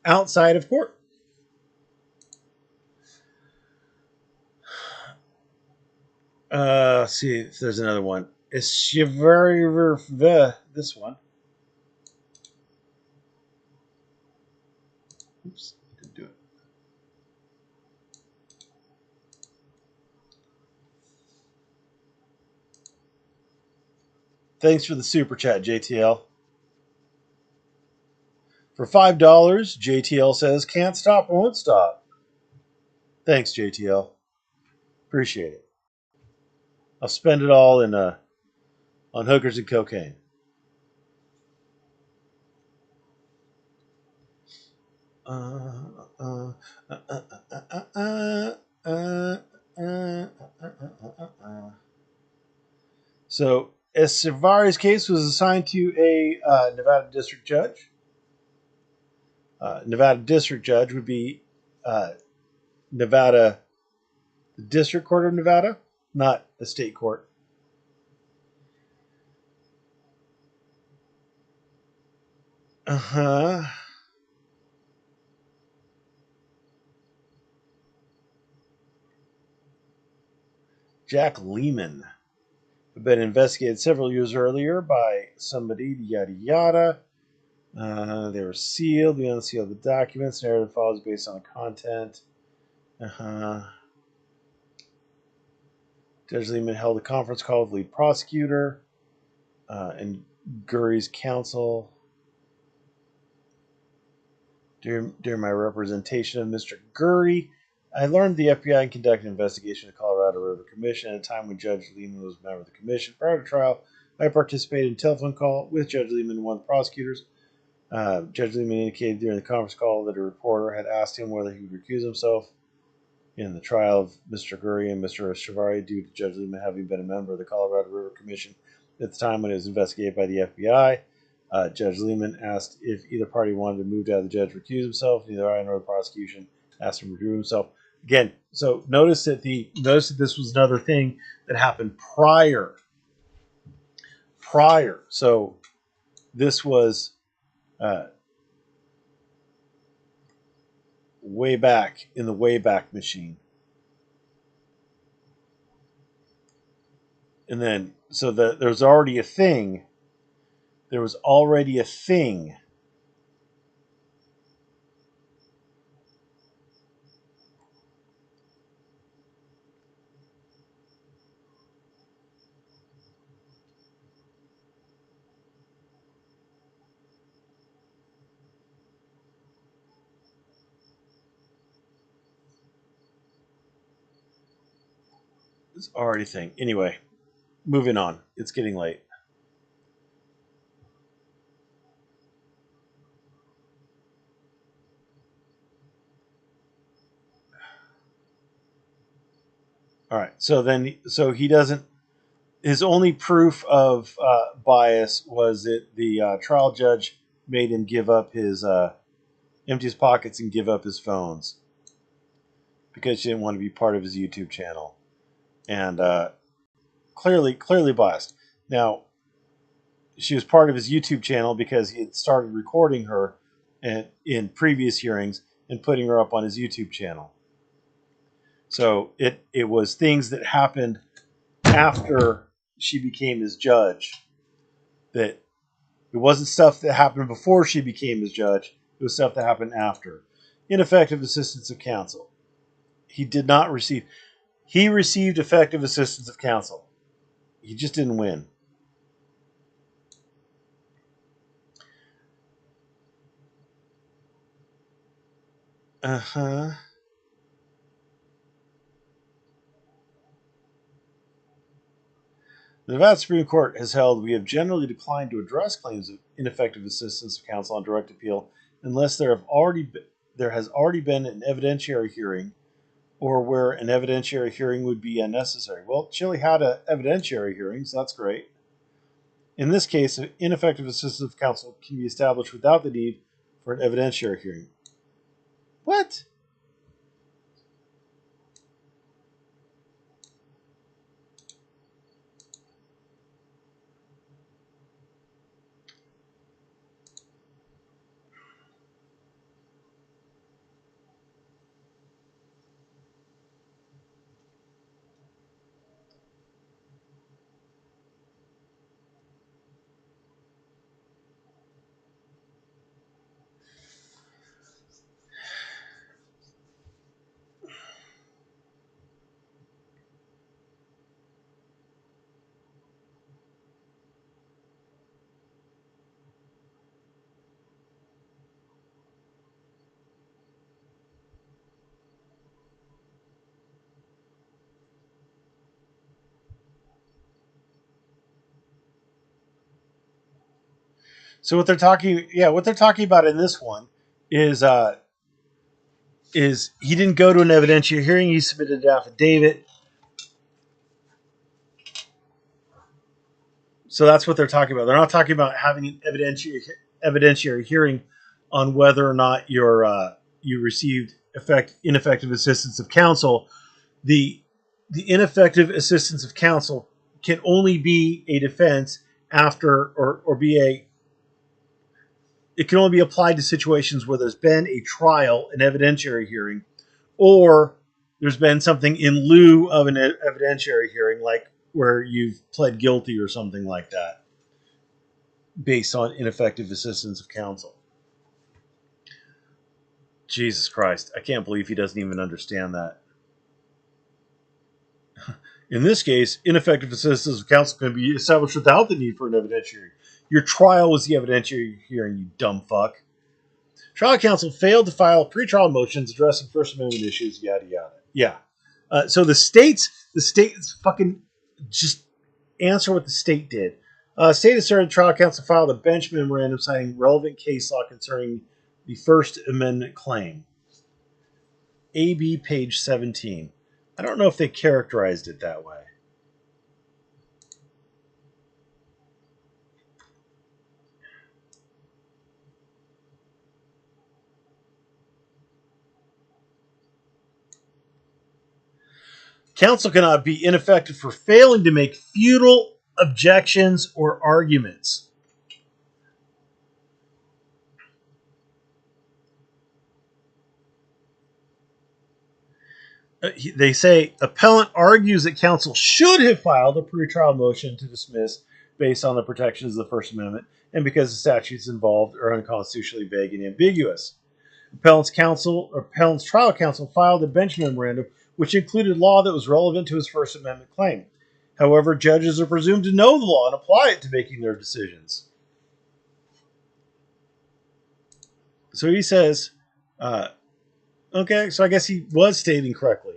Outside of court. Let's see if there's another one. It's this one. Oops, didn't do it. Thanks for the super chat, JTL. For $5, JTL says, can't stop, won't stop. Thanks, JTL. Appreciate it. I'll spend it all on hookers and cocaine. So, Esavari's case was assigned to a Nevada district judge. Nevada district judge would be Nevada, the District Court of Nevada, not a state court. Jack Lehman had been investigated several years earlier by somebody, yada yada. They were sealed. We unsealed the documents. Narrative follows based on the content. Judge Lehman held a conference call with the lead prosecutor and Gurry's counsel. During my representation of Mr. Gurry, I learned the FBI conducted an investigation of the Colorado River Commission at a time when Judge Lehman was a member of the commission. Prior to trial, I participated in a telephone call with Judge Lehman and one of the prosecutors. Judge Lehman indicated during the conference call that a reporter had asked him whether he would recuse himself in the trial of Mr. Gurry and Mr. Shavari due to Judge Lehman having been a member of the Colorado River Commission at the time when it was investigated by the FBI. Judge Lehman asked if either party wanted to move to have the judge recuse himself. Neither I nor the prosecution asked him to recuse himself. Again, so notice that this was another thing that happened prior. So this was way back in the Wayback Machine. And then, so there's already a thing. There was already a thing. It's already a thing. Anyway, moving on. It's getting late. All right. So he doesn't. His only proof of bias was that the trial judge made him give up his empty his pockets and give up his phones because she didn't want to be part of his YouTube channel, and clearly biased. Now, she was part of his YouTube channel because he had started recording her in previous hearings and putting her up on his YouTube channel. So it was things that happened after she became his judge. That it wasn't stuff that happened before she became his judge. It was stuff that happened after. Ineffective assistance of counsel. He did not receive. He received effective assistance of counsel. He just didn't win. The Nevada Supreme Court has held we have generally declined to address claims of ineffective assistance of counsel on direct appeal unless there has already been an evidentiary hearing or where an evidentiary hearing would be unnecessary. Well, Chile had an evidentiary hearing, so that's great. In this case, ineffective assistance of counsel can be established without the need for an evidentiary hearing. What? So what they're talking about in this one is he didn't go to an evidentiary hearing. He submitted an affidavit. So that's what they're talking about. They're not talking about having an evidentiary hearing on whether or not you received ineffective assistance of counsel. The ineffective assistance of counsel can only be a defense after or be a. It can only be applied to situations where there's been a trial, an evidentiary hearing, or there's been something in lieu of an evidentiary hearing, like where you've pled guilty or something like that, based on ineffective assistance of counsel. Jesus Christ, I can't believe he doesn't even understand that. In this case, ineffective assistance of counsel can be established without the need for an evidentiary. Your trial was the evidentiary hearing, you dumb fuck. Trial counsel failed to file pretrial motions addressing First Amendment issues, yada yada. Yeah. So the states fucking just answer what the state did. State asserted trial counsel filed a bench memorandum citing relevant case law concerning the First Amendment claim. AB page 17. I don't know if they characterized it that way. Counsel cannot be ineffective for failing to make futile objections or arguments. They say appellant argues that counsel should have filed a pretrial motion to dismiss based on the protections of the First Amendment and because the statutes involved are unconstitutionally vague and ambiguous. Appellant's trial counsel filed a bench memorandum which included law that was relevant to his First Amendment claim. However, judges are presumed to know the law and apply it to making their decisions. So he says, okay, so I guess he was stating correctly.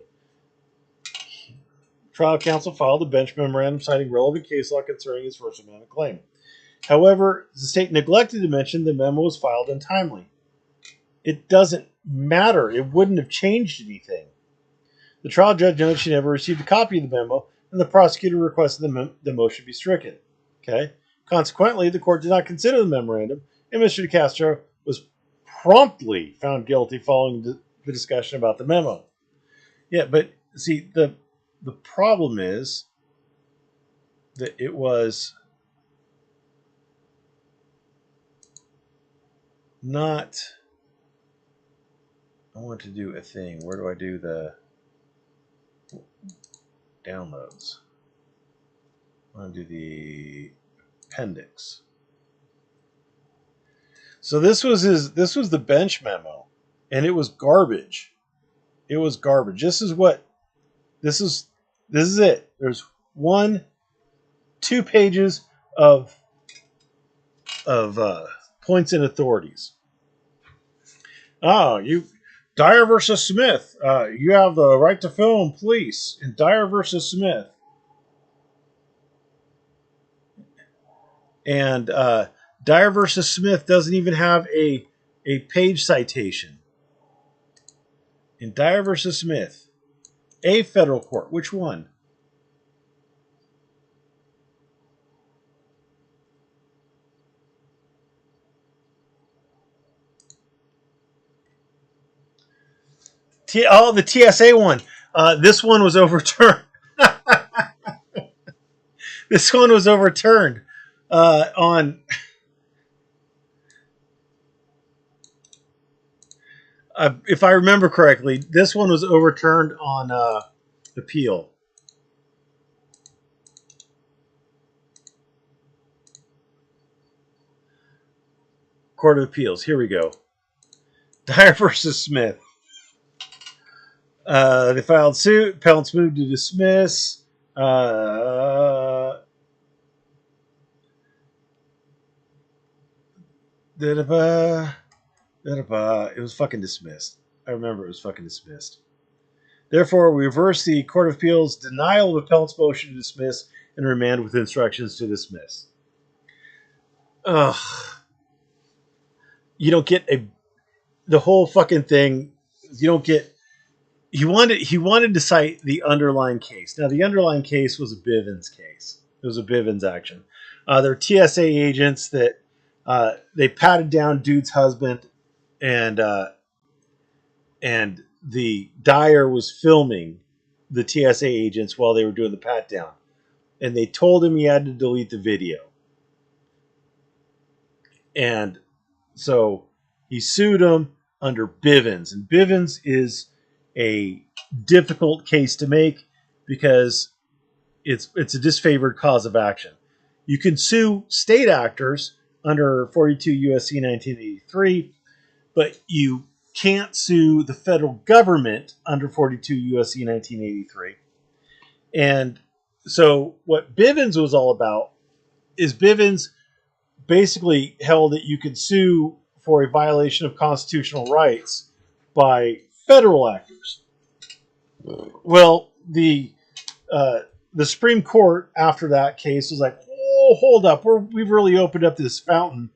Trial counsel filed a bench memorandum citing relevant case law concerning his First Amendment claim. However, the state neglected to mention the memo was filed untimely. It doesn't matter. It wouldn't have changed anything. The trial judge noted she never received a copy of the memo, and the prosecutor requested the motion be stricken. Okay. Consequently, the court did not consider the memorandum, and Mr. Decastro was promptly found guilty following the discussion about the memo. Yeah, but see, the problem is that it was not. I want to do a thing. Where do I do the downloads? I want to do the appendix. So this was the bench memo, and it was garbage. It was garbage. This is it. There's 2 pages of points and authorities. Dyer versus Smith. You have the right to film police in Dyer versus Smith. And Dyer versus Smith doesn't even have a page citation. In Dyer versus Smith, a federal court. Which one? The TSA one. This one was overturned. This one was overturned on. If I remember correctly, this one was overturned on appeal. Court of Appeals. Here we go. Dyer versus Smith. They filed suit. Appellants moved to dismiss. It was fucking dismissed. I remember it was fucking dismissed. Therefore, we reverse the Court of Appeals denial of appellant's motion to dismiss and remand with instructions to dismiss. Ugh. You don't get the whole fucking thing. You don't get. He wanted to cite the underlying case. Now, the underlying case was a Bivens case. It was a Bivens action. They're TSA agents that they patted down dude's husband, and the Dyer was filming the TSA agents while they were doing the pat down, and they told him he had to delete the video, and so he sued him under Bivens, and Bivens is a difficult case to make because it's a disfavored cause of action. You can sue state actors under 42 USC 1983, but you can't sue the federal government under 42 USC 1983. And so what Bivens was all about is Bivens basically held that you could sue for a violation of constitutional rights by federal actors. Well, the Supreme Court after that case was like, "Oh, hold up, we've really opened up this fountain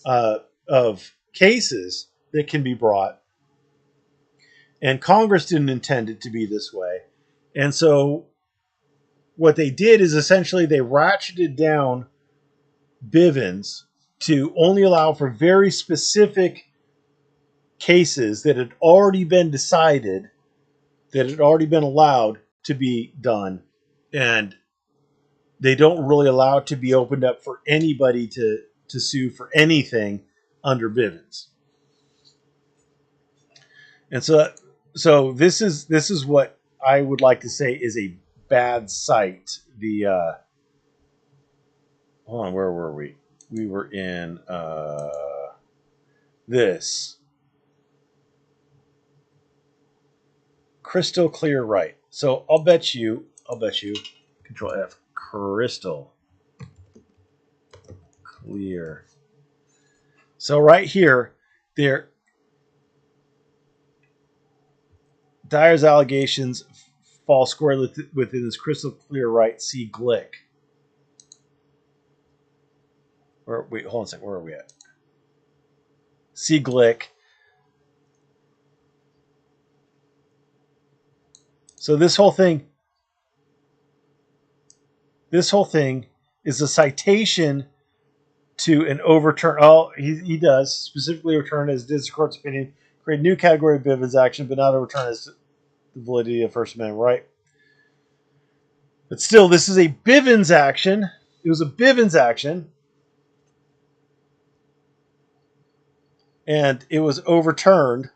of cases that can be brought," and Congress didn't intend it to be this way. And so, what they did is essentially they ratcheted down Bivens to only allow for very specific cases that had already been decided, that had already been allowed to be done, and they don't really allow it to be opened up for anybody to sue for anything under Bivens. And so this is what I would like to say is a bad site. The hold on, where were we? We were in this crystal clear right. So I'll bet you Control F, crystal clear. So right here, there Dyer's allegations fall squarely within this crystal clear right. See Glick. Wait, hold on a second. Where are we at? See Glick. So this whole thing is a citation to an overturn. Oh, he does specifically return as district court's opinion, create a new category of Bivens action, but not overturn as the validity of First Amendment right. But still, this is a Bivens action. It was a Bivens action, and it was overturned.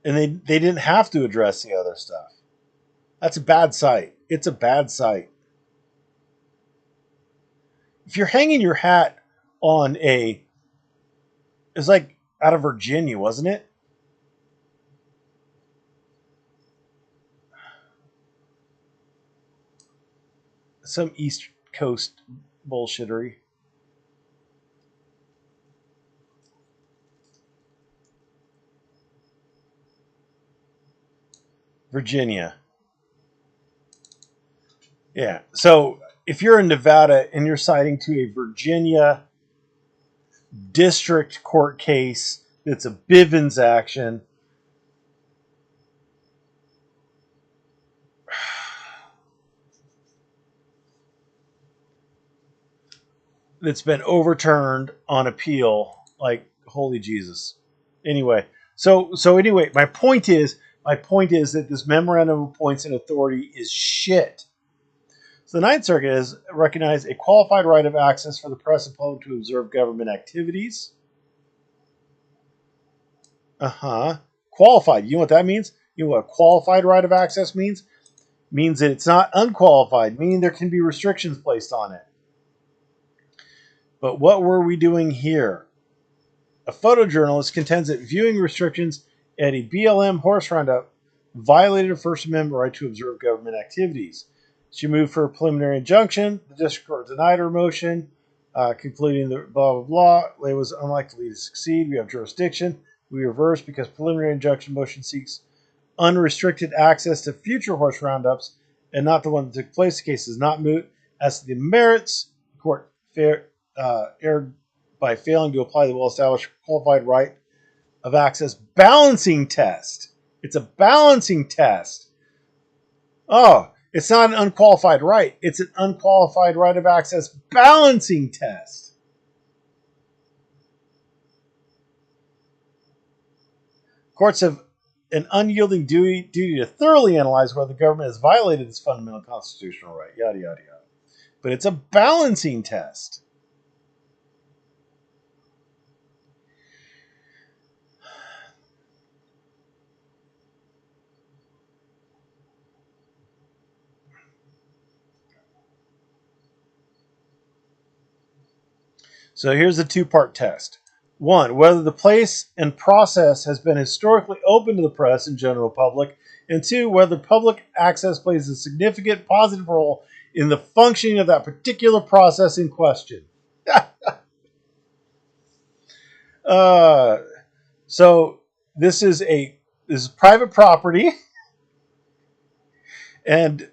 And they didn't have to address the other stuff. That's a bad site. It's a bad site. If you're hanging your hat on it's like out of Virginia, wasn't it? Some East Coast bullshittery. Virginia. Yeah. So if you're in Nevada and you're citing to a Virginia district court case that's a Bivens action, that's been overturned on appeal, like holy Jesus. Anyway, so anyway, my point is that this memorandum of points and authority is shit. So the Ninth Circuit has recognized a qualified right of access for the press and public to observe government activities. Qualified. You know what that means? You know what a qualified right of access means? Means that it's not unqualified, meaning there can be restrictions placed on it. But what were we doing here? A photojournalist contends that viewing restrictions at a BLM horse roundup violated a First Amendment right to observe government activities. She moved for a preliminary injunction. The district court denied her motion, concluding that blah, blah, blah. It was unlikely to succeed. We have jurisdiction. We reverse because preliminary injunction motion seeks unrestricted access to future horse roundups and not the one that took place. The case is not moot. As to the merits, the court erred by failing to apply the well-established qualified right of access balancing test. It's a balancing test. Oh, it's not an unqualified right. It's an unqualified right of access balancing test. Courts have an unyielding duty to thoroughly analyze whether the government has violated this fundamental constitutional right, yada, yada, yada. But it's a balancing test. So here's the two-part test. One, whether the place and process has been historically open to the press and general public. And two, whether public access plays a significant positive role in the functioning of that particular process in question. So this is private property. And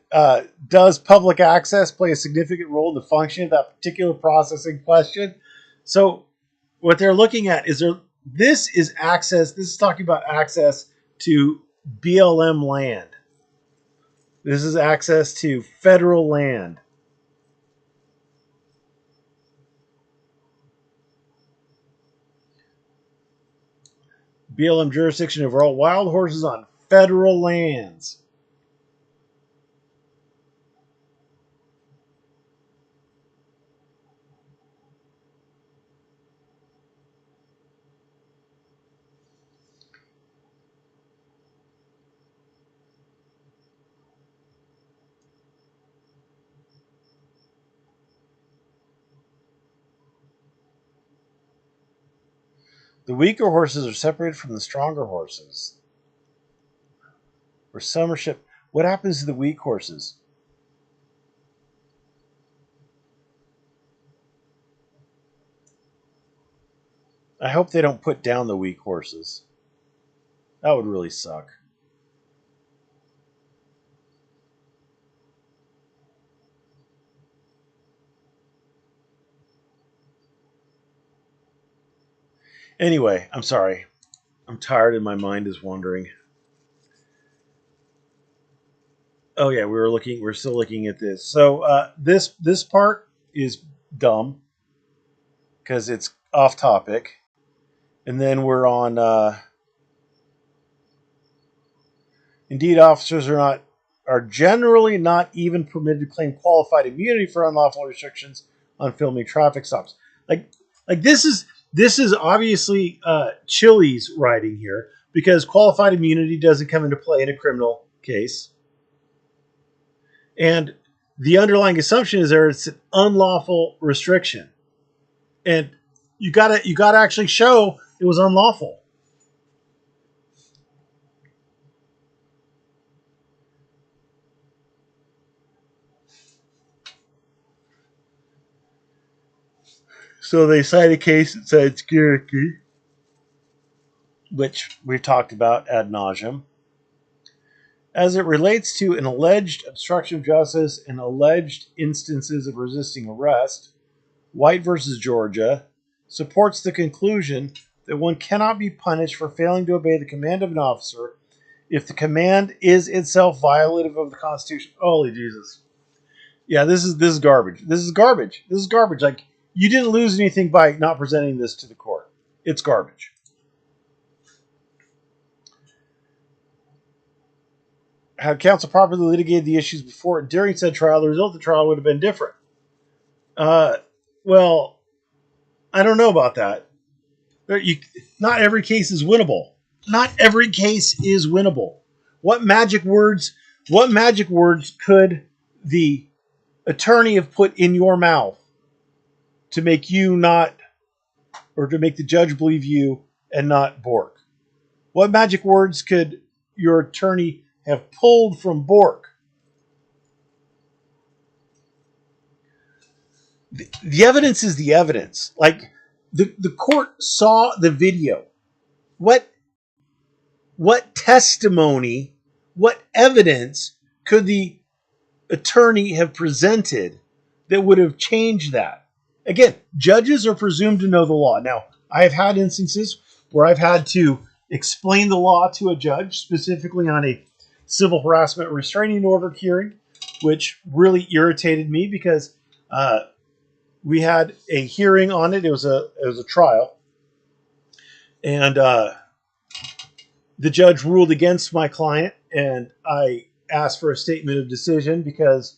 does public access play a significant role in the function of that particular process in question? So what they're looking at is this is access. This is talking about access to BLM land. This is access to federal land. BLM jurisdiction over all wild horses on federal lands. The weaker horses are separated from the stronger horses. Or some are shipped. What happens to the weak horses? I hope they don't put down the weak horses. That would really suck. Anyway, I'm sorry. I'm tired and my mind is wandering. Oh yeah, we're still looking at this. So this part is dumb because it's off topic. And then we're on indeed officers are generally not even permitted to claim qualified immunity for unlawful restrictions on filming traffic stops. Like this is obviously Chili's writing here because qualified immunity doesn't come into play in a criminal case. And the underlying assumption is it's an unlawful restriction. And you gotta actually show it was unlawful. So they cite a case that cites Glick, which we've talked about ad nauseum. as it relates to an alleged obstruction of justice and alleged instances of resisting arrest, White versus Georgia supports the conclusion that one cannot be punished for failing to obey the command of an officer if the command is itself violative of the Constitution. Holy Jesus. Yeah, this is garbage. This is garbage. This is garbage. Like, you didn't lose anything by not presenting this to the court. It's garbage. Had counsel properly litigated the issues before and during said trial, the result of the trial would have been different. Well, I don't know about that. Not every case is winnable. Not every case is winnable. What magic words could the attorney have put in your mouth to make you not, or to make the judge believe you and not Bork? What magic words could your attorney have pulled from Bork? The evidence is the evidence. Like, the court saw the video. What testimony, what evidence could the attorney have presented that would have changed that? Again, judges are presumed to know the law. Now, I have had instances where I've had to explain the law to a judge, specifically on a civil harassment restraining order hearing, which really irritated me because we had a hearing on it. It was a trial, and the judge ruled against my client, and I asked for a statement of decision because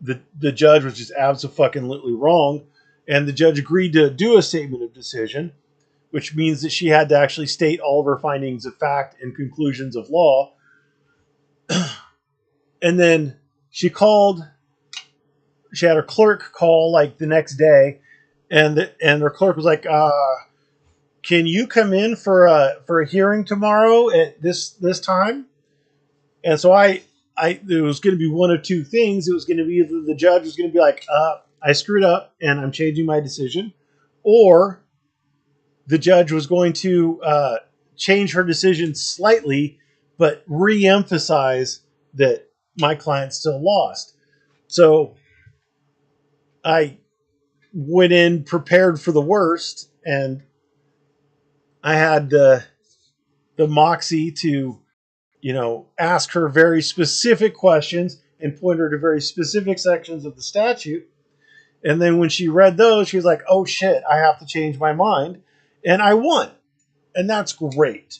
the judge was just absolutely wrong, and the judge agreed to do a statement of decision, which means that she had to actually state all of her findings of fact and conclusions of law. And then she had her clerk call like the next day, and her clerk was like, can you come in for a hearing tomorrow at this time? And so it was going to be one of two things. It was going to be either the judge was going to be like, I screwed up and I'm changing my decision, or the judge was going to change her decision slightly, but re-emphasize that my client still lost. So I went in prepared for the worst, and I had the moxie to, ask her very specific questions and point her to very specific sections of the statute. And then when she read those, she was like, oh shit, I have to change my mind. And I won. And that's great.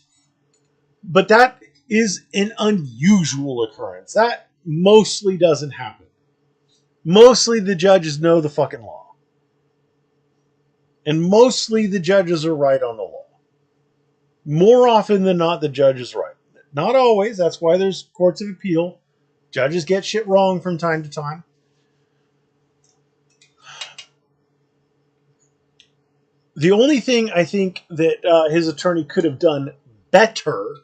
But that is an unusual occurrence. That mostly doesn't happen. Mostly the judges know the fucking law. And mostly the judges are right on the law. More often than not, the judge is right. Not always. That's why there's courts of appeal. Judges get shit wrong from time to time. The only thing I think that his attorney could have done better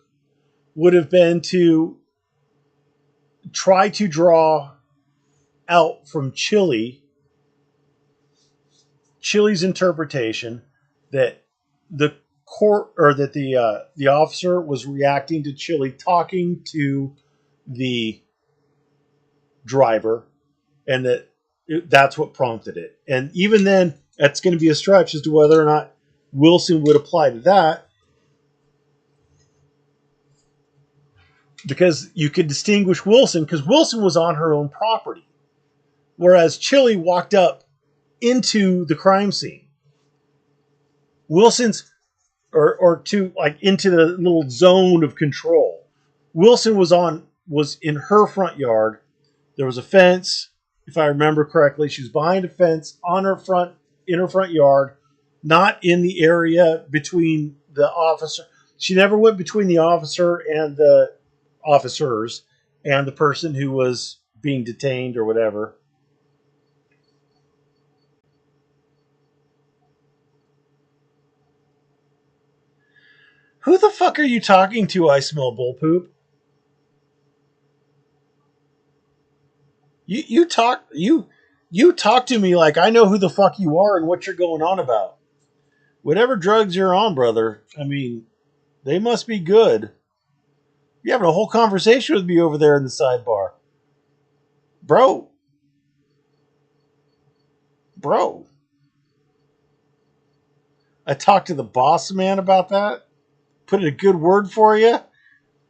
would have been to try to draw out from Chili's interpretation that the court, or that the officer was reacting to Chili talking to the driver, and that's what prompted it. And even then, that's going to be a stretch as to whether or not Wilson would apply to that, because you could distinguish Wilson, because Wilson was on her own property, whereas Chili walked up into the crime scene. Wilson's or to like into the little zone of control. Wilson was in her front yard. There was a fence, if I remember correctly. She was behind a fence in her front yard, not in the area between the officer. She never went between the officer and the officers and the person who was being detained or whatever. Who the fuck are you talking to? I smell bull poop. You talk to me like I know who the fuck you are and what you're going on about. Whatever drugs you're on, brother, I mean, they must be good. You're having a whole conversation with me over there in the sidebar. Bro. Bro. I talked to the boss man about that. Put in a good word for you.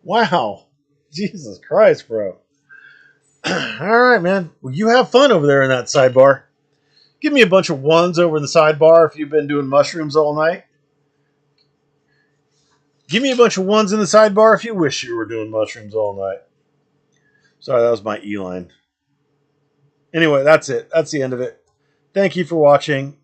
Wow. Jesus Christ, bro. All right, man. Well, you have fun over there in that sidebar. Give me a bunch of ones over in the sidebar if you've been doing mushrooms all night. Give me a bunch of ones in the sidebar if you wish you were doing mushrooms all night. Sorry, that was my E-line. Anyway, that's it. That's the end of it. Thank you for watching.